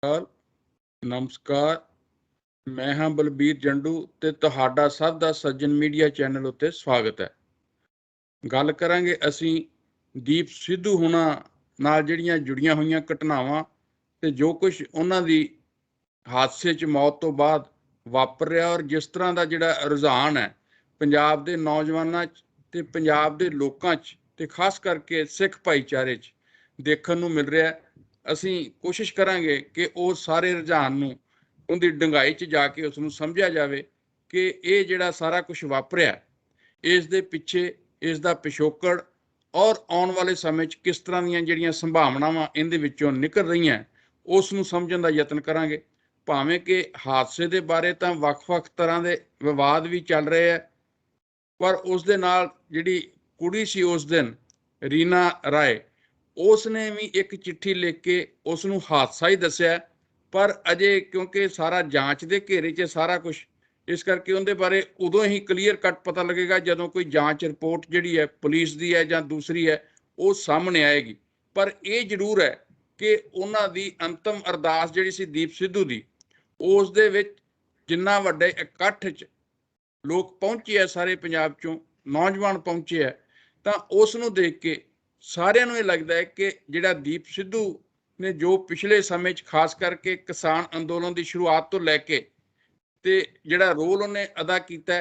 नमस्कार, मैं हाँ बलबीर जंडू ते तुहाडा सब दा सज्जन मीडिया चैनल उत्ते स्वागत है। गल करांगे असीं दीप सिद्धू हुणां नाल जिहड़ियां जुड़ियां होईयां घटनावां ते जो कुछ उन्हां दी हादसे 'ਚ मौत तो बाद वापर रिहा और जिस तरह ਦਾ ਜਿਹੜਾ ਰੁਝਾਨ ਹੈ ਪੰਜਾਬ ਦੇ ਨੌਜਵਾਨਾਂ 'ਚ ਤੇ ਪੰਜਾਬ ਦੇ ਲੋਕਾਂ 'ਚ ਤੇ ਖਾਸ ਕਰਕੇ ਸਿੱਖ ਭਾਈਚਾਰੇ 'ਚ ਦੇਖਣ ਨੂੰ ਮਿਲ ਰਿਹਾ। ਅਸੀਂ ਕੋਸ਼ਿਸ਼ ਕਰਾਂਗੇ ਕਿ ਉਹ ਸਾਰੇ ਰੁਝਾਨ ਨੂੰ ਉਹਦੀ ਡੂੰਘਾਈ 'ਚ ਜਾ ਕੇ ਉਸ ਨੂੰ ਸਮਝਿਆ ਜਾਵੇ ਕਿ ਇਹ ਜਿਹੜਾ ਸਾਰਾ ਕੁਝ ਵਾਪਰਿਆ ਇਸ ਦੇ ਪਿੱਛੇ ਇਸ ਦਾ ਪਿਛੋਕੜ ਔਰ ਆਉਣ ਵਾਲੇ ਸਮੇਂ 'ਚ ਕਿਸ ਤਰ੍ਹਾਂ ਦੀਆਂ ਜਿਹੜੀਆਂ ਸੰਭਾਵਨਾਵਾਂ ਇਹਦੇ ਵਿੱਚੋਂ ਨਿਕਲ ਰਹੀਆਂ ਉਸ ਨੂੰ ਸਮਝਣ ਦਾ ਯਤਨ ਕਰਾਂਗੇ। ਭਾਵੇਂ ਕਿ ਹਾਦਸੇ ਦੇ ਬਾਰੇ ਤਾਂ ਵੱਖ-ਵੱਖ ਤਰ੍ਹਾਂ ਦੇ ਵਿਵਾਦ ਵੀ ਚੱਲ ਰਹੇ ਹੈ, ਪਰ ਉਸ ਦੇ ਨਾਲ ਜਿਹੜੀ ਕੁੜੀ ਸੀ ਉਸ ਦਿਨ ਰੀਨਾ ਰਾਏ, ਉਸ ਨੇ ਵੀ ਇੱਕ ਚਿੱਠੀ ਲਿਖ ਕੇ ਉਸ ਨੂੰ ਹਾਦਸਾ ਹੀ ਦੱਸਿਆ। ਪਰ ਅਜੇ ਕਿਉਂਕਿ ਸਾਰਾ ਜਾਂਚ ਦੇ ਘੇਰੇ 'ਚ ਸਾਰਾ ਕੁਝ, ਇਸ ਕਰਕੇ ਉਹਦੇ ਬਾਰੇ ਉਦੋਂ ਹੀ ਕਲੀਅਰ ਕੱਟ ਪਤਾ ਲੱਗੇਗਾ ਜਦੋਂ ਕੋਈ ਜਾਂਚ ਰਿਪੋਰਟ ਜਿਹੜੀ ਹੈ ਪੁਲਿਸ ਦੀ ਹੈ ਜਾਂ ਦੂਸਰੀ ਹੈ ਉਹ ਸਾਹਮਣੇ ਆਏਗੀ। ਪਰ ਇਹ ਜ਼ਰੂਰ ਹੈ ਕਿ ਉਹਨਾਂ ਦੀ ਅੰਤਮ ਅਰਦਾਸ ਜਿਹੜੀ ਸੀ ਦੀਪ ਸਿੱਧੂ ਦੀ, ਉਸ ਦੇ ਵਿੱਚ ਜਿੰਨਾ ਵੱਡੇ ਇਕੱਠ 'ਚ ਲੋਕ ਪਹੁੰਚੇ ਆ, ਸਾਰੇ ਪੰਜਾਬ 'ਚੋਂ ਨੌਜਵਾਨ ਪਹੁੰਚੇ ਆ, ਤਾਂ ਉਸ ਨੂੰ ਦੇਖ ਕੇ ਸਾਰਿਆਂ ਨੂੰ ਇਹ ਲੱਗਦਾ ਹੈ ਕਿ ਜਿਹੜਾ ਦੀਪ ਸਿੱਧੂ ਨੇ ਜੋ ਪਿਛਲੇ ਸਮੇਂ 'ਚ ਖਾਸ ਕਰਕੇ ਕਿਸਾਨ ਅੰਦੋਲਨ ਦੀ ਸ਼ੁਰੂਆਤ ਤੋਂ ਲੈ ਕੇ ਤੇ ਜਿਹੜਾ ਰੋਲ ਉਹਨੇ ਅਦਾ ਕੀਤਾ,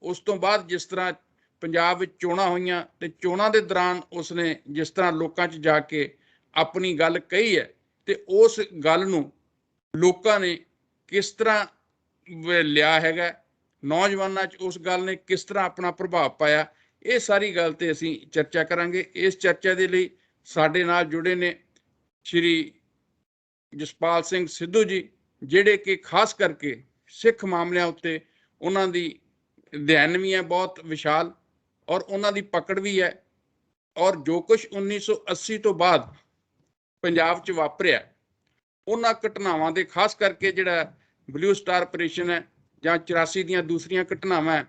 ਉਸ ਤੋਂ ਬਾਅਦ ਜਿਸ ਤਰ੍ਹਾਂ ਪੰਜਾਬ ਵਿੱਚ ਚੋਣਾਂ ਹੋਈਆਂ ਤੇ ਚੋਣਾਂ ਦੇ ਦੌਰਾਨ ਉਸਨੇ ਜਿਸ ਤਰ੍ਹਾਂ ਲੋਕਾਂ 'ਚ ਜਾ ਕੇ ਆਪਣੀ ਗੱਲ ਕਹੀ ਹੈ ਤੇ ਉਸ ਗੱਲ ਨੂੰ ਲੋਕਾਂ ਨੇ ਕਿਸ ਤਰ੍ਹਾਂ ਲਿਆ ਹੈਗਾ, ਨੌਜਵਾਨਾਂ 'ਚ ਉਸ ਗੱਲ ਨੇ ਕਿਸ ਤਰ੍ਹਾਂ ਆਪਣਾ ਪ੍ਰਭਾਵ ਪਾਇਆ, ਇਹ ਸਾਰੀ ਗੱਲ ਤੇ ਅਸੀਂ ਚਰਚਾ ਕਰਾਂਗੇ। ਇਸ ਚਰਚਾ ਦੇ ਲਈ ਸਾਡੇ ਨਾਲ ਜੁੜੇ ਨੇ ਸ਼੍ਰੀ ਜਸਪਾਲ ਸਿੰਘ ਸਿੱਧੂ ਜੀ, ਜਿਹੜੇ ਕਿ ਖਾਸ ਕਰਕੇ ਸਿੱਖ ਮਾਮਲਿਆਂ ਉੱਤੇ ਉਹਨਾਂ ਦੀ ਅਧਿਐਨ ਵੀ ਹੈ ਬਹੁਤ ਵਿਸ਼ਾਲ ਔਰ ਉਹਨਾਂ ਦੀ ਪਕੜ ਵੀ ਹੈ, ਔਰ ਜੋ ਕੁਝ 1980 ਤੋਂ ਬਾਅਦ ਪੰਜਾਬ 'ਚ ਵਾਪਰਿਆ ਉਹਨਾਂ ਘਟਨਾਵਾਂ ਦੇ ਖਾਸ ਕਰਕੇ ਜਿਹੜਾ ਬਲੂ ਸਟਾਰ ਆਪਰੇਸ਼ਨ ਹੈ ਜਾਂ 84 ਦੀਆਂ ਦੂਸਰੀਆਂ ਘਟਨਾਵਾਂ ਹੈ,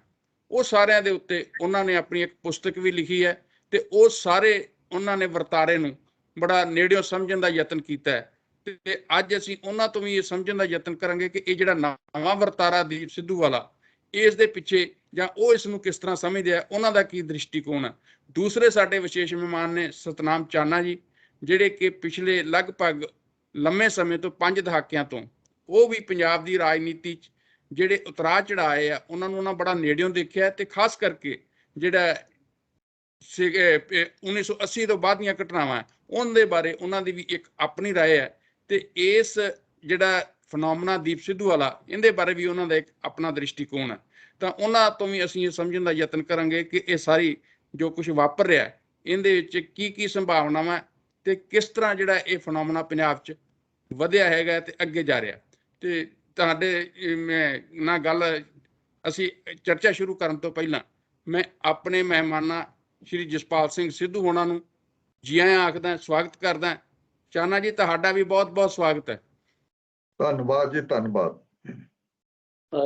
ਉਹ ਸਾਰਿਆਂ ਦੇ ਉੱਤੇ ਉਹਨਾਂ ਨੇ ਆਪਣੀ ਇੱਕ ਪੁਸਤਕ ਵੀ ਲਿਖੀ ਹੈ ਤੇ ਉਹ ਸਾਰੇ ਉਹਨਾਂ ਨੇ ਵਰਤਾਰੇ ਨੂੰ ਬੜਾ ਨੇੜਿਓਂ ਸਮਝਣ ਦਾ ਯਤਨ ਕੀਤਾ ਹੈ। ਤੇ ਅੱਜ ਅਸੀਂ ਉਹਨਾਂ ਤੋਂ ਵੀ ਇਹ ਸਮਝਣ ਦਾ ਯਤਨ ਕਰਾਂਗੇ ਕਿ ਇਹ ਜਿਹੜਾ ਨਵਾਂ ਵਰਤਾਰਾ ਦੀਪ ਸਿੱਧੂ ਵਾਲਾ, ਇਸ ਦੇ ਪਿੱਛੇ ਜਾਂ ਉਹ ਇਸ ਨੂੰ ਕਿਸ ਤਰ੍ਹਾਂ ਸਮਝਦੇ ਆ, ਉਹਨਾਂ ਦਾ ਕੀ ਦ੍ਰਿਸ਼ਟੀਕੋਣ ਹੈ। ਦੂਸਰੇ ਸਾਡੇ ਵਿਸ਼ੇਸ਼ ਮਹਿਮਾਨ ਨੇ ਸਤਨਾਮ ਚਾਨਾ ਜੀ, ਜਿਹੜੇ ਕਿ ਪਿਛਲੇ ਲਗਭਗ ਲੰਮੇ ਸਮੇਂ ਤੋਂ 5 ਦਹਾਕਿਆਂ ਤੋਂ ਉਹ ਵੀ ਪੰਜਾਬ ਦੀ ਰਾਜਨੀਤੀ 'ਚ ਜਿਹੜੇ ਉਤਰਾਅ ਚੜ੍ਹਾਏ ਆ ਉਹਨਾਂ ਨੂੰ ਉਹਨਾਂ ਬੜਾ ਨੇੜਿਓਂ ਦੇਖਿਆ ਤੇ ਖਾਸ ਕਰਕੇ ਜਿਹੜਾ 1980 ਤੋਂ ਬਾਅਦ ਦੀਆਂ ਘਟਨਾਵਾਂ ਉਹਨਾਂ ਦੇ ਬਾਰੇ ਉਹਨਾਂ ਦੀ ਵੀ ਇੱਕ ਆਪਣੀ ਰਾਏ ਹੈ ਤੇ ਇਸ ਜਿਹੜਾ ਫਨੋਮਨਾ ਦੀਪ ਸਿੱਧੂ ਵਾਲਾ ਇਹਦੇ ਬਾਰੇ ਵੀ ਉਹਨਾਂ ਦਾ ਇੱਕ ਆਪਣਾ ਦ੍ਰਿਸ਼ਟੀਕੋਣ ਹੈ। ਤਾਂ ਉਹਨਾਂ ਤੋਂ ਵੀ ਅਸੀਂ ਇਹ ਸਮਝਣ ਦਾ ਯਤਨ ਕਰਾਂਗੇ ਕਿ ਇਹ ਸਾਰੀ ਜੋ ਕੁਝ ਵਾਪਰ ਰਿਹਾ ਹੈ ਇਹਦੇ ਵਿੱਚ ਕੀ ਕੀ ਸੰਭਾਵਨਾਵਾਂ ਤੇ ਕਿਸ ਤਰ੍ਹਾਂ ਜਿਹੜਾ ਇਹ ਫਨੋਮਨਾ ਪੰਜਾਬ 'ਚ ਵਧਿਆ ਹੈਗਾ ਤੇ ਅੱਗੇ ਜਾ ਰਿਹਾ। ਤੇ ਤੁਹਾਡੇ ਨਾਲ ਗੱਲ ਅਸੀਂ ਚਰਚਾ ਸ਼ੁਰੂ ਕਰਨ ਤੋਂ ਪਹਿਲਾਂ ਮੈਂ ਆਪਣੇ ਮਹਿਮਾਨਾਂ ਸ਼੍ਰੀ ਜਸਪਾਲ ਸਿੰਘ ਸਿੱਧੂ ਹੋਣਾ ਨੂੰ ਜੀ ਆਇਆਂ ਆਖਦਾ, ਸਵਾਗਤ ਕਰਦਾ। ਚਾਨਾ ਜੀ, ਤੁਹਾਡਾ ਵੀ ਬਹੁਤ ਬਹੁਤ ਸਵਾਗਤ ਹੈ। ਧੰਨਵਾਦ ਜੀ, ਧੰਨਵਾਦ।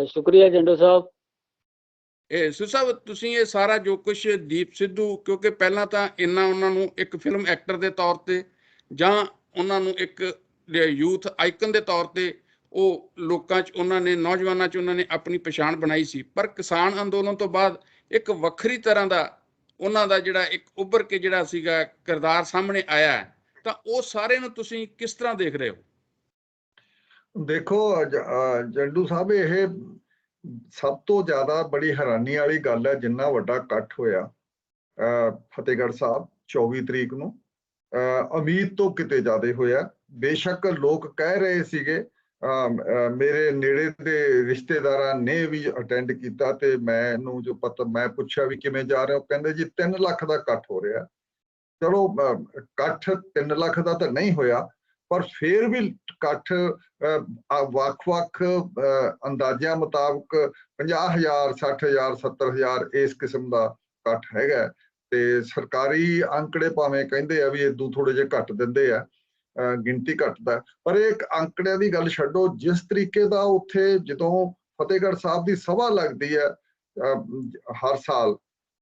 ਸ਼ੁਕਰੀਆ ਜੰਡੂ ਸਾਹਿਬ। ਇਹ ਸਿੱਧੂ ਸਾਹਿਬ, ਤੁਸੀਂ ਇਹ ਸਾਰਾ ਜੋ ਕੁਛ ਦੀਪ ਸਿੱਧੂ, ਕਿਉਂਕਿ ਪਹਿਲਾਂ ਤਾਂ ਇੰਨਾ ਉਹਨਾਂ ਨੂੰ ਇੱਕ ਫਿਲਮ ਐਕਟਰ ਦੇ ਤੌਰ ਤੇ ਜਾਂ ਉਹਨਾਂ ਨੂੰ ਇੱਕ ਯੂਥ ਆਈਕਨ ਦੇ ਤੌਰ ਤੇ ਉਹ ਲੋਕਾਂ 'ਚ ਉਹਨਾਂ ਨੇ, ਨੌਜਵਾਨਾਂ 'ਚ ਉਹਨਾਂ ਨੇ ਆਪਣੀ ਪਛਾਣ ਬਣਾਈ ਸੀ, ਪਰ ਕਿਸਾਨ ਅੰਦੋਲਨ ਤੋਂ ਬਾਅਦ ਇੱਕ ਵੱਖਰੀ ਤਰ੍ਹਾਂ ਦਾ ਉਹਨਾਂ ਦਾ ਜਿਹੜਾ ਇੱਕ ਉੱਭਰ ਕੇ ਜਿਹੜਾ ਸੀਗਾ ਕਿਰਦਾਰ ਸਾਹਮਣੇ ਆਇਆ, ਤਾਂ ਉਹ ਸਾਰੇ ਨੂੰ ਤੁਸੀਂ ਕਿਸ ਤਰ੍ਹਾਂ ਦੇਖ ਰਹੇ ਹੋ? ਦੇਖੋ ਜੰਡੂ ਸਾਹਿਬ, ਇਹ ਸਭ ਤੋਂ ਜ਼ਿਆਦਾ ਬੜੀ ਹੈਰਾਨੀ ਵਾਲੀ ਗੱਲ ਹੈ, ਜਿੰਨਾ ਵੱਡਾ ਇਕੱਠ ਹੋਇਆ ਫਤਿਹਗੜ੍ਹ ਸਾਹਿਬ 24 ਤਰੀਕ ਨੂੰ, ਉਮੀਦ ਤੋਂ ਕਿਤੇ ਜ਼ਿਆਦਾ ਹੋਇਆ। ਬੇਸ਼ੱਕ ਲੋਕ ਕਹਿ ਰਹੇ ਸੀਗੇ, ਮੇਰੇ ਨੇੜੇ ਦੇ ਰਿਸ਼ਤੇਦਾਰਾਂ ਨੇ ਵੀ ਅਟੈਂਡ ਕੀਤਾ ਤੇ ਮੈਨੂੰ ਜੋ ਪਤਾ, ਮੈਂ ਪੁੱਛਿਆ ਵੀ ਕਿਵੇਂ ਜਾ ਰਹੇ ਹੋ, ਕਹਿੰਦੇ ਜੀ 3 ਲੱਖ ਦਾ ਇਕੱਠ ਹੋ ਰਿਹਾ। ਚਲੋ ਇਕੱਠ 3 ਲੱਖ ਦਾ ਤਾਂ ਨਹੀਂ ਹੋਇਆ, ਪਰ ਫਿਰ ਵੀ ਇਕੱਠ ਵੱਖ-ਵੱਖ ਅੰਦਾਜ਼ਿਆਂ ਮੁਤਾਬਕ 50,000, 60,000, 70,000 ਇਸ ਕਿਸਮ ਦਾ ਇਕੱਠ ਹੈਗਾ। ਤੇ ਸਰਕਾਰੀ ਅੰਕੜੇ ਭਾਵੇਂ ਕਹਿੰਦੇ ਆ ਵੀ ਇਦੋਂ ਥੋੜੇ ਜਿਹੇ ਘੱਟ ਦਿੰਦੇ ਆ, ਗਿਣਤੀ ਘੱਟਦਾ, ਪਰ ਇਹ ਅੰਕੜਿਆਂ ਦੀ ਗੱਲ ਛੱਡੋ, ਜਿਸ ਤਰੀਕੇ ਦਾ ਉੱਥੇ ਜਦੋਂ ਫਤਿਹਗੜ੍ਹ ਸਾਹਿਬ ਦੀ ਸਭਾ ਲੱਗਦੀ ਹੈ ਹਰ ਸਾਲ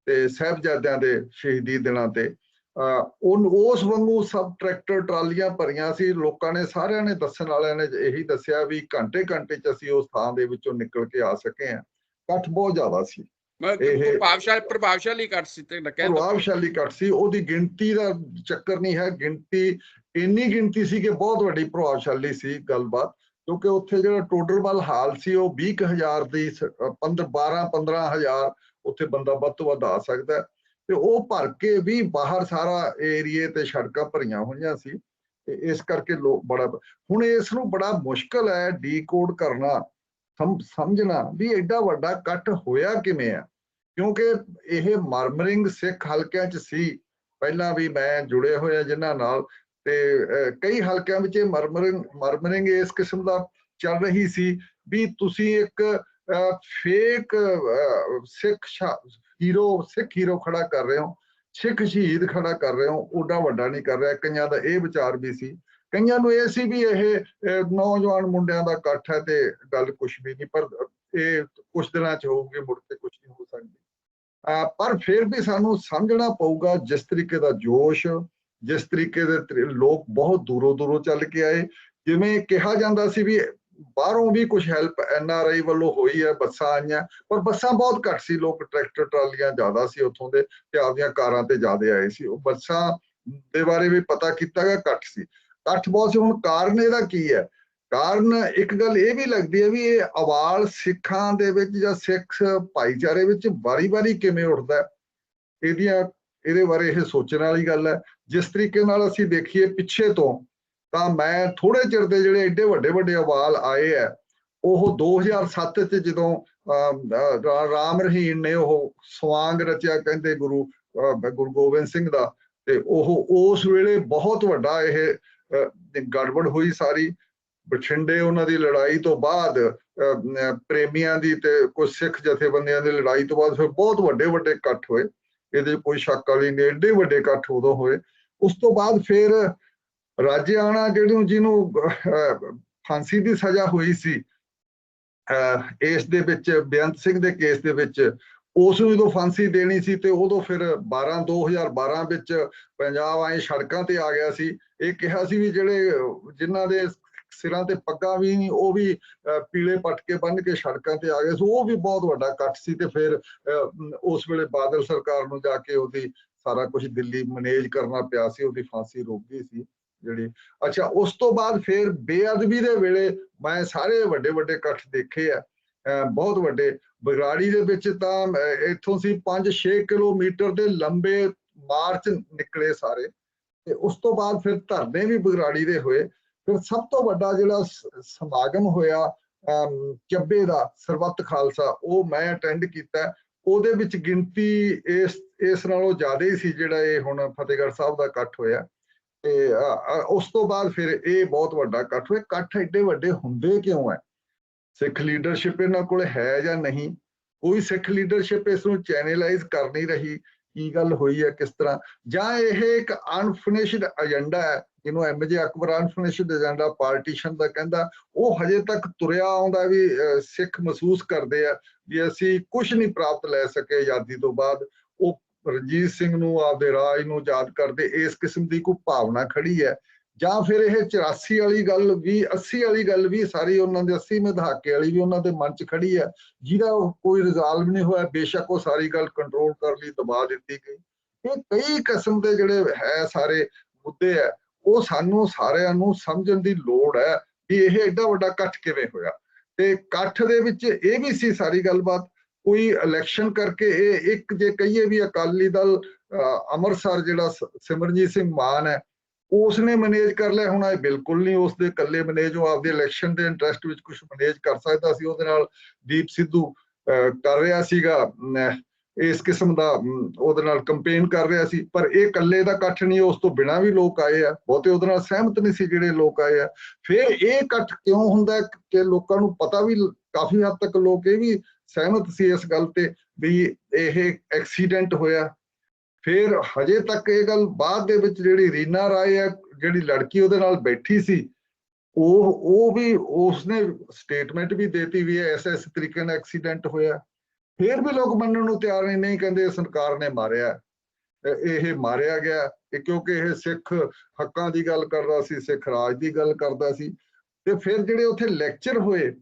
ਤੇ ਸਾਹਿਬਜ਼ਾਦਿਆਂ ਦੇ ਸ਼ਹੀਦੀ ਦਿਨਾਂ ਤੇ, ਉਸ ਵਾਂਗੂ ਸਭ ਟਰੈਕਟਰ ਟਰਾਲੀਆਂ ਭਰੀਆਂ ਸੀ। ਲੋਕਾਂ ਨੇ, ਸਾਰਿਆਂ ਨੇ, ਦੱਸਣ ਵਾਲਿਆਂ ਨੇ ਇਹੀ ਦੱਸਿਆ ਵੀ ਘੰਟੇ ਘੰਟੇ ਚ ਅਸੀਂ ਉਸ ਥਾਂ ਦੇ ਵਿੱਚੋਂ ਨਿਕਲ ਕੇ ਆ ਸਕੇ ਆ। ਇਕੱਠ ਬਹੁਤ ਜ਼ਿਆਦਾ ਸੀ। ਇਹ ਪ੍ਰਭਾਵਸ਼ਾਲੀ ਕੱਟ ਸੀ ਤੇ ਪ੍ਰਭਾਵਸ਼ਾਲੀ ਕੱਟ ਸੀ। ਉਹਦੀ ਗਿਣਤੀ ਦਾ ਚੱਕਰ ਨਹੀਂ ਹੈ, ਗਿਣਤੀ ਇੰਨੀ ਗਿਣਤੀ ਸੀ ਕਿ ਬਹੁਤ ਵੱਡੀ ਪ੍ਰਭਾਵਸ਼ਾਲੀ ਸੀ ਗੱਲਬਾਤ। ਕਿਉਂਕਿ ਉੱਥੇ ਜਿਹੜਾ ਟੋਡਰਮਲ ਹਾਲ ਸੀ ਉਹ 20,000 ਦੀ 12-15,000 ਉੱਥੇ ਬੰਦਾ ਵੱਧ ਤੋਂ ਵੱਧ ਆ ਸਕਦਾ, ਤੇ ਉਹ ਭਰ ਕੇ ਵੀ ਬਾਹਰ ਸਾਰਾ ਏਰੀਏ ਤੇ ਸੜਕਾਂ ਭਰੀਆਂ ਹੋਈਆਂ ਸੀ। ਤੇ ਇਸ ਕਰਕੇ ਲੋਕ ਬੜਾ, ਹੁਣ ਇਸ ਨੂੰ ਬੜਾ ਮੁਸ਼ਕਲ ਹੈ ਡੀਕੋਡ ਕਰਨਾ, ਸਮਝਣਾ ਵੀ ਐਡਾ ਵੱਡਾ ਇਕੱਠ ਹੋਇਆ ਕਿਵੇਂ ਆ। ਕਿਉਂਕਿ ਇਹ ਮਰਮਰਿੰਗ ਸਿੱਖ ਹਲਕਿਆਂ 'ਚ ਸੀ, ਪਹਿਲਾਂ ਵੀ ਮੈਂ ਜੁੜੇ ਹੋਇਆ ਜਿਨ੍ਹਾਂ ਨਾਲ, ਤੇ ਕਈ ਹਲਕਿਆਂ ਵਿੱਚ ਇਹ ਮਰਮਰਿੰਗ ਇਸ ਕਿਸਮ ਦਾ ਚੱਲ ਰਹੀ ਸੀ ਵੀ ਤੁਸੀਂ ਇੱਕ ਫੇਕ ਸਿੱਖ ਹੀਰੋ ਖੜਾ ਕਰ ਰਹੇ ਹੋ, ਸਿੱਖ ਸ਼ਹੀਦ ਖੜਾ ਕਰ ਰਹੇ ਹੋ, ਓਡਾ ਵੱਡਾ ਨਹੀਂ ਕਰ ਰਿਹਾ। ਕਈਆਂ ਦਾ ਇਹ ਵਿਚਾਰ ਵੀ ਸੀ, ਕਈਆਂ ਨੂੰ ਇਹ ਸੀ ਵੀ ਇਹ ਨੌਜਵਾਨ ਮੁੰਡਿਆਂ ਦਾ ਇਕੱਠ ਹੈ ਤੇ ਗੱਲ ਕੁਛ ਵੀ ਨਹੀਂ, ਪਰ ਇਹ ਕੁਛ ਦਿਨਾਂ 'ਚ ਹੋਊਗੀ, ਮੁੜ ਕੇ ਕੁਛ ਨਹੀਂ ਹੋ ਸਕਦੀ। ਪਰ ਫਿਰ ਵੀ ਸਾਨੂੰ ਸਮਝਣਾ ਪਊਗਾ ਜਿਸ ਤਰੀਕੇ ਦਾ ਜੋਸ਼, ਜਿਸ ਤਰੀਕੇ ਦੇ ਲੋਕ ਬਹੁਤ ਦੂਰੋਂ ਚੱਲ ਕੇ ਆਏ। ਜਿਵੇਂ ਕਿਹਾ ਜਾਂਦਾ ਸੀ ਵੀ ਬਾਹਰੋਂ ਵੀ ਕੁਝ ਹੈਲਪ NRI ਵੱਲੋਂ ਹੋਈ ਹੈ, ਬੱਸਾਂ ਆਈਆਂ, ਪਰ ਬੱਸਾਂ ਬਹੁਤ ਘੱਟ ਸੀ, ਲੋਕ ਟਰੈਕਟਰ ਟਰਾਲੀਆਂ ਜ਼ਿਆਦਾ ਸੀ ਉੱਥੋਂ ਦੇ, ਤੇ ਆਪਦੀਆਂ ਕਾਰਾਂ ਤੇ ਜ਼ਿਆਦਾ ਆਏ ਸੀ। ਉਹ ਬੱਸਾਂ ਦੇ ਬਾਰੇ ਵੀ ਪਤਾ ਕੀਤਾ ਗਿਆ, ਘੱਟ ਸੀ, ਇਕੱਠ ਬਹੁਤ ਸੀ। ਹੁਣ ਕਾਰਨ ਇਹਦਾ ਕੀ ਹੈ? ਕਾਰਨ ਇੱਕ ਗੱਲ ਇਹ ਵੀ ਲੱਗਦੀ ਹੈ ਵੀ ਇਹ ਅਵਾਲ ਸਿੱਖਾਂ ਦੇ ਵਿੱਚ ਜਾਂ ਸਿੱਖ ਭਾਈਚਾਰੇ ਵਿੱਚ ਵਾਰੀ ਕਿਵੇਂ ਉੱਠਦਾ, ਇਹਦੇ ਬਾਰੇ ਇਹ ਸੋਚਣ ਵਾਲੀ ਗੱਲ ਹੈ। ਜਿਸ ਤਰੀਕੇ ਨਾਲ ਅਸੀਂ ਦੇਖੀਏ ਪਿੱਛੇ ਤੋਂ, ਤਾਂ ਮੈਂ ਥੋੜੇ ਚਿਰ ਦੇ ਜਿਹੜੇ ਏਡੇ ਵੱਡੇ ਅਵਾਲ ਆਏ ਆ, ਉਹ 2007 ਚ ਜਦੋਂ ਰਾਮ ਰਹੀਮ ਨੇ ਉਹ ਸਵਾਂਗ ਰਚਿਆ ਕਹਿੰਦੇ ਗੁਰੂ ਗੋਬਿੰਦ ਸਿੰਘ ਦਾ, ਤੇ ਉਹ ਉਸ ਵੇਲੇ ਬਹੁਤ ਵੱਡਾ ਇਹ ਗੜਬੜ ਹੋਈ ਸਾਰੀ। ਬਠਿੰਡੇ ਉਹਨਾਂ ਦੀ ਲੜਾਈ ਤੋਂ ਬਾਅਦ, ਪ੍ਰੇਮੀਆਂ ਦੀ ਤੇ ਕੁਝ ਸਿੱਖ ਜਥੇਬੰਦੀਆਂ ਦੀ ਲੜਾਈ ਤੋਂ ਬਾਅਦ ਫਿਰ ਬਹੁਤ ਵੱਡੇ ਇਕੱਠ ਹੋਏ, ਇਹਦੇ ਕੋਈ ਸ਼ੱਕ ਵਾਲੀ ਨਹੀਂ, ਏਡੇ ਵੱਡੇ ਇਕੱਠ ਉਦੋਂ ਹੋਏ। ਉਸ ਤੋਂ ਬਾਅਦ ਫਿਰ ਰਾਜੇਆਣਾ ਜਿਹਨੂੰ ਫਾਂਸੀ ਦੀ ਸਜ਼ਾ ਹੋਈ ਸੀ ਇਸ ਦੇ ਵਿੱਚ, ਬੇਅੰਤ ਸਿੰਘ ਦੇ ਕੇਸ ਦੇ ਵਿੱਚ, ਉਸ ਨੂੰ ਜਦੋਂ ਫਾਂਸੀ ਦੇਣੀ ਸੀ ਤੇ ਉਦੋਂ ਫਿਰ 2012 ਵਿੱਚ ਪੰਜਾਬ ਆਏ ਸੜਕਾਂ ਤੇ ਆ ਗਿਆ ਸੀ। ਇਹ ਕਿਹਾ ਸੀ ਵੀ ਜਿਨ੍ਹਾਂ ਦੇ ਸਿਰਾਂ ਤੇ ਪੱਗਾਂ ਵੀ ਨਹੀਂ, ਉਹ ਵੀ ਪੀਲੇ ਪਟਕੇ ਬੰਨ੍ਹ ਕੇ ਸੜਕਾਂ ਤੇ ਆ ਗਏ ਸੀ। ਉਹ ਵੀ ਬਹੁਤ ਵੱਡਾ ਇਕੱਠ ਸੀ। ਤੇ ਫਿਰ ਉਸ ਵੇਲੇ ਬਾਦਲ ਸਰਕਾਰ ਨੂੰ ਜਾ ਕੇ ਉਹਦੀ ਸਾਰਾ ਕੁਝ ਦਿੱਲੀ ਮੈਨੇਜ ਕਰਨਾ ਪਿਆ ਸੀ, ਉਹਦੀ ਫਾਂਸੀ ਰੁਕ ਗਈ ਸੀ ਜਿਹੜੀ। ਅੱਛਾ, ਉਸ ਤੋਂ ਬਾਅਦ ਫਿਰ ਬੇਅਦਬੀ ਦੇ ਵੇਲੇ ਮੈਂ ਸਾਰੇ ਵੱਡੇ ਇਕੱਠ ਦੇਖੇ ਆ, ਬਹੁਤ ਵੱਡੇ। ਬਗਰਾੜੀ ਦੇ ਵਿੱਚ ਤਾਂ ਇੱਥੋਂ ਸੀ 5-6 ਕਿਲੋਮੀਟਰ ਦੇ ਲੰਬੇ ਮਾਰਚ ਨਿਕਲੇ ਸਾਰੇ। ਤੇ ਉਸ ਤੋਂ ਬਾਅਦ ਫਿਰ ਧਰਨੇ ਵੀ ਬਗਰਾੜੀ ਦੇ ਹੋਏ। ਫਿਰ ਸਭ ਤੋਂ ਵੱਡਾ ਜਿਹੜਾ ਸਮਾਗਮ ਹੋਇਆ ਚੱਬੇ ਦਾ, ਸਰਬੱਤ ਖਾਲਸਾ, ਉਹ ਮੈਂ ਅਟੈਂਡ ਕੀਤਾ। ਉਹਦੇ ਵਿੱਚ ਗਿਣਤੀ ਇਸ ਨਾਲੋਂ ਜ਼ਿਆਦਾ ਹੀ ਸੀ ਜਿਹੜਾ ਇਹ ਹੁਣ ਫਤਿਹਗੜ੍ਹ ਸਾਹਿਬ ਦਾ ਇਕੱਠ ਹੋਇਆ। ਤੇ ਉਸ ਤੋਂ ਬਾਅਦ ਫਿਰ ਇਹ ਬਹੁਤ ਵੱਡਾ ਇਕੱਠ ਹੋਇਆ। ਇਕੱਠ ਏਡੇ ਵੱਡੇ ਹੁੰਦੇ ਕਿਉਂ ਹੈ? ਸਿੱਖ ਲੀਡਰਸ਼ਿਪ ਇਹਨਾਂ ਕੋਲ ਹੈ ਜਾਂ ਨਹੀਂ? ਕੋਈ ਸਿੱਖ ਲੀਡਰਸ਼ਿਪ ਇਸ ਨੂੰ ਚੈਨਲਾਈਜ਼ ਕਰ ਨਹੀਂ ਰਹੀ। ਕੀ ਗੱਲ ਹੋਈ ਹੈ, ਕਿਸ ਤਰ੍ਹਾਂ? ਜਾਂ ਇਹ ਇੱਕ ਅਨਫਿਨਿਸ਼ਡ ਏਜੰਡਾ ਹੈ, ਜਿਹਨੂੰ MJ Akbar unfinished agenda partition ਦਾ ਕਹਿੰਦਾ, ਉਹ ਹਜੇ ਤੱਕ ਤੁਰਿਆ ਆਉਂਦਾ ਵੀ ਸਿੱਖ ਮਹਿਸੂਸ ਕਰਦੇ ਆ ਵੀ ਅਸੀਂ ਕੁਝ ਨਹੀਂ ਪ੍ਰਾਪਤ ਲੈ ਸਕੇ ਆਜ਼ਾਦੀ ਤੋਂ ਬਾਅਦ। ਉਹ ਰਣਜੀਤ ਸਿੰਘ ਨੂੰ, ਆਪਦੇ ਰਾਜ ਨੂੰ ਯਾਦ ਕਰਦੇ, ਇਸ ਕਿਸਮ ਦੀ ਕੋਈ ਭਾਵਨਾ ਖੜੀ ਹੈ। ਜਾਂ ਫਿਰ ਇਹ 84 ਵਾਲੀ ਗੱਲ ਵੀ, 80 ਵਾਲੀ ਗੱਲ ਵੀ, ਸਾਰੀ ਉਹਨਾਂ ਦੇ 80ਵੇਂ ਦਹਾਕੇ ਵਾਲੀ ਵੀ ਉਹਨਾਂ ਦੇ ਮਨ 'ਚ ਖੜੀ ਹੈ, ਜਿਹਦਾ ਕੋਈ ਰਿਜ਼ਾਲਵ ਨਹੀਂ ਹੋਇਆ। ਬੇਸ਼ੱਕ ਉਹ ਸਾਰੀ ਗੱਲ ਕੰਟਰੋਲ ਕਰਨ ਲਈ ਦਬਾ ਦਿੱਤੀ ਗਈ। ਇਹ ਕਈ ਕਿਸਮ ਦੇ ਜਿਹੜੇ ਹੈ ਸਾਰੇ ਮੁੱਦੇ ਹੈ, ਉਹ ਸਾਨੂੰ ਸਾਰਿਆਂ ਨੂੰ ਸਮਝਣ ਦੀ ਲੋੜ ਹੈ ਵੀ ਇਹ ਏਡਾ ਵੱਡਾ ਇਕੱਠ ਕਿਵੇਂ ਹੋਇਆ। ਤੇ ਇਕੱਠ ਦੇ ਵਿੱਚ ਇਹ ਵੀ ਸੀ ਸਾਰੀ ਗੱਲਬਾਤ, ਕੋਈ ਇਲੈਕਸ਼ਨ ਕਰਕੇ ਇੱਕ ਜੇ ਕਹੀਏ ਵੀ ਅਕਾਲੀ ਦਲ ਅੰਮ੍ਰਿਤਸਰ ਜਿਹੜਾ ਸਿਮਰਨਜੀਤ ਸਿੰਘ ਮਾਨ ਹੈ, ਉਸਨੇ ਮੈਨੇਜ ਕਰ ਲਿਆ। ਹੁਣ ਇਹ ਬਿਲਕੁਲ ਨਹੀਂ ਉਸਦੇ ਇਕੱਲੇ ਮੈਨੇਜ, ਉਹ ਆਪਦੇ ਇਲੈਕਸ਼ਨ ਦੇ ਇੰਟਰਸਟ ਵਿੱਚ ਕੁਝ ਮੈਨੇਜ ਕਰ ਸਕਦਾ ਸੀ। ਉਹਦੇ ਨਾਲ ਦੀਪ ਸਿੱਧੂ ਕਰ ਰਿਹਾ ਸੀਗਾ ਇਸ ਕਿਸਮ ਦਾ, ਉਹਦੇ ਨਾਲ ਕੰਪੇਨ ਕਰ ਰਿਹਾ ਸੀ। ਪਰ ਇਹ ਇਕੱਲੇ ਦਾ ਇਕੱਠ ਨਹੀਂ, ਉਸ ਤੋਂ ਬਿਨਾਂ ਵੀ ਲੋਕ ਆਏ ਆ, ਬਹੁਤੇ ਉਹਦੇ ਨਾਲ ਸਹਿਮਤ ਨਹੀਂ ਸੀ ਜਿਹੜੇ ਲੋਕ ਆਏ ਆ। ਫਿਰ ਇਹ ਇਕੱਠ ਕਿਉਂ ਹੁੰਦਾ ਕਿ ਲੋਕਾਂ ਨੂੰ ਪਤਾ ਵੀ, ਕਾਫੀ ਹੱਦ ਤੱਕ ਲੋਕ ਇਹ ਵੀ ਸਹਿਮਤ ਸੀ ਇਸ ਗੱਲ ਤੇ ਵੀ ਇਹ ਐਕਸੀਡੈਂਟ ਹੋਇਆ। ਫਿਰ ਹਜੇ ਤੱਕ ਇਹ ਗੱਲ ਬਾਅਦ ਦੇ ਵਿੱਚ ਜਿਹੜੀ ਰੀਨਾ ਰਾਏ ਹੈ, ਜਿਹੜੀ ਲੜਕੀ ਉਹਦੇ ਨਾਲ ਬੈਠੀ ਸੀ, ਉਹ ਵੀ ਉਸਨੇ ਸਟੇਟਮੈਂਟ ਵੀ ਦੇਤੀ ਵੀ ਇਸ ਤਰੀਕੇ ਨਾਲ ਐਕਸੀਡੈਂਟ ਹੋਇਆ। ਫਿਰ ਵੀ ਲੋਕ ਮੰਨਣ ਨੂੰ ਤਿਆਰ ਨਹੀਂ, ਕਹਿੰਦੇ ਸਰਕਾਰ ਨੇ ਮਾਰਿਆ। ਇਹ ਮਾਰਿਆ ਗਿਆ ਕਿਉਂਕਿ ਇਹ ਸਿੱਖ ਹੱਕਾਂ ਦੀ ਗੱਲ ਕਰਦਾ ਸੀ, ਸਿੱਖ ਰਾਜ ਦੀ ਗੱਲ ਕਰਦਾ ਸੀ। ਤੇ ਫਿਰ ਜਿਹੜੇ ਉੱਥੇ ਲੈਕਚਰ ਹੋਏ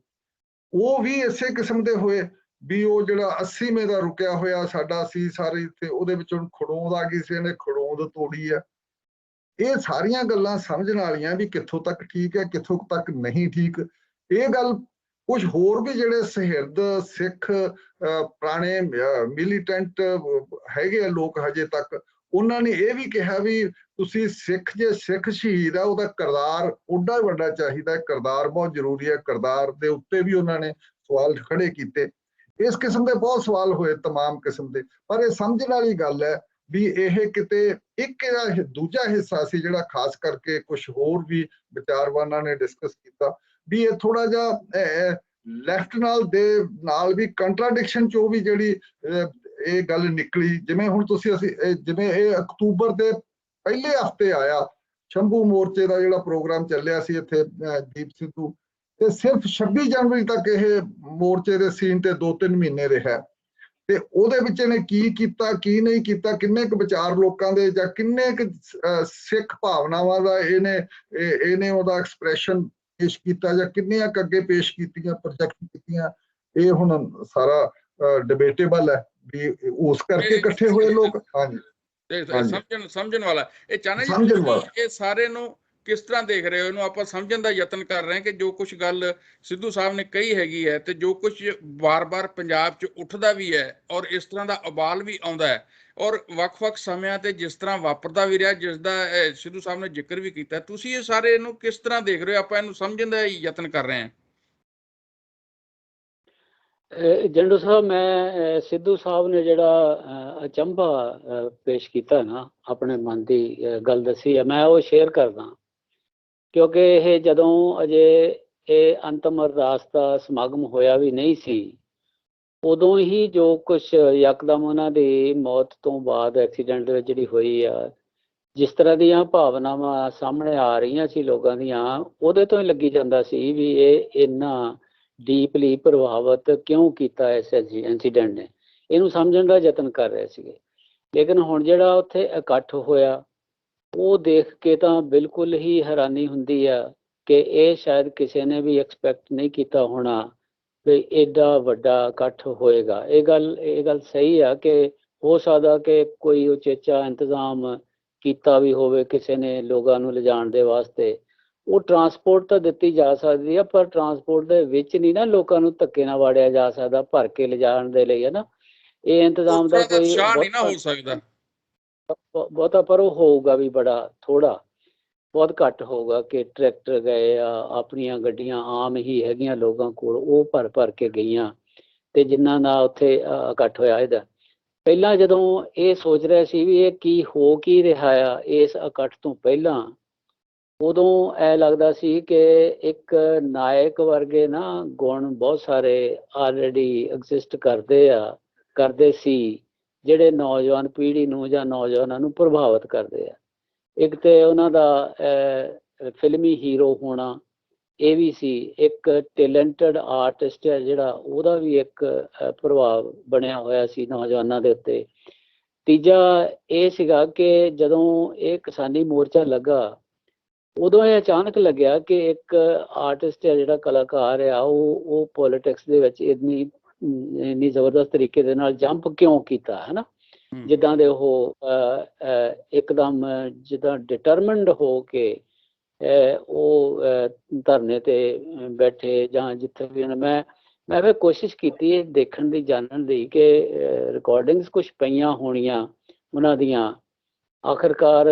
ਉਹ ਵੀ ਇਸੇ ਕਿਸਮ ਦੇ ਹੋਏ ਵੀ ਉਹ ਜਿਹੜਾ 80ਵੇਂ ਦਾ ਰੁਕਿਆ ਹੋਇਆ ਸਾਡਾ ਸੀ ਸਾਰੇ ਇੱਥੇ, ਉਹਦੇ ਵਿੱਚੋਂ ਖੜੋਂਦ ਆ ਗਈ ਸੀ, ਇਹਨੇ ਖੜੋਂਦ ਤੋੜੀ ਆ। ਇਹ ਸਾਰੀਆਂ ਗੱਲਾਂ ਸਮਝਣ ਵਾਲੀਆਂ ਵੀ ਕਿੱਥੋਂ ਤੱਕ ਠੀਕ ਹੈ, ਕਿੱਥੋਂ ਤੱਕ ਨਹੀਂ ਠੀਕ। ਇਹ ਗੱਲ ਕੁਝ ਹੋਰ ਵੀ ਜਿਹੜੇ ਸਹਿਰਦ ਸਿੱਖ ਪੁਰਾਣੇ ਮਿਲੀਟੈਂਟ ਹੈਗੇ ਆ ਲੋਕ ਹਜੇ ਤੱਕ, ਉਹਨਾਂ ਨੇ ਇਹ ਵੀ ਕਿਹਾ ਵੀ ਤੁਸੀਂ ਸਿੱਖ ਜੇ ਸਿੱਖ ਸ਼ਹੀਦ ਆ ਉਹਦਾ ਕਿਰਦਾਰ ਓਡਾ ਵੱਡਾ ਚਾਹੀਦਾ, ਕਿਰਦਾਰ ਬਹੁਤ ਜ਼ਰੂਰੀ ਹੈ। ਕਿਰਦਾਰ ਦੇ ਉੱਤੇ ਵੀ ਉਹਨਾਂ ਨੇ ਸਵਾਲ ਖੜੇ ਕੀਤੇ। ਇਸ ਕਿਸਮ ਦੇ ਬਹੁਤ ਸਵਾਲ ਹੋਏ ਤਮਾਮ ਕਿਸਮ ਦੇ। ਪਰ ਇਹ ਸਮਝਣ ਵਾਲੀ ਗੱਲ ਹੈ ਵੀ ਇਹ ਕਿਤੇ ਇੱਕ ਦੂਜਾ ਹਿੱਸਾ ਸੀ ਜਿਹੜਾ ਖਾਸ ਕਰਕੇ ਕੁਝ ਹੋਰ ਵੀ ਵਿਚਾਰਵਾਨਾਂ ਨੇ ਡਿਸਕਸ ਕੀਤਾ ਵੀ ਇਹ ਥੋੜਾ ਜਿਹਾ ਲੈਫਟ ਨਾਲ ਵੀ ਕੰਟਰਾਡਿਕਸ਼ਨ ਚੋਂ ਵੀ ਜਿਹੜੀ ਇਹ ਗੱਲ ਨਿਕਲੀ। ਜਿਵੇਂ ਹੁਣ ਤੁਸੀਂ ਜਿਵੇਂ ਇਹ ਅਕਤੂਬਰ ਦੇ ਪਹਿਲੇ ਹਫ਼ਤੇ ਆਇਆ ਸ਼ੰਭੂ ਮੋਰਚੇ ਦਾ ਜਿਹੜਾ ਪ੍ਰੋਗਰਾਮ ਚੱਲਿਆ ਸੀ ਇੱਥੇ ਦੀਪ ਸਿੱਧੂ, ਤੇ ਸਿਰਫ 26 ਜਨਵਰੀ ਤੱਕ ਇਹ ਮੋਰਚੇ ਦੇ ਸੀਨ ਤੇ 2-3 ਮਹੀਨੇ ਰਿਹਾ। ਤੇ ਉਹਦੇ ਵਿੱਚ ਇਹਨੇ ਕੀ ਕੀਤਾ ਕੀ ਨਹੀਂ ਕੀਤਾ, ਕਿੰਨੇ ਕੁ ਵਿਚਾਰ ਲੋਕਾਂ ਦੇ ਜਾਂ ਕਿੰਨੇ ਕੁ ਸਿੱਖ ਭਾਵਨਾਵਾਂ ਦਾ ਇਹਨੇ ਉਹਦਾ ਐਕਸਪ੍ਰੈਸ਼ਨ ਪੇਸ਼ ਕੀਤਾ ਜਾਂ ਕਿੰਨੀਆਂ ਕੁ ਅੱਗੇ ਪੇਸ਼ ਕੀਤੀਆਂ, ਪ੍ਰੋਜੈਕਟ ਕੀਤੀਆਂ, ਇਹ ਹੁਣ ਸਾਰਾ ਡਿਬੇਟੇਬਲ ਹੈ ਵੀ ਉਸ ਕਰਕੇ ਇਕੱਠੇ ਹੋਏ ਲੋਕ। ਹਾਂਜੀ, ਸਮਝਣ ਵਾਲਾ ਇਹ ਚਾਹਨਾ ਜੀ, ਇਹ ਸਾਰੇ ਨੂੰ ਕਿਸ ਤਰ੍ਹਾਂ ਦੇਖ ਰਹੇ ਹੋ? ਇਹਨੂੰ ਆਪਾਂ ਸਮਝਣ ਦਾ ਯਤਨ ਕਰ ਰਹੇ ਹਾਂ ਕਿ ਜੋ ਕੁਝ ਗੱਲ ਸਿੱਧੂ ਸਾਹਿਬ ਨੇ ਕਹੀ ਹੈਗੀ ਹੈ ਤੇ ਜੋ ਕੁਝ ਵਾਰ-ਵਾਰ ਪੰਜਾਬ 'ਚ ਉੱਠਦਾ ਵੀ ਹੈ ਔਰ ਇਸ ਤਰ੍ਹਾਂ ਦਾ ਉਬਾਲ ਵੀ ਆਉਂਦਾ ਹੈ ਔਰ ਵੱਖ-ਵੱਖ ਸਮਿਆਂ ਤੇ ਜਿਸ ਤਰ੍ਹਾਂ ਵਾਪਰਦਾ ਵੀ ਰਿਹਾ, ਜਿਸ ਦਾ ਸਿੱਧੂ ਸਾਹਿਬ ਨੇ ਜ਼ਿਕਰ ਵੀ ਕੀਤਾ, ਤੁਸੀਂ ਇਹ ਸਾਰੇ ਇਹਨੂੰ ਕਿਸ ਤਰ੍ਹਾਂ ਦੇਖ ਰਹੇ ਹੋ? ਆਪਾਂ ਇਹਨੂੰ ਸਮਝਣ ਦਾ ਯਤਨ ਕਰ ਰਹੇ ਹਾਂ। ਜੰਡੂ ਸਾਹਿਬ, ਮੈਂ ਸਿੱਧੂ ਸਾਹਿਬ ਨੇ ਜਿਹੜਾ ਅਚੰਭਾ ਪੇਸ਼ ਕੀਤਾ ਨਾ, ਆਪਣੇ ਮਨ ਦੀ ਗੱਲ ਦੱਸੀ ਹੈ, ਮੈਂ ਉਹ ਸ਼ੇਅਰ ਕਰਦਾ। ਕਿਉਂਕਿ ਇਹ ਜਦੋਂ ਅਜੇ ਇਹ ਅੰਤਮ ਅਰਦਾਸ ਦਾ ਸਮਾਗਮ ਹੋਇਆ ਵੀ ਨਹੀਂ ਸੀ, ਉਦੋਂ ਹੀ ਜੋ ਕੁਛ ਯਕਦਮ ਉਹਨਾਂ ਦੀ ਮੌਤ ਤੋਂ ਬਾਅਦ ਐਕਸੀਡੈਂਟ ਦੇ ਵਿੱਚ ਜਿਹੜੀ ਹੋਈ ਆ, ਜਿਸ ਤਰ੍ਹਾਂ ਦੀਆਂ ਭਾਵਨਾਵਾਂ ਸਾਹਮਣੇ ਆ ਰਹੀਆਂ ਸੀ ਲੋਕਾਂ ਦੀਆਂ, ਉਹਦੇ ਤੋਂ ਹੀ ਲੱਗੀ ਜਾਂਦਾ ਸੀ ਵੀ ਇਹ ਇੰਨਾ ਡੀਪਲੀ ਪ੍ਰਭਾਵਿਤ ਕਿਉਂ ਕੀਤਾ ਇਸ ਇੰਸੀਡੈਂਟ ਨੇ। ਇਹਨੂੰ ਸਮਝਣ ਦਾ ਯਤਨ ਕਰ ਰਹੇ ਸੀਗੇ। ਲੇਕਿਨ ਹੁਣ ਜਿਹੜਾ ਉੱਥੇ ਇਕੱਠ ਹੋਇਆ ਉਹ ਦੇਖ ਕੇ ਤਾਂ ਬਿਲਕੁਲ ਹੀ ਹੈਰਾਨੀ ਹੁੰਦੀ ਆ ਕਿ ਇਹ ਸ਼ਾਇਦ ਕਿਸੇ ਨੇ ਵੀ ਐਕਸਪੈਕਟ ਨਹੀਂ ਕੀਤਾ ਹੋਣਾ ਵੀ ਐਡਾ ਵੱਡਾ ਇਕੱਠ ਹੋਏਗਾ। ਇਹ ਗੱਲ ਸਹੀ ਆ ਕਿ ਹੋ ਸਕਦਾ ਕਿ ਕੋਈ ਉਚੇਚਾ ਇੰਤਜ਼ਾਮ ਕੀਤਾ ਵੀ ਹੋਵੇ ਕਿਸੇ ਨੇ ਲੋਕਾਂ ਨੂੰ ਲਿਜਾਣ ਦੇ ਵਾਸਤੇ। ਉਹ ਟਰਾਂਸਪੋਰਟ ਤਾਂ ਦਿੱਤੀ ਜਾ ਸਕਦੀ ਆ, ਪਰ ਟਰਾਂਸਪੋਰਟ ਦੇ ਵਿੱਚ ਨਹੀਂ ਨਾ ਲੋਕਾਂ ਨੂੰ ਧੱਕੇ ਨਾਲ ਵਾੜਿਆ ਜਾ ਸਕਦਾ ਭਰ ਕੇ ਲਿਜਾਣ ਦੇ ਲਈ, ਹੈ ਨਾ। ਇਹ ਇੰਤਜ਼ਾਮ ਦਾ ਕੋਈ ਨਹੀਂ ਨਾ ਹੋ ਸਕਦਾ ਬਹੁਤਾ, ਪਰ ਉਹ ਹੋਊਗਾ ਵੀ ਬੜਾ ਥੋੜਾ, ਬਹੁਤ ਘੱਟ ਹੋਊਗਾ ਕਿ ਟਰੈਕਟਰ ਗਏ ਆ, ਆਪਣੀਆਂ ਗੱਡੀਆਂ ਆਮ ਹੀ ਹੈਗੀਆਂ ਲੋਕਾਂ ਕੋਲ, ਉਹ ਭਰ ਕੇ ਗਈਆਂ ਤੇ ਜਿਨ੍ਹਾਂ ਦਾ ਉੱਥੇ ਇਕੱਠ ਹੋਇਆ। ਇਹਦਾ ਪਹਿਲਾਂ ਜਦੋਂ ਇਹ ਸੋਚ ਰਿਹਾ ਸੀ ਵੀ ਇਹ ਕੀ ਰਿਹਾ ਆ ਇਸ ਇਕੱਠ ਤੋਂ ਪਹਿਲਾਂ, ਉਦੋਂ ਇਹ ਲੱਗਦਾ ਸੀ ਕਿ ਇੱਕ ਨਾਇਕ ਵਰਗੇ ਨਾ ਗੁਣ ਬਹੁਤ ਸਾਰੇ ਆਲਰੇਡੀ ਐਗਜ਼ਿਸਟ ਕਰਦੇ ਸੀ ਜਿਹੜੇ ਨੌਜਵਾਨ ਪੀੜ੍ਹੀ ਨੂੰ ਜਾਂ ਨੌਜਵਾਨਾਂ ਨੂੰ ਪ੍ਰਭਾਵਿਤ ਕਰਦੇ ਆ। ਇੱਕ ਤੇ ਉਹਨਾਂ ਦਾ ਫਿਲਮੀ ਹੀਰੋ ਹੋਣਾ, ਇਹ ਵੀ ਸੀ। ਇੱਕ ਟੈਲੈਂਟਡ ਆਰਟਿਸਟ ਹੈ ਜਿਹੜਾ, ਉਹਦਾ ਵੀ ਇੱਕ ਪ੍ਰਭਾਵ ਬਣਿਆ ਹੋਇਆ ਸੀ ਨੌਜਵਾਨਾਂ ਦੇ ਉੱਤੇ। ਤੀਜਾ ਇਹ ਸੀਗਾ ਕਿ ਜਦੋਂ ਇਹ ਕਿਸਾਨੀ ਮੋਰਚਾ ਲੱਗਾ, ਉਦੋਂ ਇਹ ਅਚਾਨਕ ਲੱਗਿਆ ਕਿ ਇੱਕ ਆਰਟਿਸਟ ਹੈ ਜਿਹੜਾ ਕਲਾਕਾਰ ਆ, ਉਹ ਪੋਲੀਟਿਕਸ ਦੇ ਵਿੱਚ ਇੰਨੀ ਜ਼ਬਰਦਸਤ ਤਰੀਕੇ ਦੇ ਨਾਲ ਜੰਪ ਕਿਉਂ ਕੀਤਾ, ਹੈ ਨਾ। ਜਿੱਦਾਂ ਦੇ ਉਹ ਇੱਕਦਮ ਜਿੱਦਾਂ ਡਿਟਰਮਿੰਡ ਹੋ ਕੇ ਉਹ ਧਰਨੇ ਤੇ ਬੈਠੇ ਜਾਂ ਜਿੱਥੇ ਵੀ। ਮੈਂ ਫਿਰ ਕੋਸ਼ਿਸ਼ ਕੀਤੀ ਦੇਖਣ ਦੀ, ਜਾਣਨ ਦੀ ਕਿ ਰਿਕਾਰਡਿੰਗਸ ਕੁਛ ਪਈਆਂ ਹੋਣੀਆਂ ਉਹਨਾਂ ਦੀਆਂ। ਆਖਿਰਕਾਰ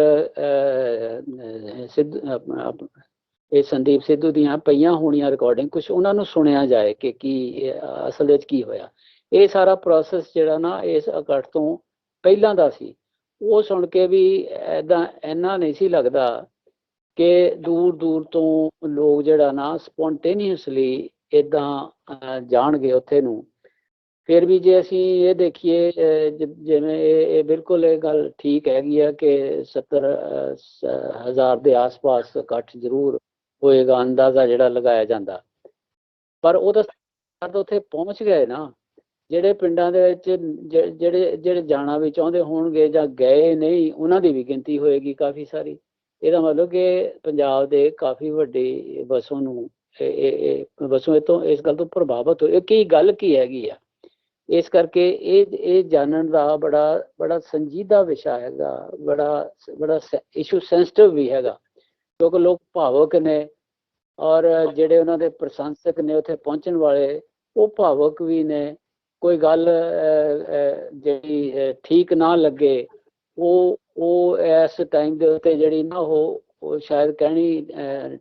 ਇਹ ਸੰਦੀਪ ਸਿੱਧੂ ਦੀਆਂ ਪਈਆਂ ਹੋਣੀਆਂ ਰਿਕਾਰਡਿੰਗ, ਕੁਛ ਉਹਨਾਂ ਨੂੰ ਸੁਣਿਆ ਜਾਏ ਕਿ ਕੀ ਅਸਲ ਵਿੱਚ ਕੀ ਹੋਇਆ। ਇਹ ਸਾਰਾ ਪ੍ਰੋਸੈਸ ਜਿਹੜਾ ਨਾ ਇਸ ਇਕੱਠ ਤੋਂ ਪਹਿਲਾਂ ਦਾ ਸੀ। ਉਹ ਸੁਣ ਕੇ ਵੀ ਇੰਨਾ ਨਹੀਂ ਸੀ ਲੱਗਦਾ ਕਿ ਦੂਰ ਤੋਂ ਲੋਕ ਜਿਹੜਾ ਨਾ ਸਪੌਂਟੇਨੀਅਸਲੀ ਇੱਦਾਂ ਜਾਣਗੇ ਉੱਥੇ ਨੂੰ। ਫਿਰ ਵੀ ਜੇ ਅਸੀਂ ਇਹ ਦੇਖੀਏ, ਜਿਵੇਂ ਇਹ ਬਿਲਕੁਲ ਇਹ ਗੱਲ ਠੀਕ ਹੈਗੀ ਆ ਕਿ 70,000 ਦੇ ਆਸ-ਪਾਸ ਇਕੱਠ ਜ਼ਰੂਰ ਹੋਏਗਾ, ਅੰਦਾਜ਼ਾ ਜਿਹੜਾ ਲਗਾਇਆ ਜਾਂਦਾ। ਪਰ ਉਹ ਤਾਂ ਉੱਥੇ ਪਹੁੰਚ ਗਏ ਨਾ, ਜਿਹੜੇ ਪਿੰਡਾਂ ਦੇ ਵਿੱਚ ਜਿਹੜੇ ਜਿਹੜੇ ਜਾਣਾ ਵੀ ਚਾਹੁੰਦੇ ਹੋਣਗੇ ਜਾਂ ਗਏ ਨਹੀਂ, ਉਹਨਾਂ ਦੀ ਵੀ ਗਿਣਤੀ ਹੋਏਗੀ ਕਾਫੀ ਸਾਰੀ। ਇਹਦਾ ਮਤਲਬ ਕਿ ਪੰਜਾਬ ਦੇ ਕਾਫੀ ਵੱਡੀ ਵਸੋਂ ਨੂੰ ਵਸੋਂ ਇਹ ਤੋਂ ਇਸ ਗੱਲ ਤੋਂ ਪ੍ਰਭਾਵਿਤ ਹੋਏ। ਕੀ ਗੱਲ ਕੀ ਹੈਗੀ ਆ? ਇਸ ਕਰਕੇ ਇਹ ਜਾਣਨ ਦਾ ਬੜਾ ਸੰਜੀਦਾ ਵਿਸ਼ਾ ਹੈਗਾ, ਬੜਾ ਇਸ਼ੂ ਸੈਂਸਿਟਿਵ ਵੀ ਹੈਗਾ, ਕਿਉਂਕਿ ਲੋਕ ਭਾਵੁਕ ਨੇ ਔਰ ਜਿਹੜੇ ਉਹਨਾਂ ਦੇ ਪ੍ਰਸ਼ੰਸਕ ਨੇ ਉੱਥੇ ਪਹੁੰਚਣ ਵਾਲੇ ਉਹ ਭਾਵੁਕ ਵੀ ਨੇ। ਕੋਈ ਗੱਲ ਜਿਹੜੀ ਠੀਕ ਨਾ ਲੱਗੇ ਉਹ ਇਸ ਟਾਈਮ ਦੇ ਉੱਤੇ ਜਿਹੜੀ ਨਾ ਉਹ ਸ਼ਾਇਦ ਕਹਿਣੀ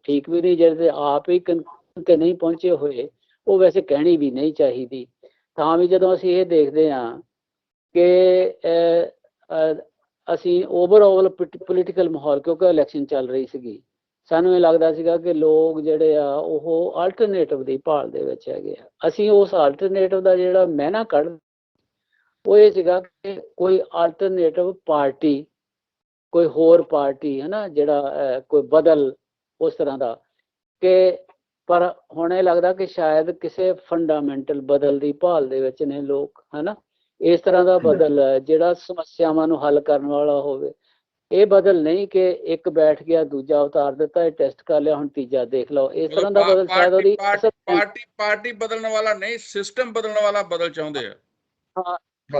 ਠੀਕ ਵੀ ਨਹੀਂ, ਜਿਹੜੇ ਆਪ ਹੀ ਤੇ ਨਹੀਂ ਪਹੁੰਚੇ ਹੋਏ ਉਹ ਵੈਸੇ ਕਹਿਣੀ ਵੀ ਨਹੀਂ ਚਾਹੀਦੀ। ਤਾਂ ਵੀ ਜਦੋਂ ਅਸੀਂ ਇਹ ਦੇਖਦੇ ਹਾਂ ਕਿ ਅਸੀਂ ਓਵਰਆਲ ਪੋਲੀਟੀਕਲ ਮਾਹੌਲ, ਕਿਉਂਕਿ ਇਲੈਕਸ਼ਨ ਚੱਲ ਰਹੀ ਸੀਗੀ, ਸਾਨੂੰ ਇਹ ਲੱਗਦਾ ਸੀਗਾ ਕਿ ਲੋਕ ਜਿਹੜੇ ਆ ਉਹ ਆਲਟਰਨੇਟਿਵ ਦੀ ਭਾਲ ਦੇ ਵਿੱਚ ਹੈਗੇ ਆ। ਅਸੀਂ ਉਸ ਆਲਟਰਨੇਟਿਵ ਦਾ ਜਿਹੜਾ ਮਾਇਨਾ ਕੱਢ ਉਹ ਇਹ ਸੀਗਾ ਕਿ ਕੋਈ ਆਲਟਰਨੇਟਿਵ ਪਾਰਟੀ, ਕੋਈ ਹੋਰ ਪਾਰਟੀ ਹੈ ਨਾ, ਜਿਹੜਾ ਕੋਈ ਬਦਲ ਉਸ ਤਰ੍ਹਾਂ ਦਾ। ਕਿ ਪਰ ਹੁਣ ਇਹ ਲੱਗਦਾ ਕਿ ਸ਼ਾਇਦ ਕਿਸੇ ਫੰਡਾਮੈਂਟਲ ਬਦਲ ਦੀ ਭਾਲ ਦੇ ਵਿੱਚ ਨੇ ਲੋਕ, ਹੈ ਨਾ। ਇਸ ਤਰ੍ਹਾਂ ਦਾ ਬਦਲ ਜਿਹੜਾ ਸਮੱਸਿਆਵਾਂ ਨੂੰ ਹੱਲ ਕਰਨ ਵਾਲਾ ਹੋਵੇ। ਇਹ ਬਦਲ ਨਹੀਂ ਕਿ ਇੱਕ ਬੈਠ ਗਿਆ ਦੂਜਾ ਉਤਾਰ ਦਿੱਤਾ, ਇਹ ਟੈਸਟ ਕਰ ਲਿਆ ਹੁਣ ਤੀਜਾ ਦੇਖ ਲਓ। ਇਸ ਤਰ੍ਹਾਂ ਦਾ ਬਦਲ ਸ਼ਾਇਦ ਉਹਦੀ ਪਾਰਟੀ ਬਦਲਣ ਵਾਲਾ ਨਹੀਂ, ਸਿਸਟਮ ਬਦਲਣ ਵਾਲਾ ਬਦਲ ਚਾਹੁੰਦੇ ਆ। ਹਾਂ,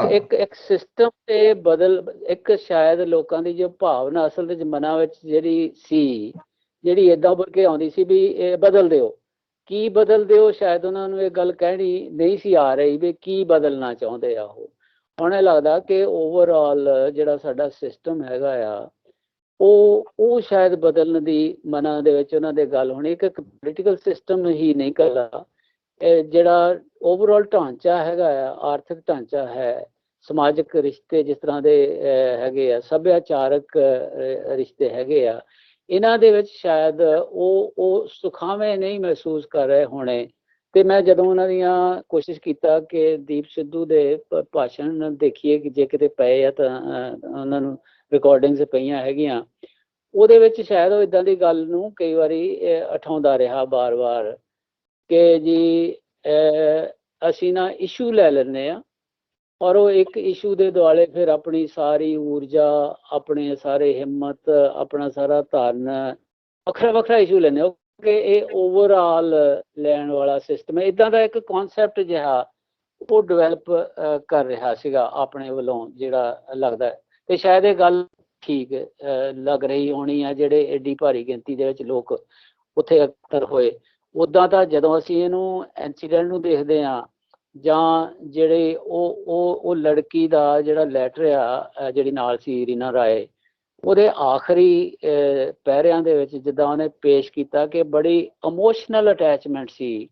ਇੱਕ ਸਿਸਟਮ ਤੇ ਬਦਲ, ਇੱਕ ਸ਼ਾਇਦ ਲੋਕਾਂ ਦੀ ਜੋ ਭਾਵਨਾ ਅਸਲ ਦੇ ਮਨਾਂ ਵਿੱਚ ਜਿਹੜੀ ਸੀ, ਜਿਹੜੀ ਏਦਾਂ ਉੱਭਰ ਕੇ ਆਉਂਦੀ ਸੀ ਵੀ ਇਹ ਬਦਲ ਦਿਓ, ਕੀ ਬਦਲ ਦਿਓ। ਸ਼ਾਇਦ ਉਹਨਾਂ ਨੂੰ ਇਹ ਗੱਲ ਕਹਿਣੀ ਨਹੀਂ ਸੀ ਆ ਰਹੀ ਵੀ ਕੀ ਬਦਲਣਾ ਚਾਹੁੰਦੇ ਆ ਉਹ। ਹੁਣ ਇਹ ਲੱਗਦਾ ਕਿ ਓਵਰਆਲ ਜਿਹੜਾ ਸਾਡਾ ਸਿਸਟਮ ਹੈਗਾ ਆ ਉਹ ਸ਼ਾਇਦ ਬਦਲਣ ਦੀ ਮਨਾਂ ਦੇ ਵਿੱਚ ਉਹਨਾਂ ਦੇ ਗੱਲ ਹੋਣੀ। ਇੱਕ ਪੋਲੀਟੀਕਲ ਸਿਸਟਮ ਹੀ ਨਹੀਂ ਕਰਦਾ, ਜਿਹੜਾ ਓਵਰਆਲ ਢਾਂਚਾ ਹੈਗਾ ਆ, ਆਰਥਿਕ ਢਾਂਚਾ ਹੈ, ਸਮਾਜਿਕ ਰਿਸ਼ਤੇ ਜਿਸ ਤਰ੍ਹਾਂ ਦੇ ਹੈਗੇ ਆ, ਸੱਭਿਆਚਾਰਕ ਰਿਸ਼ਤੇ ਹੈਗੇ ਆ, ਇਹਨਾਂ ਦੇ ਵਿੱਚ ਸ਼ਾਇਦ ਉਹ ਸੁਖਾਵੇਂ ਨਹੀਂ ਮਹਿਸੂਸ ਕਰ ਰਹੇ ਹੋਣੇ। ਤੇ ਮੈਂ ਜਦੋਂ ਉਹਨਾਂ ਦੀਆਂ ਕੋਸ਼ਿਸ਼ ਕੀਤਾ ਕਿ ਦੀਪ ਸਿੱਧੂ ਦੇ ਭਾਸ਼ਣ ਦੇਖੀਏ ਕਿ ਜੇ ਕਿਤੇ ਪਏ ਆ ਤਾਂ ਉਹਨਾਂ ਨੂੰ ਰਿਕਾਰਡਿੰਗਸ ਪਈਆਂ ਹੈਗੀਆਂ, ਉਹਦੇ ਵਿੱਚ ਸ਼ਾਇਦ ਉਹ ਇਦਾਂ ਦੀ ਗੱਲ ਨੂੰ ਕਈ ਵਾਰੀ ਉਠਾਉਂਦਾ ਰਿਹਾ ਬਾਰ-ਬਾਰ ਕਿ ਜੀ ਅਸੀਂ ਨਾ ਇਸ਼ੂ ਲੈ ਲੈਂਦੇ ਹਾਂ ਔਰ ਉਹ ਇੱਕ ਇਸ਼ੂ ਦੇ ਦੁਆਲੇ ਫਿਰ ਆਪਣੀ ਸਾਰੀ ਊਰਜਾ, ਆਪਣੇ ਸਾਰੇ ਹਿੰਮਤ, ਆਪਣਾ ਸਾਰਾ ਧਨ ਵੱਖਰਾ ਇਸ਼ੂ ਲੈਂਦੇ ਹੋ ਕਿ ਇਹ ਓਵਰਆਲ ਲੈਣ ਵਾਲਾ ਸਿਸਟਮ ਹੈ। ਇੱਦਾਂ ਦਾ ਇੱਕ ਕਨਸੈਪਟ ਜਿਹਾ ਉਹ ਡਿਵੈਲਪ ਕਰ ਰਿਹਾ ਸੀਗਾ ਆਪਣੇ ਵੱਲੋਂ, ਜਿਹੜਾ ਲੱਗਦਾ। ਤੇ ਸ਼ਾਇਦ ਇਹ ਗੱਲ ਠੀਕ ਲੱਗ ਰਹੀ ਹੋਣੀ ਆ ਜਿਹੜੇ ਐਡੀ ਭਾਰੀ ਗਿਣਤੀ ਦੇ ਵਿੱਚ ਲੋਕ ਉੱਥੇ ਇਕੱਤਰ ਹੋਏ। ਉੱਦਾਂ ਤਾਂ ਜਦੋਂ ਅਸੀਂ ਇਹਨੂੰ ਇੰਸੀਡੈਂਟ ਨੂੰ ਦੇਖਦੇ ਹਾਂ ਜਾਂ ਜਿਹੜੇ ਉਹ ਲੜਕੀ ਦਾ ਜਿਹੜਾ ਲੈਟਰ ਆ ਜਿਹੜੀ ਨਾਲ ਸੀ ਰੀਨਾ ਰਾਏ, ਉਹਦੇ ਆਖਰੀ ਪਹਿਰਿਆਂ ਦੇ ਵਿੱਚ ਜਿੱਦਾਂ ਉਹਨੇ ਪੇਸ਼ ਕੀਤਾ ਕਿ ਬੜੀ ਇਮੋਸ਼ਨਲ ਅਟੈਚਮੈਂਟ ਸੀ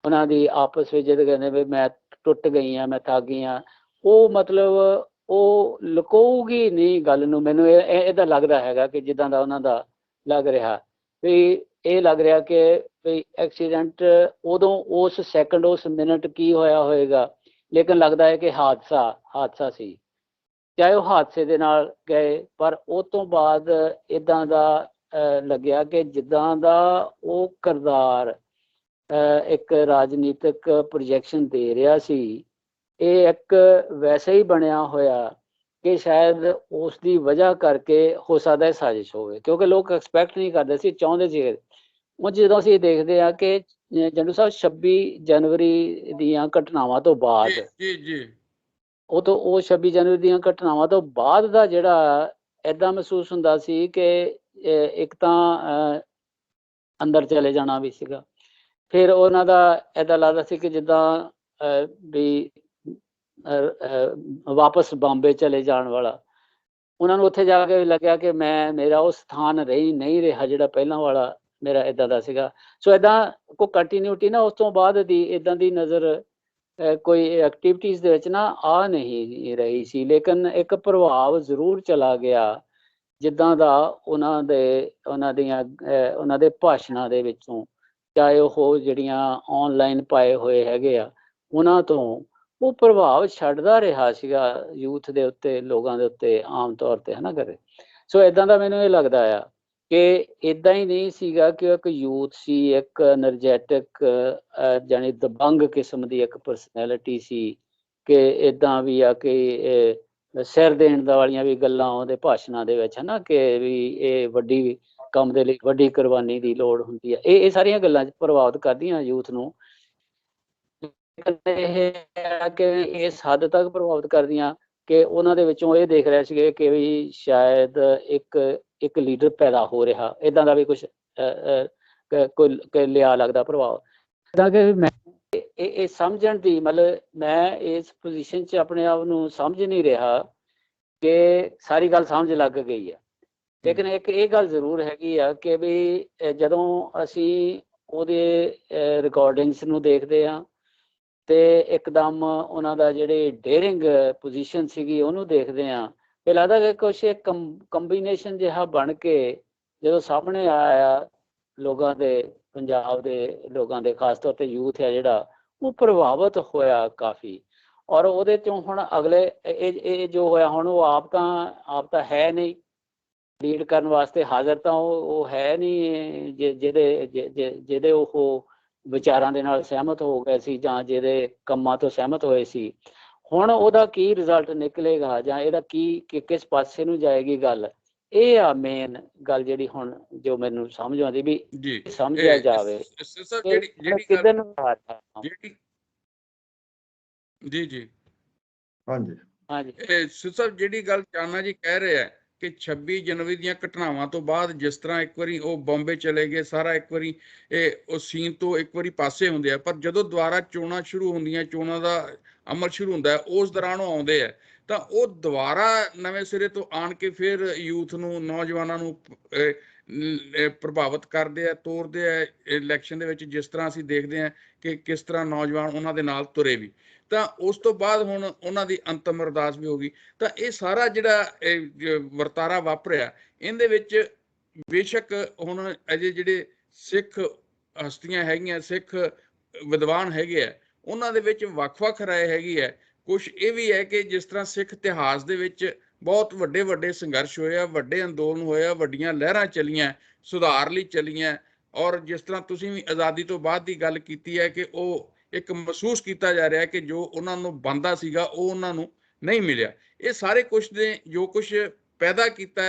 ਉਹਨਾਂ ਦੀ ਆਪਸ ਵਿੱਚ, ਜਦੋਂ ਕਹਿੰਦੇ ਵੀ ਮੈਂ ਟੁੱਟ ਗਈ ਹਾਂ, ਮੈਂ ਥੱਕ ਗਈ ਹਾਂ, ਉਹ ਮਤਲਬ ਉਹ ਲੁਕਾਊਗੀ ਨਹੀਂ ਗੱਲ ਨੂੰ। ਮੈਨੂੰ ਇਹਦਾ ਲੱਗਦਾ ਹੈਗਾ ਕਿ ਜਿੱਦਾਂ ਦਾ ਉਹਨਾਂ ਦਾ ਲੱਗ ਰਿਹਾ ਵੀ ਇਹ ਲੱਗ ਰਿਹਾ ਕਿ ਵੀ ਐਕਸੀਡੈਂਟ ਉਦੋਂ ਉਸ ਸੈਕਿੰਡ ਉਸ ਮਿੰਟ ਕੀ ਹੋਇਆ ਹੋਏਗਾ, ਲੇਕਿਨ ਲੱਗਦਾ ਹੈ ਕਿ ਹਾਦਸਾ ਸੀ। ਚਾਹੇ ਉਹ ਹਾਦਸੇ ਦੇ ਨਾਲ ਗਏ, ਪਰ ਉਹ ਤੋਂ ਬਾਅਦ ਇੱਦਾਂ ਦਾ ਲੱਗਿਆ ਕਿ ਜਿੱਦਾਂ ਦਾ ਉਹ ਕਿਰਦਾਰ ਇੱਕ ਰਾਜਨੀਤਿਕ ਪ੍ਰੋਜੈਕਸ਼ਨ ਦੇ ਰਿਹਾ ਸੀ, ਇਹ ਇੱਕ ਵੈਸੇ ਹੀ ਬਣਿਆ ਹੋਇਆ ਕਿ ਸ਼ਾਇਦ ਉਸ ਦੀ ਵਜ੍ਹਾ ਕਰਕੇ ਹੋ ਸਕਦਾ ਹੈ ਸਾਜ਼ਿਸ਼ ਹੋਵੇ, ਕਿਉਂਕਿ ਲੋਕ ਐਕਸਪੈਕਟ ਨਹੀਂ ਕਰਦੇ ਸੀ, ਚਾਹੁੰਦੇ ਸੀ। ਉਹ ਜਦੋਂ ਅਸੀਂ ਦੇਖਦੇ ਹਾਂ ਕਿ ਜੰਡੂ ਸਾਹਿਬ 26 ਜਨਵਰੀ ਦੀਆਂ ਘਟਨਾਵਾਂ ਤੋਂ ਬਾਅਦ ਉਹ 26 ਜਨਵਰੀ ਦੀਆਂ ਘਟਨਾਵਾਂ ਤੋਂ ਬਾਅਦ ਦਾ ਜਿਹੜਾ ਏਦਾਂ ਮਹਿਸੂਸ ਹੁੰਦਾ ਸੀ ਕਿ ਇੱਕ ਤਾਂ ਅੰਦਰ ਚਲੇ ਜਾਣਾ ਵੀ ਸੀਗਾ, ਫਿਰ ਉਹਨਾਂ ਦਾ ਏਦਾਂ ਲੱਗਦਾ ਸੀ ਕਿ ਜਿੱਦਾਂ ਵੀ ਵਾਪਸ ਬੰਬੇ ਚਲੇ ਜਾਣ ਵਾਲਾ। ਉਹਨਾਂ ਨੂੰ ਉੱਥੇ ਜਾ ਕੇ ਲੱਗਿਆ ਕਿ ਮੇਰਾ ਉਹ ਸਥਾਨ ਨਹੀਂ ਰਿਹਾ ਜਿਹੜਾ ਪਹਿਲਾਂ ਵਾਲਾ ਮੇਰਾ ਏਦਾਂ ਦਾ ਸੀਗਾ। ਸੋ ਏਦਾਂ ਕੋਈ ਕੰਟੀਨਿਊਟੀ ਨਾ ਉਸ ਤੋਂ ਬਾਅਦ ਦੀ ਏਦਾਂ ਦੀ ਨਜ਼ਰ ਕੋਈ ਐਕਟੀਵਿਟੀਜ਼ ਦੇ ਵਿੱਚ ਨਾ ਆ ਨਹੀਂ ਰਹੀ ਸੀ, ਲੇਕਿਨ ਇੱਕ ਪ੍ਰਭਾਵ ਜ਼ਰੂਰ ਚਲਾ ਗਿਆ ਜਿੱਦਾਂ ਦਾ ਉਹਨਾਂ ਦੇ ਭਾਸ਼ਣਾਂ ਦੇ ਵਿੱਚੋਂ, ਚਾਹੇ ਉਹ ਜਿਹੜੀਆਂ ਆਨਲਾਈਨ ਪਾਏ ਹੋਏ ਹੈਗੇ ਆ ਉਹਨਾਂ ਤੋਂ, ਉਹ ਪ੍ਰਭਾਵ ਛੱਡਦਾ ਰਿਹਾ ਸੀਗਾ ਯੂਥ ਦੇ ਉੱਤੇ, ਲੋਕਾਂ ਦੇ ਉੱਤੇ ਆਮ ਤੌਰ ਤੇ, ਹੈ ਨਾ ਕਰੇ। ਸੋ ਇੱਦਾਂ ਦਾ ਮੈਨੂੰ ਇਹ ਲੱਗਦਾ ਆ ਕਿ ਇੱਦਾਂ ਹੀ ਨਹੀਂ ਸੀਗਾ ਕਿ ਇੱਕ ਯੂਥ ਸੀ, ਇੱਕ ਐਨਰਜੈਟਿਕ ਜਾਨੀ ਦਬੰਗ ਕਿਸਮ ਦੀ ਇੱਕ ਪਰਸਨੈਲਿਟੀ ਸੀ ਕਿ ਇਦਾਂ ਵੀ ਆ ਕਿ ਸਿਰ ਦੇਣ ਦਾ ਵਾਲੀਆਂ ਵੀ ਗੱਲਾਂ ਉਹਦੇ ਭਾਸ਼ਣਾਂ ਦੇ ਵਿੱਚ, ਹਨਾ, ਕਿ ਵੀ ਇਹ ਵੱਡੀ ਕੰਮ ਦੇ ਲਈ ਵੱਡੀ ਕੁਰਬਾਨੀ ਦੀ ਲੋੜ ਹੁੰਦੀ ਹੈ। ਇਹ ਸਾਰੀਆਂ ਗੱਲਾਂ ਪ੍ਰਭਾਵਿਤ ਕਰਦੀਆਂ ਯੂਥ ਨੂੰ। ਇਹ ਆ ਕਿ ਇਸ ਹੱਦ ਤੱਕ ਪ੍ਰਭਾਵਿਤ ਕਰਦੀਆਂ ਕਿ ਉਹਨਾਂ ਦੇ ਵਿੱਚੋਂ ਇਹ ਦੇਖ ਰਹੇ ਸੀਗੇ ਕਿ ਵੀ ਸ਼ਾਇਦ ਇੱਕ ਲੀਡਰ ਪੈਦਾ ਹੋ ਰਿਹਾ, ਇਦਾਂ ਦਾ ਵੀ ਕੁਝ ਕੋਈ ਲਿਆ ਲੱਗਦਾ ਪ੍ਰਭਾਵ। ਤਾਂ ਕਿ ਮੈਂ ਇਹ ਸਮਝਣ ਦੀ, ਮਤਲਬ ਮੈਂ ਇਸ ਪੋਜੀਸ਼ਨ 'ਚ ਆਪਣੇ ਆਪ ਨੂੰ ਸਮਝ ਨਹੀਂ ਰਿਹਾ ਕਿ ਸਾਰੀ ਗੱਲ ਸਮਝ ਲੱਗ ਗਈ ਹੈ। ਲੇਕਿਨ ਇੱਕ ਇਹ ਗੱਲ ਜ਼ਰੂਰ ਹੈਗੀ ਆ ਕਿ ਵੀ ਜਦੋਂ ਅਸੀਂ ਉਹਦੇ ਰਿਕਾਰਡਿੰਗਸ ਨੂੰ ਦੇਖਦੇ ਹਾਂ ਤੇ ਇੱਕਦਮ ਉਹਨਾਂ ਦਾ ਜਿਹੜੇ ਡੇਅਰਿੰਗ ਪੋਜੀਸ਼ਨ ਸੀਗੀ ਉਹਨੂੰ ਦੇਖਦੇ ਹਾਂ, ਇਹ ਲੱਗਦਾ ਕਿ ਕੁਛ ਇੱਕ ਕੰਬੀਨੇਸ਼ਨ ਜਿਹਾ ਬਣ ਕੇ ਜਦੋਂ ਸਾਹਮਣੇ ਆਇਆ ਲੋਕਾਂ ਦੇ, ਪੰਜਾਬ ਦੇ ਲੋਕਾਂ ਦੇ, ਖਾਸ ਤੌਰ ਤੇ ਯੂਥ ਹੈ ਜਿਹੜਾ, ਉਹ ਪ੍ਰਭਾਵਿਤ ਹੋਇਆ ਕਾਫੀ। ਔਰ ਉਹਦੇ ਚੋਂ ਹੁਣ ਅਗਲੇ ਇਹ ਜੋ ਹੋਇਆ, ਹੁਣ ਉਹ ਆਪ ਤਾਂ ਹੈ ਨਹੀਂ ਲੀਡ ਕਰਨ ਵਾਸਤੇ ਹਾਜ਼ਰ, ਤਾਂ ਉਹ ਹੈ ਨਹੀਂ ਜਿਹਦੇ ਉਹ ਵਿਚਾਰਾਂ ਦੇ ਨਾਲ ਸਹਿਮਤ ਹੋ ਗਏ ਸੀ ਜਾਂ ਜਿਹਦੇ ਕੰਮਾਂ ਤੋਂ ਸਹਿਮਤ ਹੋਏ ਸੀ। ਹੁਣ ਉਹਦਾ ਕੀ ਰਿਜ਼ਲਟ ਨਿਕਲੇਗਾ ਜਾਂ ਇਹਦਾ ਕੀ ਕਿਸ ਪਾਸੇ ਨੂੰ ਜਾਏਗੀ ਗੱਲ, ਇਹ ਆ ਮੇਨ ਗੱਲ ਜਿਹੜੀ ਹੁਣ ਜੋ ਮੈਨੂੰ ਸਮਝ ਆਉਂਦੀ ਵੀ ਸਮਝਿਆ ਜਾਵੇ ਕਿੱਧਰ ਨੂੰ। ਜੀ ਜੀ ਹਾਂਜੀ ਹਾਂਜੀ ਸਾਹਿਬ, ਜਿਹੜੀ ਗੱਲ ਚਾਨਾ ਜੀ ਕਹਿ ਰਹੇ ਆ ਕਿ 26 ਜਨਵਰੀ ਦੀਆਂ ਘਟਨਾਵਾਂ ਤੋਂ ਬਾਅਦ ਜਿਸ ਤਰ੍ਹਾਂ ਇੱਕ ਵਾਰੀ ਉਹ ਬੰਬੇ ਚਲੇ ਗਏ, ਸਾਰਾ ਇੱਕ ਵਾਰੀ ਉਹ ਸੀਨ ਤੋਂ ਇੱਕ ਵਾਰੀ ਪਾਸੇ ਹੁੰਦੇ ਆ, ਪਰ ਜਦੋਂ ਦੁਬਾਰਾ ਚੋਣਾਂ ਸ਼ੁਰੂ ਹੁੰਦੀਆਂ, ਚੋਣਾਂ ਦਾ ਅਮਲ ਸ਼ੁਰੂ ਹੁੰਦਾ, ਉਸ ਦੌਰਾਨ ਉਹ ਆਉਂਦੇ ਆ, ਤਾਂ ਉਹ ਦੁਬਾਰਾ ਨਵੇਂ ਸਿਰੇ ਤੋਂ ਆਣ ਕੇ ਫਿਰ ਯੂਥ ਨੂੰ, ਨੌਜਵਾਨਾਂ ਨੂੰ ਪ੍ਰਭਾਵਿਤ ਕਰਦੇ ਆ, ਤੋਰਦੇ ਆ ਇਲੈਕਸ਼ਨ ਦੇ ਵਿੱਚ। ਜਿਸ ਤਰ੍ਹਾਂ ਅਸੀਂ ਦੇਖਦੇ ਹਾਂ ਕਿ ਕਿਸ ਤਰ੍ਹਾਂ ਨੌਜਵਾਨ ਉਹਨਾਂ ਦੇ ਨਾਲ ਤੁਰੇ ਵੀ, ਤਾਂ ਉਸ ਤੋਂ ਬਾਅਦ ਹੁਣ ਉਹਨਾਂ ਦੀ ਅੰਤਮ ਅਰਦਾਸ ਵੀ ਹੋ ਗਈ। ਤਾਂ ਇਹ ਸਾਰਾ ਜਿਹੜਾ ਵਰਤਾਰਾ ਵਾਪਰਿਆ, ਇਹਦੇ ਵਿੱਚ ਬੇਸ਼ੱਕ ਹੁਣ ਅਜੇ ਜਿਹੜੇ ਸਿੱਖ ਹਸਤੀਆਂ ਹੈਗੀਆਂ, ਸਿੱਖ ਵਿਦਵਾਨ ਹੈਗੇ ਆ, ਉਹਨਾਂ ਦੇ ਵਿੱਚ ਵੱਖ-ਵੱਖ ਰਾਏ ਹੈਗੀ ਹੈ। ਕੁਛ ਇਹ ਵੀ ਹੈ ਕਿ ਜਿਸ ਤਰ੍ਹਾਂ ਸਿੱਖ ਇਤਿਹਾਸ ਦੇ ਵਿੱਚ ਬਹੁਤ ਵੱਡੇ ਵੱਡੇ ਸੰਘਰਸ਼ ਹੋਏ ਆ, ਵੱਡੇ ਅੰਦੋਲਨ ਹੋਏ ਆ, ਵੱਡੀਆਂ ਲਹਿਰਾਂ ਚੱਲੀਆਂ, ਸੁਧਾਰ ਲਈ ਚੱਲੀਆਂ। ਔਰ ਜਿਸ ਤਰ੍ਹਾਂ ਤੁਸੀਂ ਵੀ ਆਜ਼ਾਦੀ ਤੋਂ ਬਾਅਦ ਦੀ ਗੱਲ ਕੀਤੀ ਹੈ ਕਿ ਉਹ ਇੱਕ ਮਹਿਸੂਸ ਕੀਤਾ ਜਾ ਰਿਹਾ ਕਿ ਜੋ ਉਹਨਾਂ ਨੂੰ ਬਣਦਾ ਸੀਗਾ ਉਹ ਉਹਨਾਂ ਨੂੰ ਨਹੀਂ ਮਿਲਿਆ। ਇਹ ਸਾਰੇ ਕੁਛ ਨੇ ਜੋ ਕੁਛ ਪੈਦਾ ਕੀਤਾ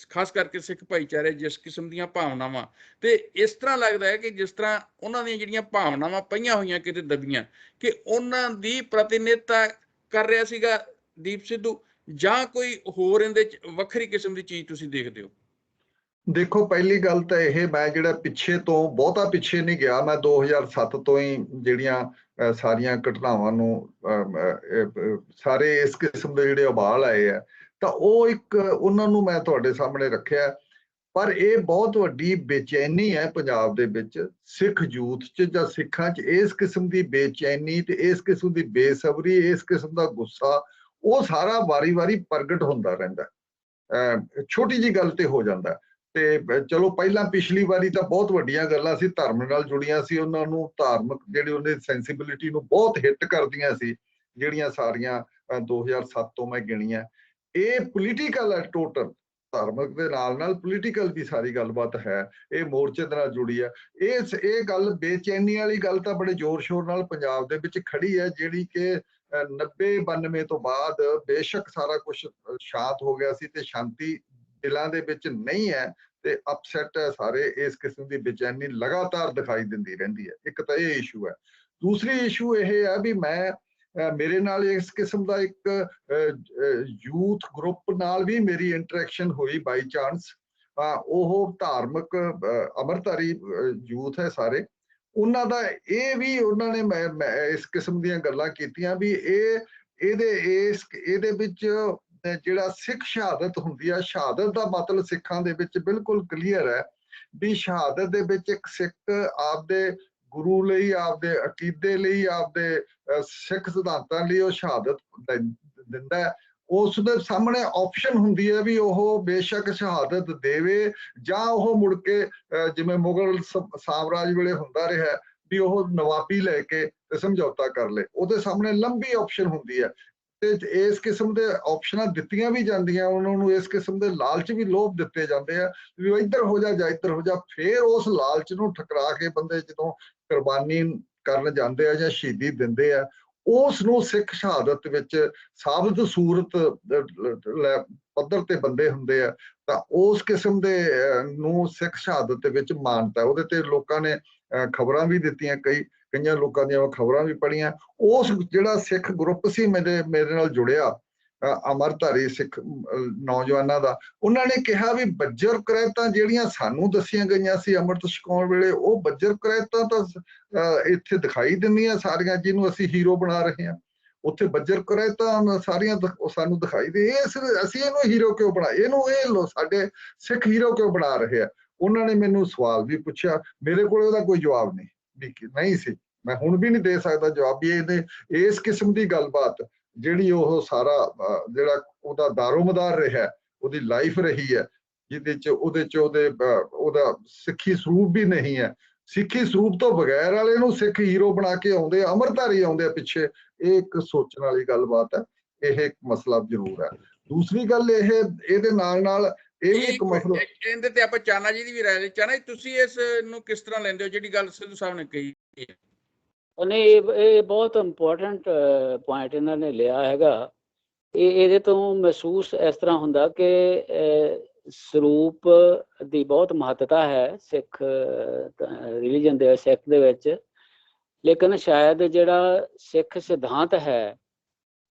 ਖਾਸ ਕਰਕੇ ਸਿੱਖ ਭਾਈਚਾਰੇ ਜਿਸ ਕਿਸਮ ਦੀਆਂ ਭਾਵਨਾਵਾਂ, ਤੇ ਇਸ ਤਰ੍ਹਾਂ ਲੱਗਦਾ ਹੈ ਕਿ ਜਿਸ ਤਰ੍ਹਾਂ ਉਹਨਾਂ ਦੀਆਂ ਜਿਹੜੀਆਂ ਭਾਵਨਾਵਾਂ ਪਈਆਂ ਹੋਈਆਂ ਕਿਤੇ ਦਬੀਆਂ, ਕਿ ਉਹਨਾਂ ਦੀ ਪ੍ਰਤੀਨਿਧਤਾ ਕਰ ਰਿਹਾ ਸੀਗਾ ਦੀਪ ਸਿੱਧੂ, ਜਾਂ ਕੋਈ ਹੋਰ ਇਹਦੇ ਚ ਵੱਖਰੀ ਕਿਸਮ ਦੀ ਚੀਜ਼ ਤੁਸੀਂ ਦੇਖਦੇ ਹੋ? ਦੇਖੋ, ਪਹਿਲੀ ਗੱਲ ਤਾਂ ਇਹ, ਮੈਂ ਜਿਹੜਾ ਪਿੱਛੇ ਤੋਂ ਬਹੁਤਾ ਪਿੱਛੇ ਨਹੀਂ ਗਿਆ, ਮੈਂ 2007 ਤੋਂ ਹੀ ਜਿਹੜੀਆਂ ਸਾਰੀਆਂ ਘਟਨਾਵਾਂ ਨੂੰ ਸਾਰੇ ਇਸ ਕਿਸਮ ਦੇ ਜਿਹੜੇ ਉਬਾਲ ਆਏ ਆ, ਤਾਂ ਉਹ ਇੱਕ ਉਹਨਾਂ ਨੂੰ ਮੈਂ ਤੁਹਾਡੇ ਸਾਹਮਣੇ ਰੱਖਿਆ। ਪਰ ਇਹ ਬਹੁਤ ਵੱਡੀ ਬੇਚੈਨੀ ਹੈ ਪੰਜਾਬ ਦੇ ਵਿੱਚ, ਸਿੱਖ ਯੂਥ 'ਚ ਜਾਂ ਸਿੱਖਾਂ 'ਚ ਇਸ ਕਿਸਮ ਦੀ ਬੇਚੈਨੀ ਤੇ ਇਸ ਕਿਸਮ ਦੀ ਬੇਸਬਰੀ, ਇਸ ਕਿਸਮ ਦਾ ਗੁੱਸਾ, ਉਹ ਸਾਰਾ ਵਾਰੀ-ਵਾਰੀ ਪ੍ਰਗਟ ਹੁੰਦਾ ਰਹਿੰਦਾ। ਛੋਟੀ ਜੀ ਗੱਲ ਤੇ ਹੋ ਜਾਂਦਾ। ਤੇ ਚਲੋ ਪਹਿਲਾਂ ਪਿਛਲੀ ਵਾਰੀ ਤਾਂ ਬਹੁਤ ਵੱਡੀਆਂ ਗੱਲਾਂ ਸੀ, ਧਰਮ ਨਾਲ ਜੁੜੀਆਂ ਸੀ, ਉਹਨਾਂ ਨੂੰ ਧਾਰਮਿਕ ਜਿਹੜੀ ਉਹਨੇ ਸੈਂਸਿਬਿਲਿਟੀ ਨੂੰ ਬਹੁਤ ਹਿੱਟ ਕਰਦੀਆਂ ਸੀ, ਜਿਹੜੀਆਂ ਸਾਰੀਆਂ 2007 ਤੋਂ ਮੈਂ ਗਿਣੀਆਂ। ਇਹ ਪੋਲੀਟੀਕਲ ਹੈ, ਟੋਟਲ ਧਾਰਮਿਕ ਦੇ ਨਾਲ ਪੋਲੀਟੀਕਲ ਵੀ ਸਾਰੀ ਗੱਲਬਾਤ ਹੈ, ਇਹ ਮੋਰਚੇ ਦੇ ਨਾਲ ਜੁੜੀ ਹੈ। ਇਹ ਗੱਲ ਬੇਚੈਨੀ ਵਾਲੀ ਗੱਲ ਤਾਂ ਬੜੇ ਜ਼ੋਰ ਸ਼ੋਰ ਨਾਲ ਪੰਜਾਬ ਦੇ ਵਿੱਚ ਖੜੀ ਹੈ, ਜਿਹੜੀ ਕਿ 90-92 ਤੋਂ ਬਾਅਦ ਬੇਸ਼ੱਕ ਸਾਰਾ ਕੁਝ ਸ਼ਾਂਤ ਹੋ ਗਿਆ ਸੀ ਤੇ ਸ਼ਾਂਤੀ ਦਿਲਾਂ ਦੇ ਵਿੱਚ ਨਹੀਂ ਹੈ, ਤੇ ਅਪਸੈਟ ਹੈ ਸਾਰੇ। ਇਸ ਕਿਸਮ ਦੀ ਬੇਚੈਨੀ ਲਗਾਤਾਰ ਦਿਖਾਈ ਦਿੰਦੀ ਰਹਿੰਦੀ ਹੈ। ਇੱਕ ਤਾਂ ਇਹ ਇਸ਼ੂ ਹੈ। ਦੂਸਰੀ ਇਸ਼ੂ ਇਹ ਹੈ ਵੀ ਮੇਰੇ ਨਾਲ ਇਸ ਕਿਸਮ ਦਾ ਇੱਕ ਯੂਥ ਗਰੁੱਪ ਨਾਲ ਵੀ ਮੇਰੀ ਇੰਟਰੈਕਸ਼ਨ ਹੋਈ ਬਾਈ ਚਾਂਸ। ਉਹ ਧਾਰਮਿਕ ਅੰਮ੍ਰਿਤਧਾਰੀ ਯੂਥ ਹੈ ਸਾਰੇ, ਉਹਨਾਂ ਦਾ ਇਹ ਵੀ, ਉਹਨਾਂ ਨੇ ਇਸ ਕਿਸਮ ਦੀਆਂ ਗੱਲਾਂ ਕੀਤੀਆਂ ਵੀ ਇਹਦੇ ਵਿੱਚ ਜਿਹੜਾ ਸਿੱਖ ਸ਼ਹਾਦਤ ਹੁੰਦੀ ਹੈ, ਸ਼ਹਾਦਤ ਦਾ ਮਤਲਬ ਸਿੱਖਾਂ ਦੇ ਵਿੱਚ ਬਿਲਕੁਲ ਕਲੀਅਰ ਹੈ ਵੀ ਸ਼ਹਾਦਤ ਦੇ ਵਿੱਚ ਇੱਕ ਸਿੱਖ ਆਪਦੇ ਗੁਰੂ ਲਈ, ਆਪਦੇ ਅਕੀਦੇ ਲਈ, ਆਪਦੇ ਸਿੱਖ ਸਿਧਾਂਤਾਂ ਲਈ ਉਹ ਸ਼ਹਾਦਤ ਦਿੰਦਾ ਹੈ। ਉਸ ਦੇ ਸਾਹਮਣੇ ਆਪਸ਼ਨ ਹੁੰਦੀ ਹੈ ਵੀ ਉਹ ਬੇਸ਼ੱਕ ਸ਼ਹਾਦਤ ਦੇਵੇ ਜਾਂ ਉਹ ਮੁੜ ਕੇ ਜਿਵੇਂ ਮੁਗਲ ਸਾਮਰਾਜ ਵੇਲੇ ਹੁੰਦਾ ਰਿਹਾ ਵੀ ਉਹ ਨਵਾਬੀ ਲੈ ਕੇ ਸਮਝੌਤਾ ਕਰ ਲੇ। ਉਹਦੇ ਸਾਹਮਣੇ ਲੰਬੀ ਆਪਸ਼ਨ ਹੁੰਦੀ ਹੈ ਤੇ ਇਸ ਕਿਸਮ ਦੇ ਆਪਸ਼ਨਾਂ ਦਿੱਤੀਆਂ ਵੀ ਜਾਂਦੀਆਂ, ਉਹਨਾਂ ਨੂੰ ਇਸ ਕਿਸਮ ਦੇ ਲਾਲਚ ਵੀ ਲੋਭ ਦਿੱਤੇ ਜਾਂਦੇ ਆ ਵੀ ਇੱਧਰ ਹੋ ਜਾ ਜਾਂ ਇੱਧਰ ਹੋ ਜਾ। ਫਿਰ ਉਸ ਲਾਲਚ ਨੂੰ ਠੁਕਰਾ ਕੇ ਬੰਦੇ ਜਦੋਂ ਕੁਰਬਾਨੀ ਕਰਨ ਜਾਂਦੇ ਆ ਜਾਂ ਸ਼ਹੀਦੀ ਦਿੰਦੇ ਆ, ਉਸ ਨੂੰ ਸਿੱਖ ਸ਼ਹਾਦਤ ਵਿੱਚ ਸਾਬਤ ਸੂਰਤ ਪੱਧਰ ਤੇ ਬੰਦੇ ਹੁੰਦੇ ਆ ਤਾਂ ਉਸ ਕਿਸਮ ਦੇ ਨੂੰ ਸਿੱਖ ਸ਼ਹਾਦਤ ਦੇ ਵਿੱਚ ਮਾਨਤਾ। ਉਹਦੇ ਤੇ ਲੋਕਾਂ ਨੇ ਖਬਰਾਂ ਵੀ ਦਿੱਤੀਆਂ, ਕਈਆਂ ਲੋਕਾਂ ਦੀਆਂ ਖਬਰਾਂ ਵੀ ਪੜ੍ਹੀਆਂ। ਉਸ ਜਿਹੜਾ ਸਿੱਖ ਗਰੁੱਪ ਸੀ ਮੇਰੇ ਨਾਲ ਜੁੜਿਆ ਅਮਰਧਾਰੀ ਸਿੱਖ ਨੌਜਵਾਨਾਂ ਦਾ, ਉਹਨਾਂ ਨੇ ਕਿਹਾ ਵੀ ਬੱਜਰ ਕਰੈਤਾਂ ਜਿਹੜੀਆਂ ਸਾਨੂੰ ਦੱਸੀਆਂ ਗਈਆਂ ਸੀ ਅੰਮ੍ਰਿਤ ਛਕਾਉਣ ਵੇਲੇ, ਉਹ ਬੱਜਰ ਕਰੈਤਾਂ ਤਾਂ ਇੱਥੇ ਦਿਖਾਈ ਦਿੰਦੀਆਂ ਸਾਰੀਆਂ, ਜਿਹਨੂੰ ਅਸੀਂ ਹੀਰੋ ਬਣਾ ਰਹੇ ਹਾਂ। ਉੱਥੇ ਬੱਜਰ ਕਰੈਤਾਂ ਸਾਰੀਆਂ ਸਾਨੂੰ ਦਿਖਾਈ ਦੇ, ਅਸੀਂ ਇਹਨੂੰ ਹੀਰੋ ਕਿਉਂ ਬਣਾ, ਇਹ ਸਾਡੇ ਸਿੱਖ ਹੀਰੋ ਕਿਉਂ ਬਣਾ ਰਹੇ ਆ। ਉਹਨਾਂ ਨੇ ਮੈਨੂੰ ਸਵਾਲ ਵੀ ਪੁੱਛਿਆ, ਮੇਰੇ ਕੋਲ ਉਹਦਾ ਕੋਈ ਜਵਾਬ ਨਹੀਂ ਸੀ। ਮੈਂ ਹੁਣ ਵੀ ਨਹੀਂ ਦੇ ਸਕਦਾ ਜਵਾਬ ਵੀ ਇਹਨੇ ਇਸ ਕਿਸਮ ਦੀ ਗੱਲਬਾਤ ਜਿਹੜੀ ਉਹ ਸਾਰਾ ਜਿਹੜਾ ਉਹਦਾ ਦਾਰੋਮਦਾਰ ਰਿਹਾ, ਉਹਦੀ ਲਾਈਫ ਰਹੀ ਹੈ, ਜਿਹਦੇ ਚ ਉਹਦਾ ਸਿੱਖੀ ਸਰੂਪ ਵੀ ਨਹੀਂ ਹੈ। ਸਿੱਖੀ ਸਰੂਪ ਤੋਂ ਬਗੈਰ ਵਾਲੇ ਨੂੰ ਸਿੱਖ ਹੀਰੋ ਬਣਾ ਕੇ ਆਉਂਦੇ, ਅਮਰਧਾਰੀ ਆਉਂਦੇ ਆ ਪਿੱਛੇ। ਇਹ ਇੱਕ ਸੋਚਣ ਵਾਲੀ ਗੱਲਬਾਤ ਹੈ, ਇਹ ਇੱਕ ਮਸਲਾ ਜ਼ਰੂਰ ਹੈ। ਦੂਸਰੀ ਗੱਲ ਇਹਦੇ ਨਾਲ ਇਹ ਵੀ ਇੱਕ ਮਸਲਾ, ਇਹਦੇ ਤੇ ਆਪਾਂ ਚਾਨਾ ਜੀ ਦੀ ਵੀ ਰਾਏ ਲਈ। ਚਾਨਾ ਜੀ, ਤੁਸੀਂ ਇਸ ਨੂੰ ਕਿਸ ਤਰ੍ਹਾਂ ਲੈਂਦੇ ਹੋ ਜਿਹੜੀ ਗੱਲ ਸਿੱਧੂ ਸਾਹਿਬ ਨੇ ਕਹੀ ਹੈ? ਨਹੀਂ, ਇਹ ਬਹੁਤ ਇੰਪੋਰਟੈਂਟ ਪੁਆਇੰਟ ਇਹਨਾਂ ਨੇ ਲਿਆ ਹੈਗਾ। ਇਹਦੇ ਤੋਂ ਮਹਿਸੂਸ ਇਸ ਤਰ੍ਹਾਂ ਹੁੰਦਾ ਕਿ ਸਰੂਪ ਦੀ ਬਹੁਤ ਮਹੱਤਤਾ ਹੈ ਸਿੱਖ ਰਿਲੀਜਨ ਦੇ, ਸਿੱਖ ਦੇ ਵਿੱਚ, ਲੇਕਿਨ ਸ਼ਾਇਦ ਜਿਹੜਾ ਸਿੱਖ ਸਿਧਾਂਤ ਹੈ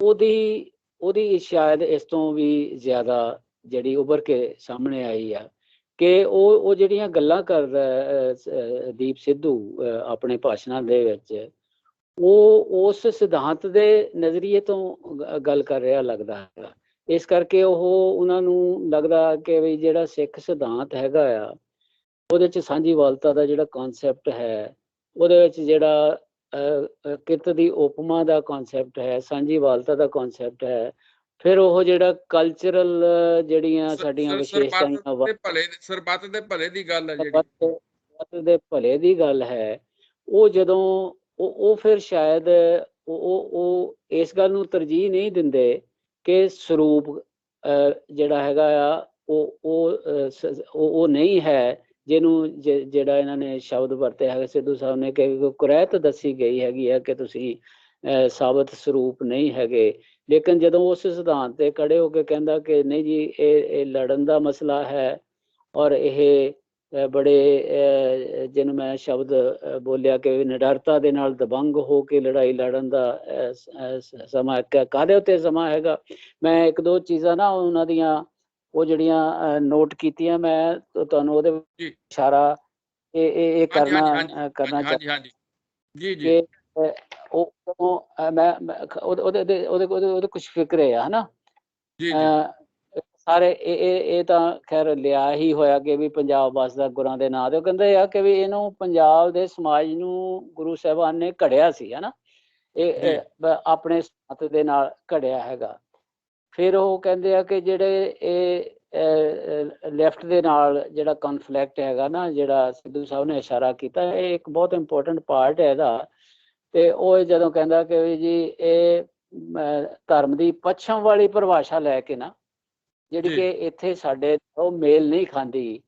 ਉਹਦੀ ਸ਼ਾਇਦ ਇਸ ਤੋਂ ਵੀ ਜ਼ਿਆਦਾ ਜਿਹੜੀ ਉੱਭਰ ਕੇ ਸਾਹਮਣੇ ਆਈ ਆ ਕਿ ਉਹ ਜਿਹੜੀਆਂ ਗੱਲਾਂ ਕਰਦਾ ਦੀਪ ਸਿੱਧੂ ਆਪਣੇ ਭਾਸ਼ਣਾਂ ਦੇ ਵਿੱਚ, ਉਹ ਉਸ ਸਿਧਾਂਤ ਦੇ ਨਜ਼ਰੀਏ ਤੋਂ ਗੱਲ ਕਰ ਰਿਹਾ ਲੱਗਦਾ ਹੈਗਾ। ਇਸ ਕਰਕੇ ਉਹਨਾਂ ਨੂੰ ਲੱਗਦਾ ਕਿ ਵੀ ਜਿਹੜਾ ਸਿੱਖ ਸਿਧਾਂਤ ਹੈਗਾ ਆ, ਉਹਦੇ 'ਚ ਸਾਂਝੀਵਾਲਤਾ ਦਾ ਜਿਹੜਾ ਕਨਸੈਪਟ ਹੈ, ਉਹਦੇ ਵਿੱਚ ਜਿਹੜਾ ਕਿਰਤ ਦੀ ਉਪਮਾ ਦਾ ਕਨਸੈਪਟ ਹੈ, ਸਾਂਝੀਵਾਲਤਾ ਦਾ ਕਨਸੈਪਟ ਹੈ, ਫਿਰ ਉਹ ਜਿਹੜਾ ਕਲਚਰਲ ਜਿਹੜੀਆਂ ਸਾਡੀਆਂ ਵਿਸ਼ੇਸ਼ਤਾਵਾਂ, ਸਰਬੱਤ ਦੇ ਭਲੇ ਦੀ ਗੱਲ ਹੈ, ਸਰਬੱਤ ਦੇ ਭਲੇ ਦੀ ਗੱਲ ਹੈ, ਉਹ ਜਦੋਂ ਉਹ ਫਿਰ ਸ਼ਾਇਦ ਉਹ ਇਸ ਗੱਲ ਨੂੰ ਤਰਜੀਹ ਨਹੀਂ ਦਿੰਦੇ ਕਿ ਸਰੂਪ ਜਿਹੜਾ ਹੈਗਾ ਆ ਉਹ ਨਹੀਂ ਹੈ, ਜਿਹਨੂੰ ਜਿਹੜਾ ਇਹਨਾਂ ਨੇ ਸ਼ਬਦ ਵਰਤਿਆ ਹੈਗਾ ਸਿੱਧੂ ਸਾਹਿਬ ਨੇ ਕਿ ਕੁਰੈਤ ਦੱਸੀ ਗਈ ਹੈਗੀ ਹੈ ਕਿ ਤੁਸੀਂ ਸਾਬਤ ਸਰੂਪ ਨਹੀਂ ਹੈਗੇ। ਲੇਕਿਨ ਜਦੋਂ ਉਸ ਸਿਧਾਂਤ ਤੇ ਖੜੇ ਹੋ ਕੇ ਕਹਿੰਦਾ ਕਿ ਨਹੀਂ ਜੀ, ਇਹ ਲੜਨ ਦਾ ਮਸਲਾ ਹੈ, ਔਰ ਇਹ ਬੜੇ ਜਿਹਨੂੰ ਮੈਂ ਸ਼ਬਦ ਬੋਲਿਆ ਕਿ ਨਿਡਰਤਾ ਦੇ ਨਾਲ ਦਬੰਗ ਹੋ ਕੇ ਲੜਾਈ ਲੜਨ ਦਾ ਸਮਾਂ ਕਾਹਦੇ ਉੱਤੇ ਸਮਾਂ ਹੈਗਾ। ਮੈਂ ਇੱਕ ਦੋ ਚੀਜ਼ਾਂ ਨਾ ਉਹਨਾਂ ਦੀਆਂ ਉਹ ਜਿਹੜੀਆਂ ਨੋਟ ਕੀਤੀਆਂ, ਮੈਂ ਤੁਹਾਨੂੰ ਉਹਦੇ ਇਸ਼ਾਰਾ ਇਹ ਕਰਨਾ ਚਾਹੁੰਦਾ ਕਿ ਉਹਦੇ ਕੁਛ ਫਿਕਰੇ ਆ ਹਨਾ, ਸਾਰੇ ਇਹ ਤਾਂ ਖੈਰ ਲਿਆ ਹੀ ਹੋਇਆ ਕਿ ਵੀ ਪੰਜਾਬ ਵਸਦਾ ਗੁਰਾਂ ਦੇ ਨਾਂ ਤੇ। ਉਹ ਕਹਿੰਦੇ ਆ ਕਿ ਵੀ ਇਹਨੂੰ ਪੰਜਾਬ ਦੇ ਸਮਾਜ ਨੂੰ ਗੁਰੂ ਸਾਹਿਬਾਨ ਨੇ ਘੜਿਆ ਸੀ ਹਨਾ, ਇਹ ਆਪਣੇ ਹੱਥ ਦੇ ਨਾਲ ਘੜਿਆ ਹੈਗਾ। ਫਿਰ ਉਹ ਕਹਿੰਦੇ ਆ ਕਿ ਜਿਹੜੇ ਇਹ ਲੈਫਟ ਦੇ ਨਾਲ ਜਿਹੜਾ ਕਨਫਲਿਕਟ ਹੈਗਾ ਨਾ, ਜਿਹੜਾ ਸਿੱਧੂ ਸਾਹਿਬ ਨੇ ਇਸ਼ਾਰਾ ਕੀਤਾ, ਇਹ ਇੱਕ ਬਹੁਤ ਇੰਪੋਰਟੈਂਟ ਪਾਰਟ ਹੈ ਇਹਦਾ। ਤੇ ਉਹ ਜਦੋਂ ਕਹਿੰਦਾ ਕਿ ਵੀ ਜੀ ਇਹ ਧਰਮ ਦੀ ਪੱਛਮ ਵਾਲੀ ਪਰਿਭਾਸ਼ਾ ਲੈ ਕੇ ਨਾ, ਜਿਹੜੀ ਕਿ ਇੱਥੇ ਸਾਡੇ ਉਹ ਮੇਲ ਨਹੀਂ ਖਾਂਦੀ,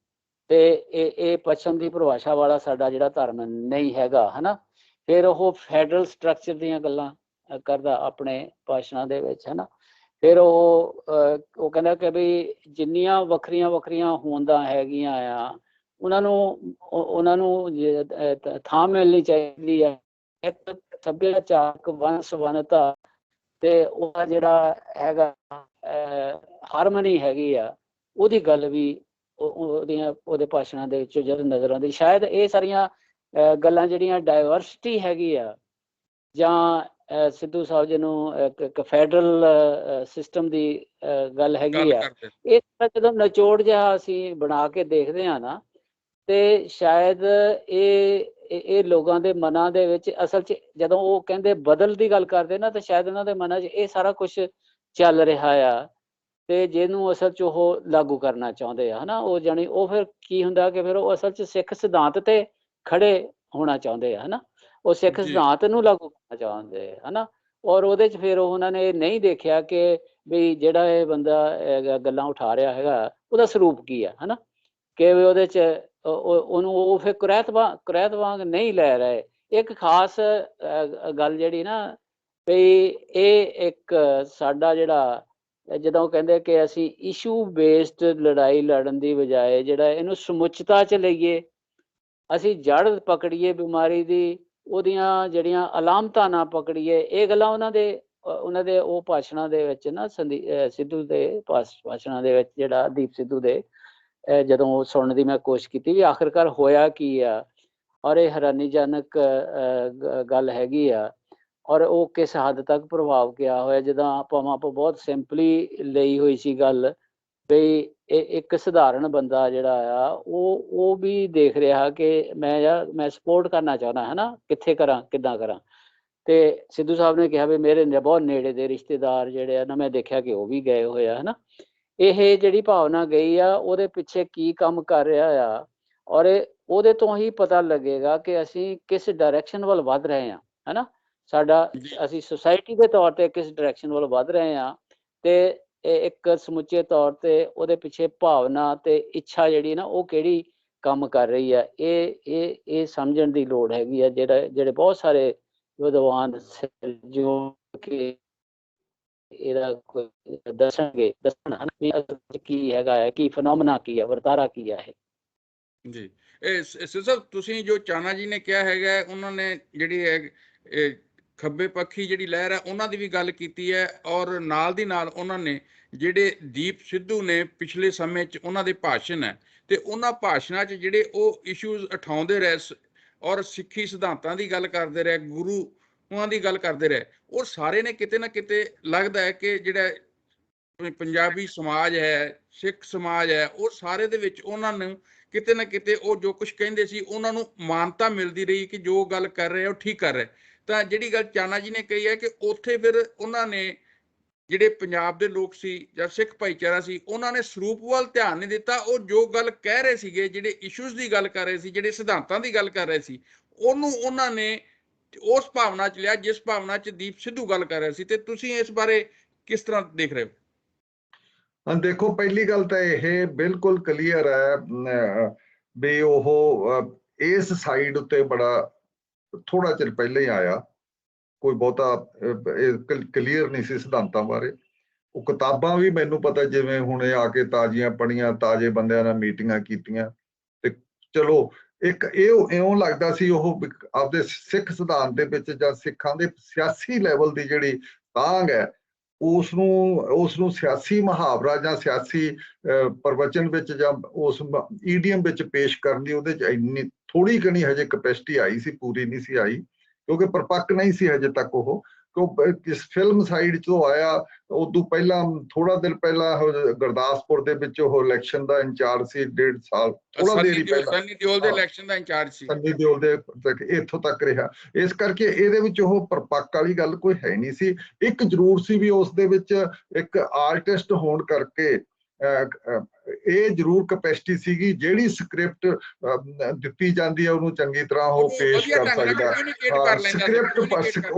ਤੇ ਇਹ ਪੱਛਮ ਦੀ ਪਰਿਭਾਸ਼ਾ ਵਾਲਾ ਸਾਡਾ ਜਿਹੜਾ ਧਰਮ ਨਹੀਂ ਹੈਗਾ ਹਨਾ। ਫਿਰ ਉਹ ਫੈਡਰਲ ਸਟਰਕਚਰ ਦੀਆਂ ਗੱਲਾਂ ਕਰਦਾ ਆਪਣੇ ਭਾਸ਼ਣਾਂ ਦੇ ਵਿੱਚ ਹਨਾ। ਫਿਰ ਉਹ ਕਹਿੰਦਾ ਕਿ ਵੀ ਜਿੰਨੀਆਂ ਵੱਖਰੀਆਂ ਹੋਂਦਾਂ ਹੈਗੀਆਂ ਆ, ਉਹਨਾਂ ਨੂੰ ਥਾਂ ਮਿਲਣੀ ਚਾਹੀਦੀ ਹੈ। ਇੱਕ ਸੱਭਿਆਚਾਰਕ ਵੰਨ-ਸੁਵੰਨਤਾ ਤੇ ਉਹਦਾ ਜਿਹੜਾ ਹੈਗਾ ਹਾਰਮਨੀ ਹੈਗੀ ਆ, ਉਹਦੀ ਗੱਲ ਵੀ ਉਹਦੇ ਭਾਸ਼ਣਾਂ ਦੇ ਵਿੱਚ ਜਦੋਂ ਨਜ਼ਰ ਆਉਂਦੀ। ਸ਼ਾਇਦ ਇਹ ਸਾਰੀਆਂ ਗੱਲਾਂ ਜਿਹੜੀਆਂ ਡਾਇਵਰਸਿਟੀ ਹੈਗੀ ਆ, ਜਾਂ ਸਿੱਧੂ ਸਾਹਿਬ ਜਿਹਨੂੰ ਇੱਕ ਫੈਡਰਲ ਸਿਸਟਮ ਦੀ ਗੱਲ ਹੈਗੀ ਆ, ਇਹ ਜਦੋਂ ਨਿਚੋੜ ਜਿਹਾ ਅਸੀਂ ਬਣਾ ਕੇ ਦੇਖਦੇ ਹਾਂ ਨਾ, ਤੇ ਸ਼ਾਇਦ ਇਹ ਲੋਕਾਂ ਦੇ ਮਨਾਂ ਦੇ ਵਿੱਚ ਅਸਲ 'ਚ ਜਦੋਂ ਉਹ ਕਹਿੰਦੇ ਬਦਲ ਦੀ ਗੱਲ ਕਰਦੇ ਨਾ, ਤਾਂ ਸ਼ਾਇਦ ਉਹਨਾਂ ਦੇ ਮਨਾਂ 'ਚ ਇਹ ਸਾਰਾ ਕੁਛ ਚੱਲ ਰਿਹਾ ਆ, ਤੇ ਜਿਹਨੂੰ ਅਸਲ 'ਚ ਉਹ ਲਾਗੂ ਕਰਨਾ ਚਾਹੁੰਦੇ ਆ ਹਨਾ। ਉਹ ਜਾਣੀ ਉਹ ਫਿਰ ਕੀ ਹੁੰਦਾ ਕਿ ਫਿਰ ਉਹ ਅਸਲ 'ਚ ਸਿੱਖ ਸਿਧਾਂਤ ਤੇ ਖੜੇ ਹੋਣਾ ਚਾਹੁੰਦੇ ਆ ਹਨਾ, ਉਹ ਸਿੱਖ ਸਿਧਾਂਤ ਨੂੰ ਲਾਗੂ ਕਰਨਾ ਚਾਹੁੰਦੇ ਹਨਾ। ਔਰ ਉਹਦੇ 'ਚ ਫਿਰ ਉਹਨਾਂ ਨੇ ਨਹੀਂ ਦੇਖਿਆ ਕਿ ਵੀ ਜਿਹੜਾ ਇਹ ਬੰਦਾ ਗੱਲਾਂ ਉਠਾ ਰਿਹਾ ਹੈਗਾ, ਉਹਦਾ ਸਰੂਪ ਕੀ ਆ ਹਨਾ, ਕਿ ਵੀ ਉਹਦੇ 'ਚ ਉਹਨੂੰ ਉਹ ਫਿਰ ਕੁਰੈਤ ਵਾਂਗ ਨਹੀਂ ਲੈ ਰਹੇ। ਇੱਕ ਖਾਸ ਗੱਲ ਜਿਹੜੀ ਨਾ ਵੀ ਇਹ ਇੱਕ ਸਾਡਾ ਜਿਹੜਾ ਜਦੋਂ ਕਹਿੰਦੇ ਕਿ ਅਸੀਂ ਇਸ਼ੂ ਬੇਸਡ ਲੜਾਈ ਲੜਨ ਦੀ ਬਜਾਏ ਜਿਹੜਾ ਇਹਨੂੰ ਸਮੁੱਚਤਾ 'ਚ ਲਈਏ, ਅਸੀਂ ਜੜ ਪਕੜੀਏ ਬਿਮਾਰੀ ਦੀ, ਉਹਦੀਆਂ ਜਿਹੜੀਆਂ ਅਲਾਮਤਾਂ ਨਾ ਪਕੜੀਏ। ਇਹ ਗੱਲਾਂ ਉਹਨਾਂ ਦੇ ਉਹ ਭਾਸ਼ਣਾਂ ਦੇ ਵਿੱਚ ਨਾ ਸਿੱਧੂ ਦੇ ਭਾਸ਼ਣਾਂ ਦੇ ਵਿੱਚ, ਜਿਹੜਾ ਦੀਪ ਸਿੱਧੂ ਦੇ, ਜਦੋਂ ਸੁਣਨ ਦੀ ਮੈਂ ਕੋਸ਼ਿਸ਼ ਕੀਤੀ ਵੀ ਆਖਿਰਕਾਰ ਹੋਇਆ ਕੀ ਆ, ਔਰ ਇਹ ਹੈਰਾਨੀਜਨਕ ਗੱਲ ਹੈਗੀ ਆ, ਔਰ ਉਹ ਕਿਸ ਹੱਦ ਤੱਕ ਪ੍ਰਭਾਵ ਕਿਆ ਹੋਇਆ। ਜਦੋਂ ਆਪਾਂ ਬਹੁਤ ਸਿੰਪਲੀ ਲਈ ਹੋਈ ਸੀ ਗੱਲ ਵੀ ਇੱਕ ਸਧਾਰਨ ਬੰਦਾ ਜਿਹੜਾ ਆ ਉਹ ਵੀ ਦੇਖ ਰਿਹਾ ਕਿ ਮੈਂ ਸਪੋਰਟ ਕਰਨਾ ਚਾਹੁੰਦਾ ਹੈ ਨਾ, ਕਿੱਥੇ ਕਰਾਂ, ਕਿੱਦਾਂ ਕਰਾਂ। ਤੇ ਸਿੱਧੂ ਸਾਹਿਬ ਨੇ ਕਿਹਾ ਵੀ ਮੇਰੇ ਬਹੁਤ ਨੇੜੇ ਦੇ ਰਿਸ਼ਤੇਦਾਰ ਜਿਹੜੇ ਆ ਨਾ, ਮੈਂ ਦੇਖਿਆ ਕਿ ਉਹ ਵੀ ਗਏ ਹੋਏ ਆ, ਹੈ ਨਾ। ਇਹ ਜਿਹੜੀ ਭਾਵਨਾ ਗਈ ਆ, ਉਹਦੇ ਪਿੱਛੇ ਕੀ ਕੰਮ ਕਰ ਰਿਹਾ ਆ, ਔਰ ਉਹਦੇ ਤੋਂ ਹੀ ਪਤਾ ਲੱਗੇਗਾ ਕਿ ਅਸੀਂ ਕਿਸ ਡਾਇਰੈਕਸ਼ਨ ਵੱਲ ਵੱਧ ਰਹੇ ਹਾਂ, ਹੈ ਨਾ। ਅਸੀਂ ਸੁਸਾਇਟੀ ਦੇ ਤੌਰ ਤੇ ਕਿਸ ਡਾਇਰੈਕਸ਼ਨ ਵੱਲ ਵੱਧ ਰਹੇ ਹਾਂ, ਤੇ ਇੱਕ ਸਮੁੱਚੇ ਤੌਰ ਤੇ ਉਹਦੇ ਪਿੱਛੇ ਭਾਵਨਾ ਤੇ ਇੱਛਾ ਜਿਹੜੀ ਨਾ ਉਹ ਕਿਹੜੀ ਕੰਮ ਕਰ ਰਹੀ ਆ। ਇਹ ਸਮਝਣ ਦੀ ਲੋੜ ਹੈਗੀ ਆ। ਜਿਹੜੇ ਬਹੁਤ ਸਾਰੇ ਵਿਦਵਾਨ ਜੋ ਕਿ ਇਹਦਾ ਦੱਸਣ ਕੀ ਹੈਗਾ ਹੈ, ਕੀ ਫਨੋਮਨਾ ਕੀ ਹੈ, ਵਰਤਾਰਾ ਕੀ ਹੈ ਇਹ। ਜੀ, ਇਹ ਸਿਰਫ ਤੁਸੀਂ ਜੋ ਚਾਨਾ ਜੀ ਨੇ ਕਿਹਾ ਹੈਗਾ, ਉਹਨਾਂ ਨੇ ਜਿਹੜੀ ਹੈ ਖੱਬੇ ਪੱਖੀ ਜਿਹੜੀ ਲਹਿਰ ਹੈ ਉਹਨਾਂ ਦੀ ਵੀ ਗੱਲ ਕੀਤੀ ਹੈ, ਔਰ ਨਾਲ ਦੀ ਨਾਲ ਉਹਨਾਂ ਨੇ ਜਿਹੜੇ ਦੀਪ ਸਿੱਧੂ ਨੇ ਪਿਛਲੇ ਸਮੇਂ 'ਚ ਉਹਨਾਂ ਦੇ ਭਾਸ਼ਣ ਹੈ, ਤੇ ਉਹਨਾਂ ਭਾਸ਼ਣਾਂ 'ਚ ਜਿਹੜੇ ਉਹ ਇਸ਼ੂਜ਼ ਉਠਾਉਂਦੇ ਰਹੇ, ਔਰ ਸਿੱਖੀ ਸਿਧਾਂਤਾਂ ਦੀ ਗੱਲ ਕਰਦੇ ਰਹੇ, ਗੁਰੂ ਉਹਨਾਂ ਦੀ ਗੱਲ ਕਰਦੇ ਰਹੇ, ਉਹ ਸਾਰੇ ਨੇ ਕਿਤੇ ਨਾ ਕਿਤੇ ਲੱਗਦਾ ਹੈ ਕਿ ਜਿਹੜਾ ਪੰਜਾਬੀ ਸਮਾਜ ਹੈ, ਸਿੱਖ ਸਮਾਜ ਹੈ, ਉਹ ਸਾਰੇ ਦੇ ਵਿੱਚ ਉਹਨਾਂ ਨੂੰ ਕਿਤੇ ਨਾ ਕਿਤੇ ਉਹ ਜੋ ਕੁਝ ਕਹਿੰਦੇ ਸੀ ਉਹਨਾਂ ਨੂੰ ਮਾਨਤਾ ਮਿਲਦੀ ਰਹੀ ਕਿ ਜੋ ਗੱਲ ਕਰ ਰਹੇ ਉਹ ਠੀਕ ਕਰ ਰਹੇ। ਤਾਂ ਜਿਹੜੀ ਗੱਲ ਚਾਨਾ ਜੀ ਨੇ ਕਹੀ ਹੈ ਕਿ ਉੱਥੇ ਫਿਰ ਉਹਨਾਂ ਨੇ ਜਿਹੜੇ ਪੰਜਾਬ ਦੇ ਲੋਕ ਸੀ ਜਾਂ ਸਿੱਖ ਭਾਈਚਾਰਾ ਸੀ, ਉਹਨਾਂ ਨੇ ਸਰੂਪ ਵੱਲ ਧਿਆਨ ਨਹੀਂ ਦਿੱਤਾ। ਉਹ ਜੋ ਗੱਲ ਕਹਿ ਰਹੇ ਸੀਗੇ, ਜਿਹੜੇ ਇਸ਼ੂਜ਼ ਦੀ ਗੱਲ ਕਰ ਰਹੇ ਸੀ, ਜਿਹੜੇ ਸਿਧਾਂਤਾਂ ਦੀ ਗੱਲ ਕਰ ਰਹੇ ਸੀ, ਉਹਨੂੰ ਉਹਨਾਂ ਨੇ ਉਸ ਭਾਵਨਾ 'ਚ ਲਿਆ ਜਿਸ ਭਾਵਨਾ 'ਚ ਦੀਪ ਸਿੱਧੂ ਗੱਲ ਕਰ ਰਿਹਾ ਸੀ। ਤੇ ਤੁਸੀਂ ਇਸ ਬਾਰੇ ਕਿਸ ਤਰ੍ਹਾਂ ਦੇਖ ਰਹੇ ਹੋ? ਦੇਖੋ, ਪਹਿਲੀ ਗੱਲ ਤਾਂ ਇਹ ਬਿਲਕੁਲ ਕਲੀਅਰ ਹੈ ਵੀ ਉਹ ਇਸ ਸਾਈਡ ਉੱਤੇ ਬੜਾ ਥੋੜਾ ਚਿਰ ਪਹਿਲਾਂ ਹੀ ਆਇਆ, ਕੋਈ ਬਹੁਤਾ ਕਲੀਅਰ ਨਹੀਂ ਸੀ ਸਿਧਾਂਤਾਂ ਬਾਰੇ। ਉਹ ਕਿਤਾਬਾਂ ਵੀ ਮੈਨੂੰ ਪਤਾ, ਜਿਵੇਂ ਹੁਣ ਆ ਕੇ ਤਾਜ਼ੀਆਂ ਪੜ੍ਹੀਆਂ, ਤਾਜ਼ੇ ਬੰਦਿਆਂ ਨਾਲ ਮੀਟਿੰਗਾਂ ਕੀਤੀਆਂ, ਤੇ ਚਲੋ ਇੱਕ ਇਉਂ ਲੱਗਦਾ ਸੀ ਉਹ ਆਪਦੇ ਸਿੱਖ ਸਿਧਾਂਤ ਦੇ ਵਿੱਚ ਜਾਂ ਸਿੱਖਾਂ ਦੇ ਸਿਆਸੀ ਲੈਵਲ ਦੀ ਜਿਹੜੀ ਤਾਂਘ ਹੈ, ਉਸ ਨੂੰ ਸਿਆਸੀ ਮੁਹਾਵਰਾ ਜਾਂ ਸਿਆਸੀ ਪ੍ਰਵਚਨ ਵਿੱਚ ਜਾਂ ਉਸ ਈਡੀਅਮ ਵਿੱਚ ਪੇਸ਼ ਕਰਨ ਦੀ ਉਹਦੇ 'ਚ ਇੰਨੀ ਥੋੜੀ ਘਣੀ ਹਜੇ ਕਪੈਸਿਟੀ ਆਈ ਸੀ, ਪੂਰੀ ਨਹੀਂ ਸੀ ਆਈ, ਕਿਉਂਕਿ ਪਰਪੱਕ ਨਹੀਂ ਸੀ ਹਜੇ ਤੱਕ ਉਹ। ਕਿਸ ਫਿਲਮ ਸਾਈਡ ਚੋਂ ਆਇਆ, ਉਦੋਂ ਪਹਿਲਾਂ ਥੋੜਾ ਦਿਨ ਪਹਿਲਾਂ ਗੁਰਦਾਸਪੁਰ ਦੇ ਵਿੱਚ ਉਹ ਇਲੈਕਸ਼ਨ ਦਾ ਇੰਚਾਰਜ ਸੀ, 1.5 ਸਾਲ, ਥੋੜਾ ਦੇਰ ਹੀ ਪਹਿਲਾਂ ਸੰਨੀ ਦਿਓਲ ਦੇ ਇਲੈਕਸ਼ਨ ਦਾ ਇੰਚਾਰਜ ਸੀ, ਸੰਨੀ ਦਿਓਲ ਦੇ ਇੱਥੋਂ ਤੱਕ ਰਿਹਾ। ਇਸ ਕਰਕੇ ਇਹਦੇ ਵਿੱਚ ਉਹ ਪਰਪੱਕ ਵਾਲੀ ਗੱਲ ਕੋਈ ਹੈ ਨਹੀਂ ਸੀ। ਇੱਕ ਜ਼ਰੂਰ ਸੀ ਵੀ ਉਸ ਦੇ ਵਿੱਚ ਇੱਕ ਆਰਟਿਸਟ ਹੋਣ ਕਰਕੇ ਇਹ ਜ਼ਰੂਰ ਕਪੈਸਿਟੀ ਸੀਗੀ, ਜਿਹੜੀ ਸਕ੍ਰਿਪਟ ਦਿੱਤੀ ਜਾਂਦੀ ਹੈ ਉਹਨੂੰ ਚੰਗੀ ਤਰ੍ਹਾਂ ਉਹ ਪੇਸ਼ ਕਰ ਸਕਦਾ। ਸਕ੍ਰਿਪਟ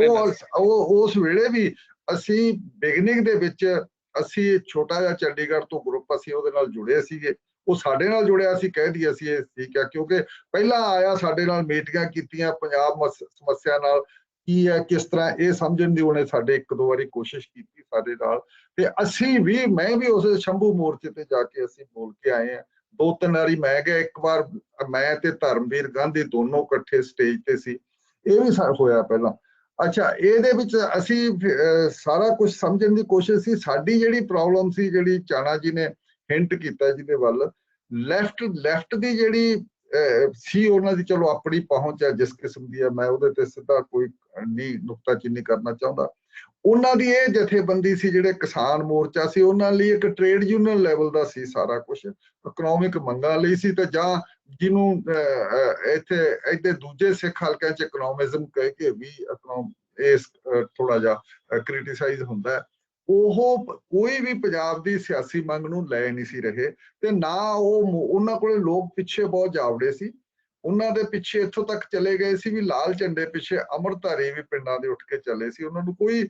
ਉਹ ਉਸ ਵੇਲੇ ਵੀ ਅਸੀਂ ਬਿਗਨਿੰਗ ਦੇ ਵਿੱਚ ਅਸੀਂ ਛੋਟਾ ਜਿਹਾ ਚੰਡੀਗੜ੍ਹ ਤੋਂ ਗਰੁੱਪ ਅਸੀਂ ਉਹਦੇ ਨਾਲ ਜੁੜੇ ਸੀਗੇ, ਉਹ ਸਾਡੇ ਨਾਲ ਜੁੜਿਆ ਸੀ, ਕਹਿ ਦਈਏ ਅਸੀਂ ਇਹ ਠੀਕ ਹੈ, ਕਿਉਂਕਿ ਪਹਿਲਾਂ ਆਇਆ, ਸਾਡੇ ਨਾਲ ਮੀਟਿੰਗਾਂ ਕੀਤੀਆਂ, ਪੰਜਾਬ ਸਮੱਸਿਆ ਨਾਲ ਕੀ ਹੈ, ਕਿਸ ਤਰ੍ਹਾਂ ਇਹ ਸਮਝਣ ਦੀ ਉਹਨੇ ਸਾਡੇ 1-2 ਵਾਰੀ ਕੋਸ਼ਿਸ਼ ਕੀਤੀ ਸਾਡੇ ਨਾਲ। ਤੇ ਅਸੀਂ ਵੀ, ਮੈਂ ਵੀ ਉਸ ਸ਼ੰਭੂ ਮੋਰਚੇ ਤੇ ਜਾ ਕੇ ਅਸੀਂ ਬੋਲ ਕੇ ਆਏ ਹਾਂ 2-3 ਵਾਰੀ ਮੈਂ ਗਿਆ। ਇੱਕ ਵਾਰ ਮੈਂ ਤੇ ਧਰਮਵੀਰ ਗਾਂਧੀ ਦੋਨੋਂ ਇਕੱਠੇ ਸਟੇਜ ਤੇ ਸੀ, ਇਹ ਵੀ ਹੋਇਆ ਪਹਿਲਾਂ। ਅੱਛਾ, ਇਹਦੇ ਵਿੱਚ ਅਸੀਂ ਸਾਰਾ ਕੁਝ ਸਮਝਣ ਦੀ ਕੋਸ਼ਿਸ਼ ਸੀ। ਸਾਡੀ ਜਿਹੜੀ ਪ੍ਰੋਬਲਮ ਸੀ, ਜਿਹੜੀ ਚਾਨਾ ਜੀ ਨੇ ਹਿੰਟ ਕੀਤਾ ਜਿਹਦੇ ਵੱਲ, ਲੈਫਟ ਦੀ ਜਿਹੜੀ ਸੀ ਉਹਨਾਂ ਦੀ, ਚਲੋ ਆਪਣੀ ਪਹੁੰਚ ਹੈ ਜਿਸ ਕਿਸਮ ਦੀ ਹੈ, ਮੈਂ ਉਹਦੇ ਤੇ ਸਿੱਧਾ ਕੋਈ ਨਹੀਂ ਨੁਕਤਾਚੀਨੀ ਕਰਨਾ ਚਾਹੁੰਦਾ। ਉਹਨਾਂ ਦੀ ਇਹ ਜਥੇਬੰਦੀ ਸੀ, ਜਿਹੜੇ ਕਿਸਾਨ ਮੋਰਚਾ ਸੀ, ਉਹਨਾਂ ਲਈ ਇੱਕ ਟ੍ਰੇਡ ਯੂਨੀਅਨ ਲੈਵਲ ਦਾ ਸੀ ਸਾਰਾ ਕੁਝ, ਇਕਨੋਮਿਕ ਮੰਗਾਂ ਲਈ ਸੀ। ਤੇ ਜਾਂ ਜਿਹਨੂੰ ਇੱਥੇ ਦੂਜੇ ਸਿੱਖ ਹਲਕਿਆਂ 'ਚ ਇਕਨੋਮਿਜ਼ਮ ਕਹਿ ਕੇ ਵੀ ਇਸ ਥੋੜਾ ਜਿਹਾ ਕ੍ਰਿਟੀਸਾਈਜ਼ ਹੁੰਦਾ, ਉਹ ਕੋਈ ਵੀ ਪੰਜਾਬ ਦੀ ਸਿਆਸੀ ਮੰਗ ਨੂੰ ਲੈ ਨਹੀਂ ਸੀ ਰਹੇ। ਤੇ ਨਾ ਉਹਨਾਂ ਕੋਲੇ ਲੋਕ ਪਿੱਛੇ ਬਹੁਤ ਜਾਵੜੇ ਸੀ, ਉਹਨਾਂ ਦੇ ਪਿੱਛੇ ਇੱਥੋਂ ਤੱਕ ਚਲੇ ਗਏ ਸੀ ਵੀ ਲਾਲ ਝੰਡੇ ਪਿੱਛੇ ਅੰਮ੍ਰਿਤਧਾਰੀ ਵੀ ਪਿੰਡਾਂ ਦੇ ਉੱਠ ਕੇ ਚੱਲੇ ਸੀ। ਉਹਨਾਂ ਨੂੰ ਕੋਈ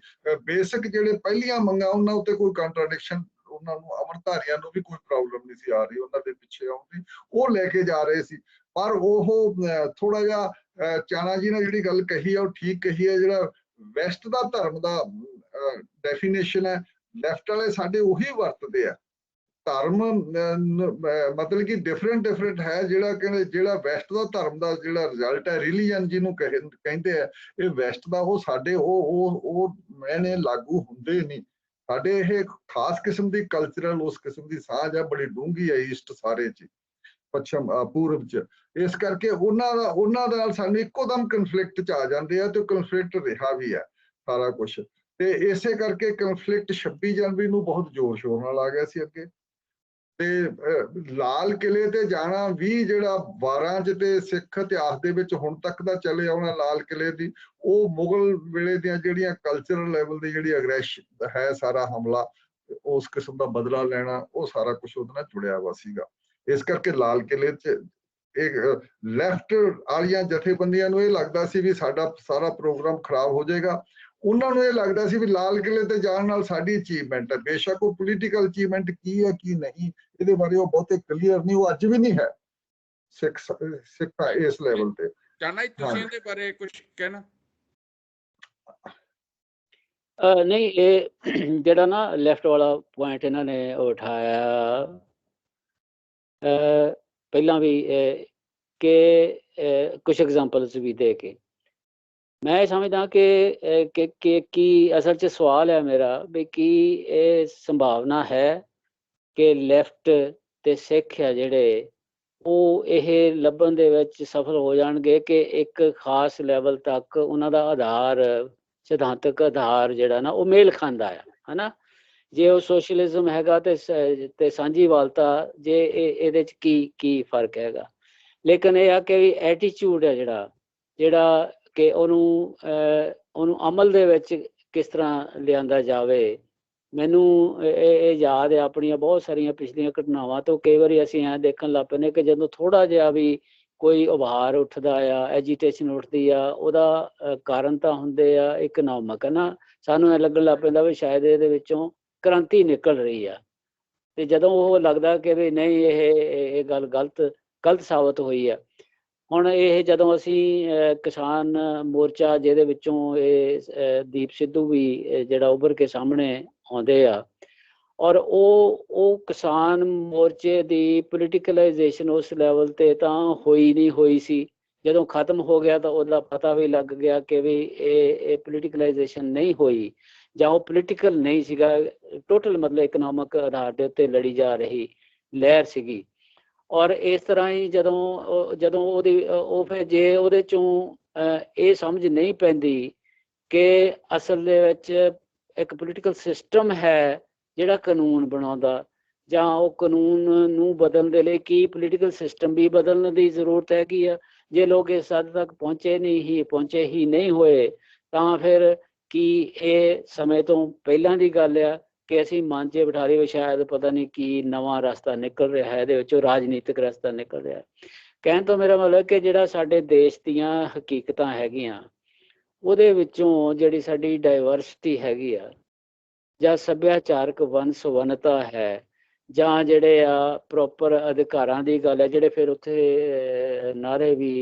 ਬੇਸਿਕ ਜਿਹੜੇ ਪਹਿਲੀਆਂ ਮੰਗਾਂ, ਉਹਨਾਂ ਉੱਤੇ ਕੋਈ ਕੰਟਰਾਡਿਕਸ਼ਨ, ਉਹਨਾਂ ਨੂੰ ਅੰਮ੍ਰਿਤਧਾਰੀਆਂ ਨੂੰ ਵੀ ਕੋਈ ਪ੍ਰੋਬਲਮ ਨਹੀਂ ਸੀ ਆ ਰਹੀ ਉਹਨਾਂ ਦੇ ਪਿੱਛੇ ਆਉਣ ਦੀ, ਉਹ ਲੈ ਕੇ ਜਾ ਰਹੇ ਸੀ। ਪਰ ਉਹ ਥੋੜਾ ਜਿਹਾ ਚਾਨਾ ਜੀ ਨੇ ਜਿਹੜੀ ਗੱਲ ਕਹੀ ਆ ਉਹ ਠੀਕ ਕਹੀ ਹੈ, ਜਿਹੜਾ ਵੈਸਟ ਦਾ ਧਰਮ ਦਾ ਡੈਫੀਨੇਸ਼ਨ ਹੈ, ਲੈਫਟ ਵਾਲੇ ਸਾਡੇ ਉਹੀ ਵਰਤਦੇ ਆ। ਧਰਮ ਮਤਲਬ ਕਿ ਡਿਫਰੈਂਟ ਹੈ। ਜਿਹੜਾ ਵੈਸਟ ਦਾ ਧਰਮ ਦਾ ਜਿਹੜਾ ਰਿਜ਼ਲਟ ਹੈ, ਰਿਲੀਜਨ ਜਿਹਨੂੰ ਕਹਿੰਦੇ ਆ, ਇਹ ਵੈਸਟ ਦਾ ਉਹ ਸਾਡੇ ਉਹ ਮੈਨੇ ਲਾਗੂ ਹੁੰਦੇ ਨਹੀਂ। ਸਾਡੇ ਇਹ ਖਾਸ ਕਿਸਮ ਦੀ ਕਲਚਰਲ ਉਸ ਕਿਸਮ ਦੀ ਸਾਂਝ ਹੈ, ਬੜੀ ਡੂੰਘੀ ਹੈ ਈਸਟ ਸਾਰੇ ਚ, ਪੱਛਮ ਪੂਰਬ ਚ। ਇਸ ਕਰਕੇ ਉਹਨਾਂ ਨਾਲ ਸਾਨੂੰ ਇੱਕੋ ਦਮ ਕਨਫਲਿਕਟ ਚ ਆ ਜਾਂਦੇ ਆ, ਤੇ ਕਨਫਲਿਕਟ ਰਿਹਾ ਵੀ ਹੈ ਸਾਰਾ ਕੁਛ। ਤੇ ਇਸੇ ਕਰਕੇ ਕਨਫਲਿਕਟ 26 ਜਨਵਰੀ ਨੂੰ ਬਹੁਤ ਜ਼ੋਰ ਸ਼ੋਰ ਨਾਲ ਆ ਗਿਆ ਸੀ ਅੱਗੇ। ਤੇ ਲਾਲ ਕਿਲੇ ਤੇ ਜਾਣਾ ਵੀ ਜਿਹੜਾ 12 ਚ ਤੇ ਸਿੱਖ ਇਤਿਹਾਸ ਦੇ ਵਿੱਚ ਹੁਣ ਤੱਕ ਦਾ ਚੱਲੇ ਆਉਣਾ ਲਾਲ ਕਿਲੇ ਦੀ, ਉਹ ਮੁਗਲ ਵੇਲੇ ਦੀਆਂ ਜਿਹੜੀਆਂ ਕਲਚਰਲ ਲੈਵਲ ਦੀ ਜਿਹੜੀ ਅਗਰੈਸ਼ਨ ਹੈ, ਸਾਰਾ ਹਮਲਾ, ਉਸ ਕਿਸਮ ਦਾ ਬਦਲਾ ਲੈਣਾ, ਉਹ ਸਾਰਾ ਕੁਝ ਉਹਦੇ ਨਾਲ ਜੁੜਿਆ ਵਾ ਸੀਗਾ। ਇਸ ਕਰਕੇ ਲਾਲ ਕਿਲੇ ਚ ਇੱਕ ਲੈਫਟ ਵਾਲੀਆਂ ਜਥੇਬੰਦੀਆਂ ਨੂੰ ਇਹ ਲੱਗਦਾ ਸੀ ਵੀ ਸਾਡਾ ਸਾਰਾ ਪ੍ਰੋਗਰਾਮ ਖਰਾਬ ਹੋ ਜਾਏਗਾ। ਉਹਨਾਂ ਨੂੰ ਇਹ ਲੱਗਦਾ ਸੀ ਵੀ ਲਾਲ ਕਿਲੇ ਤੇ ਜਾਣ ਨਾਲ ਸਾਡੀ ਅਚੀਵਮੈਂਟ ਹੈ। ਬੇਸ਼ੱਕ ਉਹ ਪੋਲੀਟੀਕਲ ਅਚੀਵਮੈਂਟ ਕੀ ਹੈ ਕੀ ਨਹੀਂ, ਇਹਦੇ ਬਾਰੇ ਉਹ ਬਹੁਤੇ ਕਲੀਅਰ ਨਹੀਂ, ਉਹ ਅੱਜ ਵੀ ਨਹੀਂ ਹੈ ਸਿੱਖ ਇਸ ਲੈਵਲ ਤੇ। ਚਾਹਨਾ ਤੁਸੀਂ ਇਹਦੇ ਬਾਰੇ ਕੁਝ ਕਹਿਣਾ? ਨਹੀਂ, ਇਹ ਜਿਹੜਾ ਨਾ ਲੈਫਟ ਵਾਲਾ ਪੁਆਇੰਟ ਇਹਨਾਂ ਨੇ ਉਠਾਇਆ ਪਹਿਲਾਂ ਵੀ, ਕਿ ਕੁਝ ਐਗਜ਼ਾਮਪਲਸ ਵੀ ਦੇ ਕੇ ਮੈਂ ਇਹ ਸਮਝਦਾ ਕਿ ਕੀ ਅਸਲ 'ਚ ਸਵਾਲ ਹੈ ਮੇਰਾ ਵੀ ਕੀ ਇਹ ਸੰਭਾਵਨਾ ਹੈ ਕਿ ਲੈਫਟ ਤੇ ਸਿੱਖ ਆ ਜਿਹੜੇ ਉਹ ਇਹ ਲੱਭਣ ਦੇ ਵਿੱਚ ਸਫਲ ਹੋ ਜਾਣਗੇ ਕਿ ਇੱਕ ਖਾਸ ਲੈਵਲ ਤੱਕ ਉਹਨਾਂ ਦਾ ਆਧਾਰ, ਸਿਧਾਂਤਕ ਆਧਾਰ ਜਿਹੜਾ ਨਾ ਉਹ ਮੇਲ ਖਾਂਦਾ ਆ, ਹਨਾ। ਜੇ ਉਹ ਸੋਸ਼ਲਿਜ਼ਮ ਹੈਗਾ ਤੇ ਸਾਂਝੀਵਾਲਤਾ, ਜੇ ਇਹਦੇ 'ਚ ਕੀ ਫਰਕ ਹੈਗਾ। ਲੇਕਿਨ ਇਹ ਆ ਕਿ ਐਟੀਚਿਊਡ ਹੈ ਜਿਹੜਾ ਕਿ ਉਹਨੂੰ ਅਮਲ ਦੇ ਵਿੱਚ ਕਿਸ ਤਰ੍ਹਾਂ ਲਿਆਂਦਾ ਜਾਵੇ। ਮੈਨੂੰ ਇਹ ਯਾਦ ਹੈ ਆਪਣੀਆਂ ਬਹੁਤ ਸਾਰੀਆਂ ਪਿਛਲੀਆਂ ਘਟਨਾਵਾਂ ਤੋਂ। ਕਈ ਵਾਰੀ ਅਸੀਂ ਐਂ ਦੇਖਣ ਲੱਗ ਪੈਂਦੇ ਕਿ ਜਦੋਂ ਥੋੜ੍ਹਾ ਜਿਹਾ ਵੀ ਕੋਈ ਉਭਾਰ ਉੱਠਦਾ ਆ, ਐਜੀਟੇਸ਼ਨ ਉੱਠਦੀ ਆ, ਉਹਦਾ ਕਾਰਨ ਤਾਂ ਹੁੰਦੇ ਆ ਇਕਨੋਮਿਕ, ਹੈ ਨਾ। ਸਾਨੂੰ ਇਹ ਲੱਗਣ ਲੱਗ ਪੈਂਦਾ ਵੀ ਸ਼ਾਇਦ ਇਹਦੇ ਵਿੱਚੋਂ ਕ੍ਰਾਂਤੀ ਨਿਕਲ ਰਹੀ ਆ। ਤੇ ਜਦੋਂ ਉਹ ਲੱਗਦਾ ਕਿ ਵੀ ਨਹੀਂ, ਇਹ ਗੱਲ ਗਲਤ ਸਾਬਤ ਹੋਈ ਆ। ਹੁਣ ਇਹ ਜਦੋਂ ਅਸੀਂ ਕਿਸਾਨ ਮੋਰਚਾ, ਜਿਹਦੇ ਵਿੱਚੋਂ ਇਹ ਦੀਪ ਸਿੱਧੂ ਵੀ ਜਿਹੜਾ ਉੱਭਰ ਕੇ ਸਾਹਮਣੇ ਆਉਂਦੇ ਆ, ਔਰ ਉਹ ਕਿਸਾਨ ਮੋਰਚੇ ਦੀ ਪੋਲੀਟੀਕਲਾਈਜੇਸ਼ਨ ਉਸ ਲੈਵਲ ਤੇ ਤਾਂ ਨਹੀਂ ਹੋਈ ਸੀ। ਜਦੋਂ ਖਤਮ ਹੋ ਗਿਆ ਤਾਂ ਉਹਦਾ ਪਤਾ ਵੀ ਲੱਗ ਗਿਆ ਕਿ ਵੀ ਇਹ ਪੋਲੀਟੀਕਲਾਈਜੇਸ਼ਨ ਨਹੀਂ ਹੋਈ, ਜਾਂ ਉਹ ਪੋਲੀਟੀਕਲ ਨਹੀਂ ਸੀਗਾ, ਟੋਟਲ ਮਤਲਬ ਇਕਨੋਮਿਕ ਆਧਾਰ ਦੇ ਉੱਤੇ ਲੜੀ ਜਾ ਰਹੀ ਲਹਿਰ ਸੀਗੀ। ਔਰ ਇਸ ਤਰ੍ਹਾਂ ਹੀ ਜਦੋਂ ਉਹ ਫਿਰ ਜੇ ਉਹਦੇ ਚੋਂ ਇਹ ਸਮਝ ਨਹੀਂ ਪੈਂਦੀ ਕਿ ਅਸਲ ਦੇ ਵਿੱਚ ਇੱਕ ਪੋਲੀਟੀਕਲ ਸਿਸਟਮ ਹੈ ਜਿਹੜਾ ਕਾਨੂੰਨ ਬਣਾਉਂਦਾ, ਜਾਂ ਉਹ ਕਾਨੂੰਨ ਨੂੰ ਬਦਲਣ ਦੇ ਲਈ ਕੀ ਪੋਲੀਟੀਕਲ ਸਿਸਟਮ ਵੀ ਬਦਲਣ ਦੀ ਜ਼ਰੂਰਤ ਹੈਗੀ ਆ। ਜੇ ਲੋਕ ਇਸ ਹੱਦ ਤੱਕ ਪਹੁੰਚੇ ਹੀ ਨਹੀਂ ਹੋਏ, ਤਾਂ ਫਿਰ ਕੀ ਇਹ ਸਮੇਂ ਤੋਂ ਪਹਿਲਾਂ ਦੀ ਗੱਲ ਆ ਕਿ ਅਸੀਂ ਮਨ 'ਚ ਬਿਠਾ ਲਈਏ ਸ਼ਾਇਦ ਪਤਾ ਨਹੀਂ ਕੀ ਨਵਾਂ ਰਸਤਾ ਨਿਕਲ ਰਿਹਾ, ਇਹਦੇ ਵਿੱਚੋਂ ਰਾਜਨੀਤਿਕ ਰਸਤਾ ਨਿਕਲ ਰਿਹਾ। ਕਹਿਣ ਤੋਂ ਮੇਰਾ ਮਤਲਬ ਕਿ ਜਿਹੜਾ ਸਾਡੇ ਦੇਸ਼ ਦੀਆਂ ਹਕੀਕਤਾਂ ਹੈਗੀਆਂ, ਉਹਦੇ ਵਿੱਚੋਂ ਜਿਹੜੀ ਸਾਡੀ ਡਾਇਵਰਸਿਟੀ ਹੈਗੀ ਆ, ਜਾਂ ਸੱਭਿਆਚਾਰਕ ਵੰਨ-ਸੁਵੰਨਤਾ ਹੈ, ਜਾਂ ਜਿਹੜੇ ਆ ਪ੍ਰੋਪਰ ਅਧਿਕਾਰਾਂ ਦੀ ਗੱਲ ਹੈ, ਜਿਹੜੇ ਫਿਰ ਉੱਥੇ ਨਾਅਰੇ ਵੀ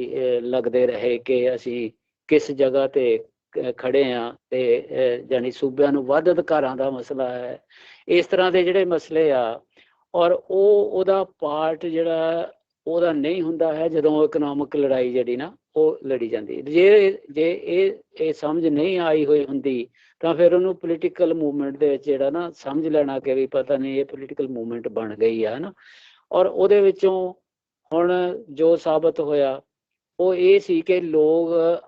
ਲੱਗਦੇ ਰਹੇ ਕਿ ਅਸੀਂ ਕਿਸ ਜਗ੍ਹਾ ਤੇ ਖੜੇ ਆ, ਤੇ ਜਾਨੀ ਸੂਬਿਆਂ ਨੂੰ ਵੱਧ ਅਧਿਕਾਰਾਂ ਦਾ ਮਸਲਾ ਹੈ। ਇਸ ਤਰ੍ਹਾਂ ਦੇ ਜਿਹੜੇ ਮਸਲੇ ਆ, ਔਰ ਉਹਦਾ ਪਾਰਟ ਜਿਹੜਾ ਉਹਦਾ ਨਹੀਂ ਹੁੰਦਾ ਹੈ ਜਦੋਂ ਇਕਨੋਮਿਕ ਲੜਾਈ ਜਿਹੜੀ ਨਾ ਉਹ ਲੜੀ ਜਾਂਦੀ। ਜੇ ਇਹ ਸਮਝ ਨਹੀਂ ਆਈ ਹੋਈ ਹੁੰਦੀ ਤਾਂ ਫਿਰ ਉਹਨੂੰ ਪੋਲੀਟੀਕਲ ਮੂਵਮੈਂਟ ਦੇ ਵਿੱਚ ਜਿਹੜਾ ਨਾ ਸਮਝ ਲੈਣਾ ਕਿ ਵੀ ਪਤਾ ਨਹੀਂ ਇਹ ਪੋਲੀਟੀਕਲ ਮੂਵਮੈਂਟ ਬਣ ਗਈ ਆ, ਹੈ ਨਾ। ਔਰ ਉਹਦੇ ਵਿੱਚੋਂ ਹੁਣ ਜੋ ਸਾਬਤ ਹੋਇਆ ਉਹ ਇਹ ਸੀ ਕਿ ਲੋਕ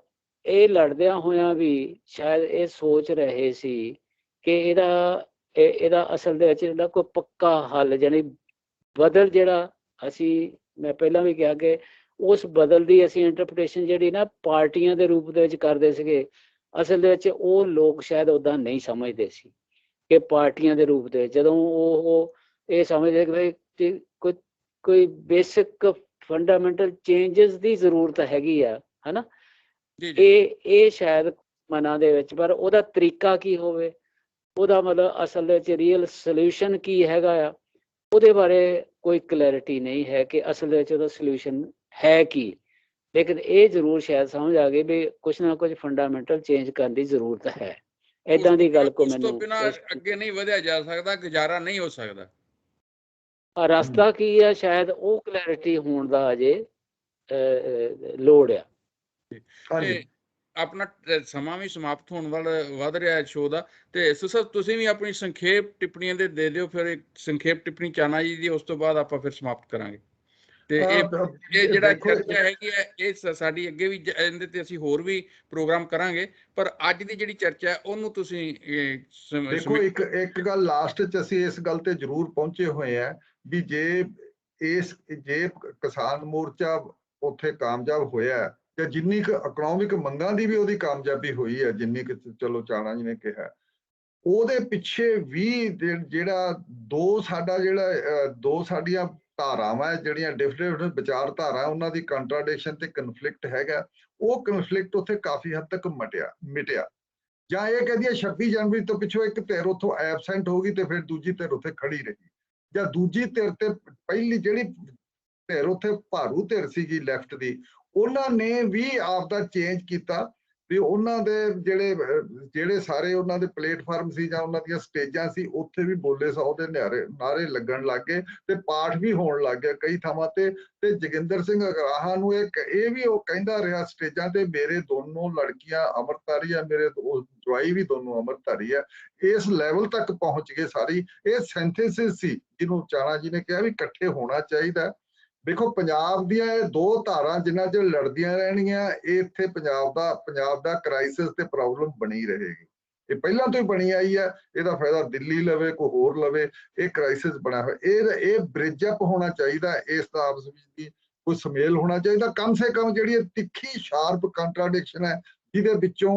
ਇਹ ਲੜਦਿਆਂ ਹੋਇਆਂ ਵੀ ਸ਼ਾਇਦ ਇਹ ਸੋਚ ਰਹੇ ਸੀ ਕਿ ਇਹਦਾ ਅਸਲ ਦੇ ਵਿੱਚ ਜਿਹੜਾ ਕੋਈ ਪੱਕਾ ਹੱਲ, ਜਾਨੀ ਬਦਲ ਜਿਹੜਾ ਮੈਂ ਪਹਿਲਾਂ ਵੀ ਕਿਹਾ ਕਿ ਉਸ ਬਦਲ ਦੀ ਅਸੀਂ ਇੰਟਰਪ੍ਰੀਟੇਸ਼ਨ ਜਿਹੜੀ ਨਾ ਪਾਰਟੀਆਂ ਦੇ ਰੂਪ ਦੇ ਵਿੱਚ ਕਰਦੇ ਸੀਗੇ, ਅਸਲ ਦੇ ਵਿੱਚ ਉਹ ਲੋਕ ਸ਼ਾਇਦ ਉੱਦਾਂ ਨਹੀਂ ਸਮਝਦੇ ਸੀ ਕਿ ਪਾਰਟੀਆਂ ਦੇ ਰੂਪ ਦੇ, ਜਦੋਂ ਉਹ ਇਹ ਸਮਝਦੇ ਕਿ ਕੋਈ ਬੇਸਿਕ ਫੰਡਾਮੈਂਟਲ ਚੇਂਜਸ ਦੀ ਜ਼ਰੂਰਤ ਹੈਗੀ ਆ, ਹੈ ਨਾ। ਇਹ ਸ਼ਾਇਦ ਮਨਾਂ ਦੇ ਵਿੱਚ, ਪਰ ਉਹਦਾ ਤਰੀਕਾ ਕੀ ਹੋਵੇ, ਉਹਦਾ ਮਤਲਬ ਅਸਲ ਦੇ ਵਿੱਚ ਰੀਅਲ ਸੋਲਿਊਸ਼ਨ ਕੀ ਹੈਗਾ ਆ, ਉਹਦੇ ਬਾਰੇ ਕੋਈ ਕਲੈਰਿਟੀ ਨਹੀਂ ਹੈ ਕਿ ਅਸਲ ਦੇ ਵਿੱਚ ਉਹਦਾ ਸੋਲਿਊਸ਼ਨ ਹੈ ਕੀ। ਲੇਕਿਨ ਇਹ ਜ਼ਰੂਰ ਸ਼ਾਇਦ ਸਮਝ ਆ ਗਈ ਵੀ ਕੁਛ ਨਾ ਕੁਛ ਫੰਡਾਮੈਂਟਲ ਚੇਂਜ ਕਰਨ ਦੀ ਜ਼ਰੂਰਤ ਹੈ। ਏਦਾਂ ਦੀ ਗੱਲ ਕੋ ਉਸ ਤੋਂ ਮੈਨੂੰ ਬਿਨਾਂ ਅੱਗੇ ਨਹੀਂ ਵਧਿਆ ਜਾ ਸਕਦਾ, ਗੁਜ਼ਾਰਾ ਨਹੀਂ ਹੋ ਸਕਦਾ। ਰਸਤਾ ਕੀ ਆ, ਸ਼ਾਇਦ ਉਹ ਕਲੈਰਿਟੀ ਹੋਣ ਦਾ ਅਜੇ ਲੋੜ ਆ। ਹਾਂਜੀ ਆਪਣਾ ਸਮਾਂ ਵੀ ਸਮਾਪਤ ਹੋਣ ਵੱਲ ਵੱਧ ਰਿਹਾ ਹੈ ਸ਼ੋਅ ਦਾ, ਤੇ ਸਾਹਿਬ ਤੁਸੀਂ ਵੀ ਆਪਣੀ ਸੰਖੇਪ ਟਿੱਪਣੀਆਂ ਦੇ ਦਿਓ ਫਿਰ। ਇੱਕ ਸੰਖੇਪ ਟਿੱਪਣੀ ਚਾਨਾ ਜੀ ਦੀ, ਉਸ ਤੋਂ ਬਾਅਦ ਆਪਾਂ ਫਿਰ ਸਮਾਪਤ ਕਰਾਂਗੇ। ਤੇ ਇਹ ਜਿਹੜਾ ਚਰਚਾ ਹੈਗੀ ਹੈ ਇਹ ਸਾਡੀ ਅੱਗੇ ਵੀ ਇਹਦੇ ਤੇ ਅਸੀਂ ਹੋਰ ਵੀ ਪ੍ਰੋਗਰਾਮ ਕਰਾਂਗੇ, ਪਰ ਅੱਜ ਦੀ ਜਿਹੜੀ ਚਰਚਾ ਹੈ ਉਹਨੂੰ ਤੁਸੀਂ ਦੇਖੋ ਇੱਕ ਗੱਲ ਲਾਸਟ 'ਚ ਅਸੀਂ ਇਸ ਗੱਲ ਤੇ ਜ਼ਰੂਰ ਪਹੁੰਚੇ ਹੋਏ ਆ ਵੀ ਜੇ ਕਿਸਾਨ ਮੋਰਚਾ ਉੱਥੇ ਕਾਮਯਾਬ ਹੋਇਆ ਜਾਂ ਜਿੰਨੀ ਕੁ ਇਕਨੋਮਿਕ ਮੰਗਾਂ ਦੀ ਵੀ ਉਹਦੀ ਕਾਮਯਾਬੀ ਹੋਈ ਹੈ, ਜਿੰਨੀ ਕੁ ਚਲੋ ਚਾਣਾ ਜੀ ਨੇ ਕਿਹਾ, ਉਹਦੇ ਪਿੱਛੇ ਵੀ ਜਿਹੜਾ ਦੋ ਸਾਡੀਆਂ ਧਾਰਾਵਾਂ ਜਿਹੜੀਆਂ ਡਿਫਰੈਂਟ ਵਿਚਾਰਧਾਰਾ, ਉਹਨਾਂ ਦੀ ਕੰਟਰਾਡਿਕਸ਼ਨ ਤੇ ਕਨਫਲਿਕਟ ਹੈਗਾ, ਉਹ ਕਨਫਲਿਕਟ ਉੱਥੇ ਕਾਫੀ ਹੱਦ ਤੱਕ ਮਿਟਿਆ। ਜਾਂ ਇਹ ਕਹਦੀ 26 ਜਨਵਰੀ ਤੋਂ ਪਿੱਛੋਂ ਇੱਕ ਧਿਰ ਉੱਥੋਂ ਐਬਸੈਂਟ ਹੋ ਗਈ ਤੇ ਫਿਰ ਦੂਜੀ ਧਿਰ ਉੱਥੇ ਖੜੀ ਰਹੀ, ਜਾਂ ਦੂਜੀ ਧਿਰ ਤੇ ਪਹਿਲੀ ਜਿਹੜੀ ਧਿਰ ਉੱਥੇ ਭਾਰੂ ਧਿਰ ਸੀਗੀ ਲੈਫਟ ਦੀ, ਉਹਨਾਂ ਨੇ ਵੀ ਆਪ ਦਾ ਚੇਂਜ ਕੀਤਾ ਵੀ ਉਹਨਾਂ ਦੇ ਜਿਹੜੇ ਸਾਰੇ ਉਹਨਾਂ ਦੇ ਪਲੇਟਫਾਰਮ ਸੀ ਜਾਂ ਉਹਨਾਂ ਦੀਆਂ ਸਟੇਜਾਂ ਸੀ, ਉੱਥੇ ਵੀ ਬੋਲੇ ਸੌ ਦੇ ਨਾਰੇ ਲੱਗਣ ਲੱਗ ਗਏ ਤੇ ਪਾਠ ਵੀ ਹੋਣ ਲੱਗ ਗਿਆ ਕਈ ਥਾਵਾਂ ਤੇ ਜੋਗਿੰਦਰ ਸਿੰਘ ਅਗਰਾਹਾਂ ਨੂੰ ਇਹ ਵੀ ਉਹ ਕਹਿੰਦਾ ਰਿਹਾ ਸਟੇਜਾਂ ਤੇ, ਮੇਰੇ ਦੋਨੋਂ ਲੜਕੀਆਂ ਅੰਮ੍ਰਿਤਧਾਰੀ ਆ, ਮੇਰੇ ਜਵਾਈ ਵੀ ਦੋਨੋਂ ਅੰਮ੍ਰਿਤਧਾਰੀ ਆ। ਇਸ ਲੈਵਲ ਤੱਕ ਪਹੁੰਚ ਗਏ ਸਾਰੀ। ਇਹ ਸਿੰਥੇਸਿਸ ਸੀ ਜਿਹਨੂੰ ਚਾਣਾ ਜੀ ਨੇ ਕਿਹਾ ਵੀ ਇਕੱਠੇ ਹੋਣਾ ਚਾਹੀਦਾ। ਦੇਖੋ ਪੰਜਾਬ ਦੀਆਂ ਇਹ ਦੋ ਧਾਰਾਂ ਜਿੰਨਾ ਚਿਰ ਲੜਦੀਆਂ ਰਹਿਣਗੀਆਂ, ਇੱਥੇ ਪੰਜਾਬ ਦਾ ਕ੍ਰਾਈਸਿਸ ਤੇ ਪ੍ਰੋਬਲਮ ਬਣੀ ਰਹੇਗੀ। ਇਹ ਪਹਿਲਾਂ ਤੋਂ ਹੀ ਬਣੀ ਆਈ ਹੈ, ਇਹਦਾ ਫਾਇਦਾ ਦਿੱਲੀ ਲਵੇ ਕੋਈ ਹੋਰ ਲਵੇ, ਇਹ ਕ੍ਰਾਈਸਿਸ ਬਣਿਆ ਹੋਇਆ। ਇਹ ਬ੍ਰਿਜ ਅਪ ਹੋਣਾ ਚਾਹੀਦਾ, ਇਸ ਦਾ ਆਪਸ ਵਿੱਚ ਕੋਈ ਸੁਮੇਲ ਹੋਣਾ ਚਾਹੀਦਾ। ਕਮ ਸੇ ਕਮ ਜਿਹੜੀ ਤਿੱਖੀ ਸ਼ਾਰਪ ਕੰਟਰਾਡਿਕਸ਼ਨ ਹੈ, ਜਿਹਦੇ ਵਿੱਚੋਂ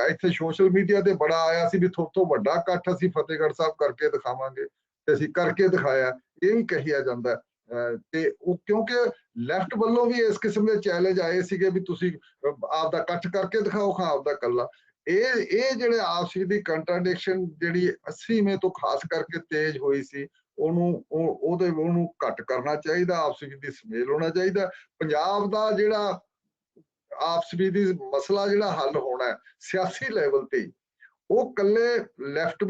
ਇੱਥੇ ਸੋਸ਼ਲ ਮੀਡੀਆ ਤੇ ਬੜਾ ਆਇਆ ਸੀ ਵੀ ਥੋਤੋਂ ਵੱਡਾ ਇਕੱਠ ਅਸੀਂ ਫਤਿਹਗੜ੍ਹ ਸਾਹਿਬ ਕਰਕੇ ਦਿਖਾਵਾਂਗੇ, ਤੇ ਅਸੀਂ ਕਰਕੇ ਦਿਖਾਇਆ, ਇਹ ਵੀ ਕਿਹਾ ਜਾਂਦਾ। ਤੇ ਉਹ ਕਿਉਂਕਿ ਲੈਫਟ ਵੱਲੋਂ ਵੀ ਇਸ ਕਿਸਮ ਦੇ ਚੈਲੰਜ ਆਏ ਸੀਗੇ ਵੀ ਤੁਸੀਂ ਆਪ ਦਾ ਇਕੱਠ ਕਰਕੇ ਦਿਖਾਓ, ਖਾਂ ਆਪ ਦਾ ਇਕੱਲਾ। ਇਹ ਜਿਹੜੇ ਆਪਸੀ ਦੀ ਕੰਟਰਾਡਿਕਸ਼ਨ ਜਿਹੜੀ 80ਵੇਂ ਤੋਂ ਖਾਸ ਕਰਕੇ ਤੇਜ਼ ਹੋਈ ਸੀ, ਉਹਨੂੰ ਘੱਟ ਕਰਨਾ ਚਾਹੀਦਾ, ਆਪਸੀ ਦੀ ਸੁਮੇਲ ਹੋਣਾ ਚਾਹੀਦਾ। ਪੰਜਾਬ ਦਾ ਜਿਹੜਾ ਆਪਸੀ ਦੀ ਮਸਲਾ ਜਿਹੜਾ ਹੱਲ ਹੋਣਾ ਸਿਆਸੀ ਲੈਵਲ ਤੇ, ਉਹ ਕੱਲੇ ਲੈਫਟ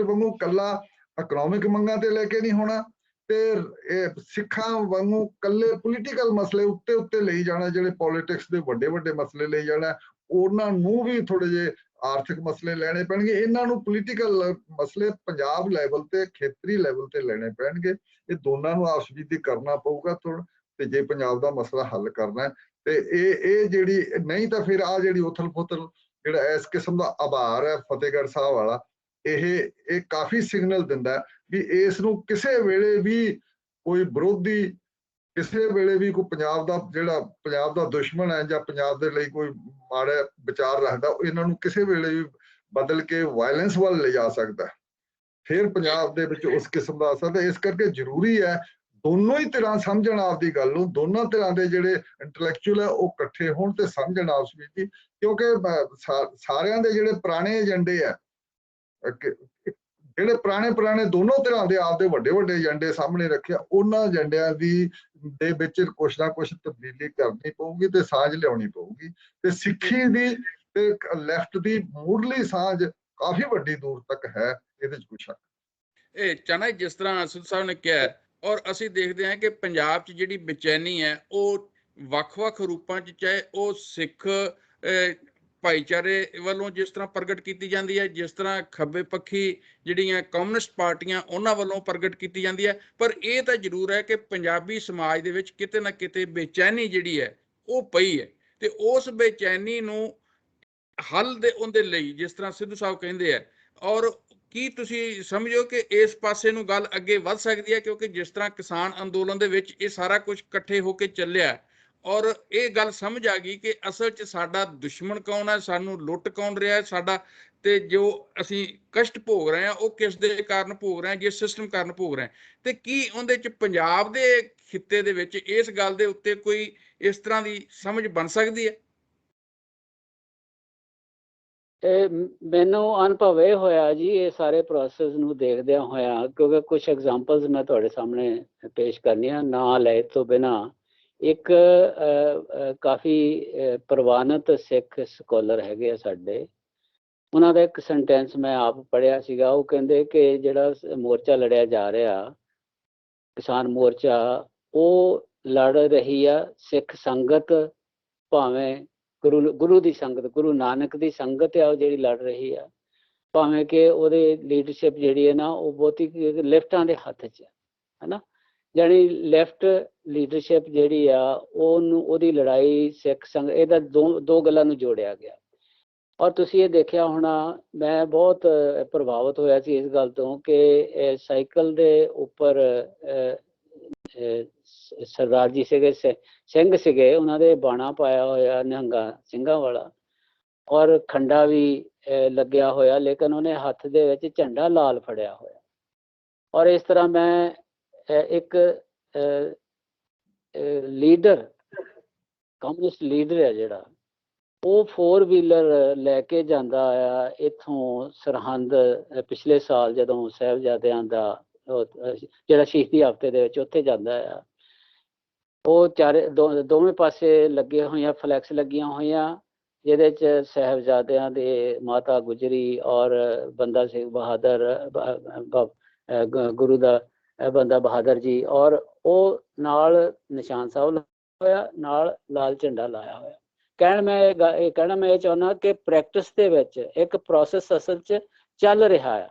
ਵਾਂਗੂ ਕੱਲਾ ਇਕਨੋਮਿਕ ਮੰਗਾਂ ਤੇ ਲੈ ਕੇ ਨਹੀਂ ਹੋਣਾ, ਤੇ ਇਹ ਸਿੱਖਾਂ ਵਾਂਗੂ ਕੱਲੇ ਪੋਲੀਟੀਕਲ ਮਸਲੇ ਉੱਤੇ ਲਈ ਜਾਣਾ, ਜਿਹੜੇ ਪੋਲਿਟਿਕਸ ਦੇ ਵੱਡੇ ਮਸਲੇ ਲਈ ਜਾਣਾ, ਉਹਨਾਂ ਨੂੰ ਵੀ ਥੋੜੇ ਜਿਹੇ ਆਰਥਿਕ ਮਸਲੇ ਲੈਣੇ ਪੈਣਗੇ। ਇਹਨਾਂ ਨੂੰ ਪੋਲੀਟੀਕਲ ਮਸਲੇ ਪੰਜਾਬ ਲੈਵਲ ਤੇ ਖੇਤਰੀ ਲੈਵਲ ਤੇ ਲੈਣੇ ਪੈਣਗੇ। ਇਹ ਦੋਨਾਂ ਨੂੰ ਆਪਸ ਵਿੱਚ ਕਰਨਾ ਪਊਗਾ ਥੋੜਾ, ਤੇ ਜੇ ਪੰਜਾਬ ਦਾ ਮਸਲਾ ਹੱਲ ਕਰਨਾ ਤੇ ਇਹ ਜਿਹੜੀ ਨਹੀਂ ਤਾਂ ਫਿਰ ਆ ਜਿਹੜੀ ਉਥਲ ਪੁਥਲ ਜਿਹੜਾ ਇਸ ਕਿਸਮ ਦਾ ਆਭਾਰ ਹੈ ਫਤਿਹਗੜ੍ਹ ਸਾਹਿਬ ਵਾਲਾ, ਇਹ ਕਾਫੀ ਸਿਗਨਲ ਦਿੰਦਾ ਵੀ ਇਸ ਨੂੰ ਕਿਸੇ ਵੇਲੇ ਵੀ ਕੋਈ ਵਿਰੋਧੀ, ਕਿਸੇ ਵੇਲੇ ਵੀ ਕੋਈ ਪੰਜਾਬ ਦਾ ਦੁਸ਼ਮਣ ਹੈ ਜਾਂ ਪੰਜਾਬ ਦੇ ਲਈ ਕੋਈ ਮਾੜਾ ਵਿਚਾਰ ਰੱਖਦਾ, ਇਹਨਾਂ ਨੂੰ ਕਿਸੇ ਵੇਲੇ ਵੀ ਬਦਲ ਕੇ ਵਾਇਲੈਂਸ ਵੱਲ ਲਿਜਾ ਸਕਦਾ। ਫਿਰ ਪੰਜਾਬ ਦੇ ਵਿੱਚ ਉਸ ਕਿਸਮ ਦਾ ਅਸਰ ਹੈ। ਇਸ ਕਰਕੇ ਜ਼ਰੂਰੀ ਹੈ ਦੋਨੋਂ ਹੀ ਧਿਰਾਂ ਸਮਝਣ ਆਪਦੀ ਗੱਲ ਨੂੰ, ਦੋਨੋਂ ਧਿਰਾਂ ਦੇ ਜਿਹੜੇ ਇੰਟੈਲੈਕਚੁਅਲ ਹੈ ਉਹ ਇਕੱਠੇ ਹੋਣ ਤੇ ਸਮਝਣ ਆਪਸ ਵਿੱਚ, ਕਿਉਂਕਿ ਸਾਰਿਆਂ ਦੇ ਜਿਹੜੇ ਪੁਰਾਣੇ ਏਜੰਡੇ ਆ, ਜਿਹੜੇ ਪੁਰਾਣੇ ਦੋਨੋਂ ਧਿਰਾਂ ਦੇ ਆਪਦੇ ਵੱਡੇ ਏਜੰਡੇ ਸਾਹਮਣੇ ਰੱਖਿਆ, ਉਹਨਾਂ ਏਜੰਡਿਆਂ ਦੇ ਵਿੱਚ ਕੁਛ ਨਾ ਕੁਛ ਤਬਦੀਲੀ ਕਰਨੀ ਪਊਗੀ ਤੇ ਸਾਂਝ ਲਿਆਉਣੀ ਪਊਗੀ। ਤੇ ਸਿੱਖੀ ਦੀ ਤੇ ਲੈਫਟ ਦੀ ਮੁੱਢਲੀ ਸਾਂਝ ਕਾਫੀ ਵੱਡੀ ਦੂਰ ਤੱਕ ਹੈ, ਇਹਦੇ ਚ ਕੁਛ ਸ਼ੱਕ। ਇਹ ਚਾਨਾ ਜਿਸ ਤਰ੍ਹਾਂ ਅਸਦ ਸਾਹਿਬ ਨੇ ਕਿਹਾ, ਔਰ ਅਸੀਂ ਦੇਖਦੇ ਹਾਂ ਕਿ ਪੰਜਾਬ 'ਚ ਜਿਹੜੀ ਬੇਚੈਨੀ ਹੈ ਉਹ ਵੱਖ-ਵੱਖ ਰੂਪਾਂ 'ਚ, ਚਾਹੇ ਉਹ ਸਿੱਖ ਭਾਈਚਾਰੇ ਵੱਲੋਂ ਜਿਸ ਤਰ੍ਹਾਂ ਪ੍ਰਗਟ ਕੀਤੀ ਜਾਂਦੀ ਹੈ, ਜਿਸ ਤਰ੍ਹਾਂ ਖੱਬੇ ਪੱਖੀ ਜਿਹੜੀਆਂ ਕਮਿਊਨਿਸਟ ਪਾਰਟੀਆਂ ਉਹਨਾਂ ਵੱਲੋਂ ਪ੍ਰਗਟ ਕੀਤੀ ਜਾਂਦੀ ਹੈ, ਪਰ ਇਹ ਤਾਂ ਜ਼ਰੂਰ ਹੈ ਕਿ ਪੰਜਾਬੀ ਸਮਾਜ ਦੇ ਵਿੱਚ ਕਿਤੇ ਨਾ ਕਿਤੇ ਬੇਚੈਨੀ ਜਿਹੜੀ ਹੈ ਉਹ ਪਈ ਹੈ, ਤੇ ਉਸ ਬੇਚੈਨੀ ਨੂੰ ਹੱਲ ਉਹਦੇ ਲਈ ਜਿਸ ਤਰ੍ਹਾਂ ਸਿੱਧੂ ਸਾਹਿਬ ਕਹਿੰਦੇ ਆ, ਔਰ ਕੀ ਤੁਸੀਂ ਸਮਝੋ ਕਿ ਇਸ ਪਾਸੇ ਨੂੰ ਗੱਲ ਅੱਗੇ ਵੱਧ ਸਕਦੀ ਹੈ? ਕਿਉਂਕਿ ਜਿਸ ਤਰ੍ਹਾਂ ਕਿਸਾਨ ਅੰਦੋਲਨ ਦੇ ਵਿੱਚ ਇਹ ਸਾਰਾ ਕੁਝ ਇਕੱਠੇ ਹੋ ਕੇ ਚੱਲਿਆ, ਔਰ ਇਹ ਗੱਲ ਸਮਝ ਆ ਗਈ ਕਿ ਅਸਲ 'ਚ ਸਾਡਾ ਦੁਸ਼ਮਣ ਕੌਣ ਹੈ, ਸਾਨੂੰ ਲੁੱਟ ਕੌਣ ਰਿਹਾ ਸਾਡਾ, ਤੇ ਜੋ ਅਸੀਂ ਕਸ਼ਟ ਭੋਗ ਰਹੇ ਹਾਂ ਉਹ ਕਿਸ ਦੇ ਕਾਰਨ ਭੋਗ ਰਹੇ ਹਾਂ, ਜਿਸ ਸਿਸਟਮ ਕਾਰਨ ਭੋਗ ਰਹੇ ਹਾਂ, ਤੇ ਕੀ ਉਹਦੇ 'ਚ ਪੰਜਾਬ ਦੇ ਖਿੱਤੇ ਦੇ ਵਿੱਚ ਇਸ ਗੱਲ ਦੇ ਉੱਤੇ ਕੋਈ ਇਸ ਤਰ੍ਹਾਂ ਦੀ ਸਮਝ ਬਣ ਸਕਦੀ ਹੈ? ਮੈਨੂੰ ਅਨੁਭਵ ਇਹ ਹੋਇਆ ਜੀ ਇਹ ਸਾਰੇ ਪ੍ਰੋਸੈਸ ਨੂੰ ਦੇਖਦਿਆਂ ਹੋਇਆ, ਕਿਉਂਕਿ ਕੁਝ ਐਗਜ਼ਾਮਪਲਸ ਮੈਂ ਤੁਹਾਡੇ ਸਾਹਮਣੇ ਪੇਸ਼ ਕਰਨੀਆਂ, ਨਾਂ ਲਏ ਤੋਂ ਬਿਨਾਂ ਇੱਕ ਕਾਫੀ ਪ੍ਰਵਾਨਿਤ ਸਿੱਖ ਸਕਾਲਰ ਹੈਗੇ ਆ ਸਾਡੇ, ਉਹਨਾਂ ਦਾ ਇੱਕ ਸੈਂਟੈਂਸ ਮੈਂ ਆਪ ਪੜ੍ਹਿਆ ਸੀਗਾ। ਉਹ ਕਹਿੰਦੇ ਕਿ ਜਿਹੜਾ ਮੋਰਚਾ ਲੜਿਆ ਜਾ ਰਿਹਾ ਕਿਸਾਨ ਮੋਰਚਾ, ਉਹ ਲੜ ਰਹੀ ਆ ਸਿੱਖ ਸੰਗਤ, ਭਾਵੇਂ ਗੁਰੂ ਦੀ ਸੰਗਤ, ਗੁਰੂ ਨਾਨਕ ਦੀ ਸੰਗਤ ਆ ਉਹ ਜਿਹੜੀ ਲੜ ਰਹੀ ਆ, ਭਾਵੇਂ ਕਿ ਉਹਦੇ ਲੀਡਰਸ਼ਿਪ ਜਿਹੜੀ ਹੈ ਨਾ ਉਹ ਬਹੁਤੀ ਲੈਫਟਾਂ ਦੇ ਹੱਥ 'ਚ ਹੈ ਨਾ, ਜਾਣੀ ਲੈਫਟ ਲੀਡਰਸ਼ਿਪ ਜਿਹੜੀ ਆ ਉਹਨੂੰ, ਉਹਦੀ ਲੜਾਈ ਸਿੱਖ ਸੰਗਤ, ਇਹਦਾ ਦੋ ਗੱਲਾਂ ਨੂੰ ਜੋੜਿਆ ਗਿਆ। ਔਰ ਤੁਸੀਂ ਇਹ ਦੇਖਿਆ ਹੋਣਾ, ਮੈਂ ਬਹੁਤ ਪ੍ਰਭਾਵਿਤ ਹੋਇਆ ਸੀ ਇਸ ਗੱਲ ਤੋਂ ਕਿ ਸਾਈਕਲ ਦੇ ਉੱਪਰ ਸਰਦਾਰ ਜੀ ਸੀਗੇ, ਸਿੰਘ ਸੀਗੇ, ਉਹਨਾਂ ਦੇ ਬਾਣਾ ਪਾਇਆ ਹੋਇਆ ਨਿਹੰਗਾ ਸਿੰਘਾਂ ਵਾਲਾ, ਔਰ ਖੰਡਾ ਵੀ ਲੱਗਿਆ ਹੋਇਆ, ਲੇਕਿਨ ਉਹਨੇ ਹੱਥ ਦੇ ਵਿੱਚ ਝੰਡਾ ਲਾਲ ਫੜਿਆ ਹੋਇਆ। ਔਰ ਇਸ ਤਰ੍ਹਾਂ ਮੈਂ ਇੱਕ ਲੀਡਰ, ਕਮਿਊਨਿਸਟ ਲੀਡਰ ਹੈ ਜਿਹੜਾ, ਉਹ 4 ਵੀਲਰ ਲੈ ਕੇ ਜਾਂਦਾ ਆ ਇੱਥੋਂ ਸਰਹੰਦ, ਪਿਛਲੇ ਸਾਲ ਜਦੋਂ ਸਾਹਿਬਜ਼ਾਦਿਆਂ ਦਾ ਜਿਹੜਾ ਸ਼ਹੀਦੀ ਹਫ਼ਤੇ ਦੇ ਵਿੱਚ ਉੱਥੇ ਜਾਂਦਾ ਆ, ਉਹ ਦੋਵੇਂ ਪਾਸੇ ਲੱਗੇ ਹੋਈਆਂ ਫਲੈਕਸ ਲੱਗੀਆਂ ਹੋਈਆਂ, ਜਿਹਦੇ 'ਚ ਸਾਹਿਬਜ਼ਾਦਿਆਂ ਦੇ ਮਾਤਾ ਗੁਜਰੀ ਔਰ ਬੰਦਾ ਸਿੰਘ ਬਹਾਦਰ, ਗੁਰੂ ਦਾ ਬੰਦਾ ਬਹਾਦਰ ਜੀ, ਔਰ ਉਹ ਨਾਲ ਨਿਸ਼ਾਨ ਸਾਹਿਬ ਲਾਇਆ ਹੋਇਆ, ਨਾਲ ਲਾਲ ਝੰਡਾ ਲਾਇਆ ਹੋਇਆ। ਕਹਿਣਾ ਮੈਂ ਇਹ ਚਾਹੁੰਦਾ ਕਿ ਪ੍ਰੈਕਟਿਸ ਦੇ ਵਿੱਚ ਇੱਕ ਪ੍ਰੋਸੈਸ ਅਸਲ 'ਚ ਚੱਲ ਰਿਹਾ ਆ,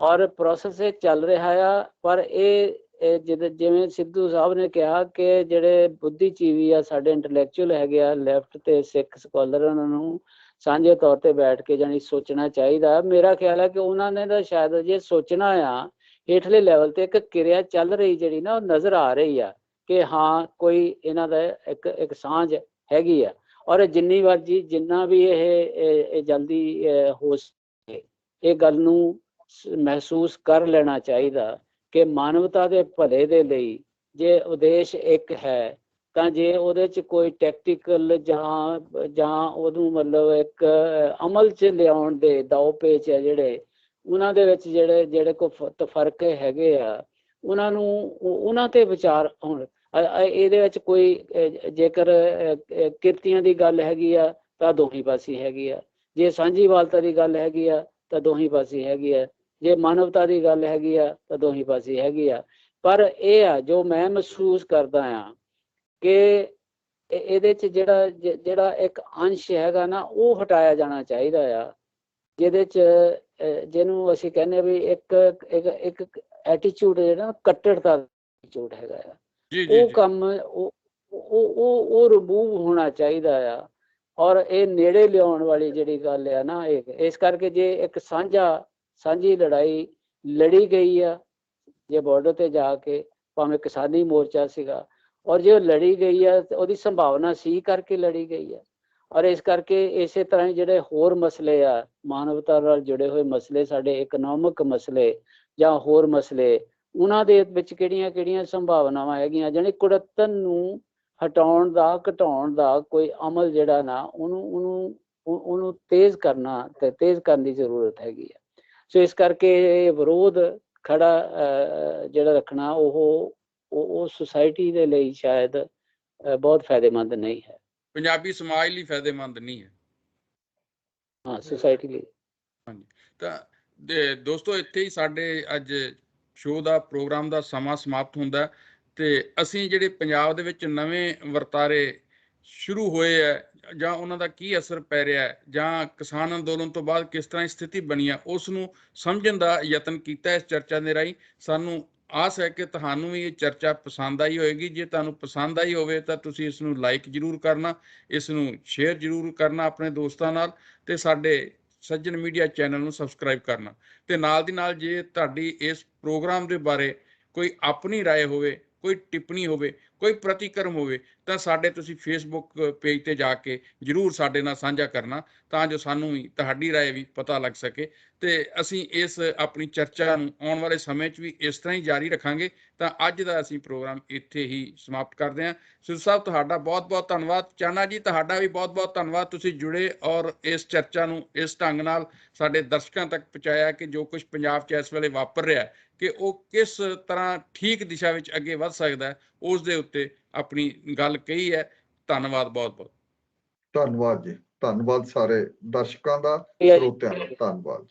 ਔਰ ਪ੍ਰੋਸੈਸ ਇਹ ਚੱਲ ਰਿਹਾ ਆ, ਪਰ ਇਹ ਜਿਵੇਂ ਸਿੱਧੂ ਸਾਹਿਬ ਨੇ ਕਿਹਾ ਕਿ ਜਿਹੜੇ ਬੁੱਧੀਜੀਵੀ ਆ ਸਾਡੇ ਇੰਟੈਲੈਕਚੁਅਲ ਹੈਗੇ ਆ ਲੈਫਟ ਤੇ ਸਿੱਖ ਸਕਾਲਰ, ਉਹਨਾਂ ਨੂੰ ਸਾਂਝੇ ਤੌਰ ਤੇ ਬੈਠ ਕੇ ਜਾਣੀ ਸੋਚਣਾ ਚਾਹੀਦਾ। ਮੇਰਾ ਖਿਆਲ ਹੈ ਕਿ ਉਹਨਾਂ ਨੇ ਤਾਂ ਸ਼ਾਇਦ ਜੇ ਸੋਚਣਾ ਆ, ਹੇਠਲੇ ਲੈਵਲ ਤੇ ਇੱਕ ਕਿਰਿਆ ਚੱਲ ਰਹੀ ਜਿਹੜੀ ਨਾ ਉਹ ਨਜ਼ਰ ਆ ਰਹੀ ਆ ਕਿ ਹਾਂ ਕੋਈ ਇਹਨਾਂ ਦਾ ਇੱਕ ਸਾਂਝ ਹੈਗੀ ਆ। ਔਰ ਜਿੰਨਾ ਵੀ ਇਹ ਜਲਦੀ ਹੋ ਸਕੇ ਇਹ ਗੱਲ ਨੂੰ ਮਹਿਸੂਸ ਕਰ ਲੈਣਾ ਚਾਹੀਦਾ ਕਿ ਮਾਨਵਤਾ ਦੇ ਭਲੇ ਦੇ ਲਈ ਜੇ ਉਦੇਸ਼ ਇੱਕ ਹੈ, ਤਾਂ ਜੇ ਉਹਦੇ 'ਚ ਕੋਈ ਟੈਕਟੀਕਲ ਜਾਂ ਉਹਨੂੰ ਮਤਲਬ ਇੱਕ ਅਮਲ 'ਚ ਲਿਆਉਣ ਦੇ ਦਾਅ ਪੇਚ ਹੈ ਜਿਹੜੇ, ਉਹਨਾਂ ਦੇ ਵਿੱਚ ਜਿਹੜੇ ਕੋਈ ਤਫਰਕ ਹੈਗੇ ਆ, ਉਹਨਾਂ ਤੇ ਵਿਚਾਰ ਹੋਣ। ਇਹਦੇ ਵਿੱਚ ਕੋਈ ਜੇਕਰ ਕਿਰਤੀਆਂ ਦੀ ਗੱਲ ਹੈਗੀ ਆ ਤਾਂ ਦੋਹੀ ਪਾਸੀ ਹੈਗੀ ਆ, ਜੇ ਸਾਂਝੀਵਾਲਤਾ ਦੀ ਗੱਲ ਹੈਗੀ ਆ ਤਾਂ ਦੋਹੀ ਪਾਸੀ ਹੈਗੀ ਆ, ਜੇ ਮਾਨਵਤਾ ਦੀ ਗੱਲ ਹੈਗੀ ਆ ਤਾਂ ਦੋਹੀ ਪਾਸੀ ਹੈਗੀ ਆ। ਪਰ ਇਹ ਆ ਜੋ ਮੈਂ ਮਹਿਸੂਸ ਕਰਦਾ ਆ ਕਿ ਇਹਦੇ 'ਚ ਜਿਹੜਾ ਇੱਕ ਅੰਸ਼ ਹੈਗਾ ਨਾ ਉਹ ਹਟਾਇਆ ਜਾਣਾ ਚਾਹੀਦਾ ਆ, ਜਿਹਦੇ 'ਚ ਜਿਹਨੂੰ ਅਸੀਂ ਕਹਿੰਦੇ ਵੀ ਇੱਕ ਐਟੀਟਿਊਡ ਜਿਹੜਾ ਕੱਟੜਤਾ ਐਟੀਟਿਊਡ ਹੈਗਾ ਆ, ਉਹ ਕੰਮ ਉਹ ਰਿਮੂਵ ਹੋਣਾ ਚਾਹੀਦਾ ਆ। ਔਰ ਇਹ ਨੇੜੇ ਲਿਆਉਣ ਵਾਲੀ ਜਿਹੜੀ ਗੱਲ ਆ ਨਾ, ਇਸ ਕਰਕੇ ਜੇ ਇੱਕ ਸਾਂਝੀ ਲੜਾਈ ਲੜੀ ਗਈ ਆ, ਜੇ ਬਾਰਡਰ ਤੇ ਜਾ ਕੇ, ਭਾਵੇਂ ਕਿਸਾਨੀ ਮੋਰਚਾ ਸੀਗਾ, ਔਰ ਜੇ ਉਹ ਲੜੀ ਗਈ ਆ ਉਹਦੀ ਸੰਭਾਵਨਾ ਸੀ ਕਰਕੇ ਲੜੀ ਗਈ ਆ। ਔਰ ਇਸ ਕਰਕੇ ਇਸੇ ਤਰ੍ਹਾਂ ਹੀ ਜਿਹੜੇ ਹੋਰ ਮਸਲੇ ਆ, ਮਾਨਵਤਾ ਨਾਲ ਜੁੜੇ ਹੋਏ ਮਸਲੇ, ਸਾਡੇ ਇਕਨੋਮਿਕ ਮਸਲੇ ਜਾਂ ਹੋਰ ਮਸਲੇ, ਉਹਨਾਂ ਦੇ ਵਿੱਚ ਕਿਹੜੀਆਂ ਸੰਭਾਵਨਾਵਾਂ ਹੈਗੀਆਂ, ਜਾਣੀ ਕੁੜੱਤਣ ਨੂੰ ਹਟਾਉਣ ਦਾ, ਘਟਾਉਣ ਦਾ ਕੋਈ ਅਮਲ ਜਿਹੜਾ ਨਾ ਉਹਨੂੰ ਤੇਜ਼ ਕਰਨ ਦੀ ਜ਼ਰੂਰਤ ਹੈਗੀ ਆ। ਸੋ ਇਸ ਕਰਕੇ ਇਹ ਵਿਰੋਧ ਖੜਾ ਜਿਹੜਾ ਰੱਖਣਾ ਉਹ ਸੁਸਾਇਟੀ ਦੇ ਲਈ ਸ਼ਾਇਦ ਬਹੁਤ ਫਾਇਦੇਮੰਦ ਨਹੀਂ ਹੈ, ਪੰਜਾਬੀ ਸਮਾਜ ਲਈ ਫਾਇਦੇਮੰਦ ਨਹੀਂ ਹੈ। ਹਾਂ, ਸੁਸਾਇਟੀ ਲਈ। ਹਾਂਜੀ, ਤਾਂ ਦੋਸਤੋ ਇੱਥੇ ਹੀ ਸਾਡੇ ਅੱਜ ਸ਼ੋਅ ਦਾ ਪ੍ਰੋਗਰਾਮ ਦਾ ਸਮਾਂ ਸਮਾਪਤ ਹੁੰਦਾ, ਤੇ ਅਸੀਂ ਜਿਹੜੇ ਪੰਜਾਬ ਦੇ ਵਿੱਚ ਨਵੇਂ ਵਰਤਾਰੇ ਸ਼ੁਰੂ ਹੋਏ ਹੈ ਜਾਂ ਉਹਨਾਂ ਦਾ ਕੀ ਅਸਰ ਪੈ ਰਿਹਾ ਹੈ, ਜਾਂ ਕਿਸਾਨ ਅੰਦੋਲਨ ਤੋਂ ਬਾਅਦ ਕਿਸ ਤਰ੍ਹਾਂ ਸਥਿਤੀ ਬਣੀ ਹੈ, ਉਸ ਨੂੰ ਸਮਝਣ ਦਾ ਯਤਨ ਕੀਤਾ ਇਸ ਚਰਚਾ ਦੇ ਰਾਹੀਂ। ਸਾਨੂੰ ਆਸ ਹੈ ਕਿ ਤੁਹਾਨੂੰ ਵੀ ਇਹ ਚਰਚਾ ਪਸੰਦ ਆਈ ਹੋਏਗੀ। ਜੇ ਤੁਹਾਨੂੰ ਪਸੰਦ ਆਈ ਹੋਵੇ ਤਾਂ ਤੁਸੀਂ ਇਸ ਨੂੰ ਲਾਈਕ ਜ਼ਰੂਰ ਕਰਨਾ, ਇਸ ਨੂੰ ਸ਼ੇਅਰ ਜ਼ਰੂਰ ਕਰਨਾ ਆਪਣੇ ਦੋਸਤਾਂ ਨਾਲ, ਤੇ ਸਾਡੇ ਸੱਜਣ ਮੀਡੀਆ ਚੈਨਲ ਨੂੰ ਸਬਸਕ੍ਰਾਈਬ ਕਰਨਾ। ਤੇ ਨਾਲ ਦੀ ਨਾਲ ਜੇ ਤੁਹਾਡੀ ਇਸ ਪ੍ਰੋਗਰਾਮ ਦੇ ਬਾਰੇ ਕੋਈ ਆਪਣੀ ਰਾਏ ਹੋਵੇ, ਕੋਈ ਟਿੱਪਣੀ ਹੋਵੇ, ਕੋਈ ਪ੍ਰਤੀਕਰਮ ਹੋਵੇ, ਤਾਂ ਸਾਡੇ ਤੁਸੀਂ ਫੇਸਬੁੱਕ ਪੇਜ ਤੇ ਜਾ ਕੇ ਜ਼ਰੂਰ ਸਾਡੇ ਨਾਲ ਸਾਂਝਾ ਕਰਨਾ, ਤਾਂ ਜੋ ਸਾਨੂੰ ਵੀ ਤੁਹਾਡੀ ਰਾਏ ਵੀ ਪਤਾ ਲੱਗ ਸਕੇ, ਤੇ ਅਸੀਂ ਇਸ ਆਪਣੀ ਚਰਚਾ ਨੂੰ ਆਉਣ ਵਾਲੇ ਸਮੇਂ 'ਚ ਵੀ ਇਸ ਤਰ੍ਹਾਂ ਹੀ ਜਾਰੀ ਰੱਖਾਂਗੇ। ਤਾਂ ਅੱਜ ਦਾ ਅਸੀਂ ਪ੍ਰੋਗਰਾਮ ਇੱਥੇ ਹੀ ਸਮਾਪਤ ਕਰਦੇ ਹਾਂ। ਸਿੱਧੂ ਸਾਹਿਬ, ਤੁਹਾਡਾ ਬਹੁਤ ਬਹੁਤ ਧੰਨਵਾਦ। ਚਾਨਾ ਜੀ, ਤੁਹਾਡਾ ਵੀ ਬਹੁਤ ਬਹੁਤ ਧੰਨਵਾਦ, ਤੁਸੀਂ ਜੁੜੇ ਔਰ ਇਸ ਚਰਚਾ ਨੂੰ ਇਸ ਢੰਗ ਨਾਲ ਸਾਡੇ ਦਰਸ਼ਕਾਂ ਤੱਕ ਪਹੁੰਚਾਇਆ ਕਿ ਜੋ ਕੁਝ ਪੰਜਾਬ 'ਚ ਇਸ ਵੇਲੇ ਵਾਪਰ ਰਿਹਾ ਕਿ ਉਹ ਕਿਸ ਤਰ੍ਹਾਂ ਠੀਕ ਦਿਸ਼ਾ ਵਿੱਚ ਅੱਗੇ ਵੱਧ ਸਕਦਾ ਹੈ, ਉਸ ਦੇ ਉੱਤੇ ਆਪਣੀ ਗੱਲ ਕਹੀ ਹੈ। ਧੰਨਵਾਦ ਬਹੁਤ ਬਹੁਤ। ਧੰਨਵਾਦ ਜੀ, ਧੰਨਵਾਦ ਸਾਰੇ ਦਰਸ਼ਕਾਂ ਦਾ, ਇਹ ਹੈ ਜੀ। ਸਰੋਤਿਆਂ ਦਾ, ਧੰਨਵਾਦ।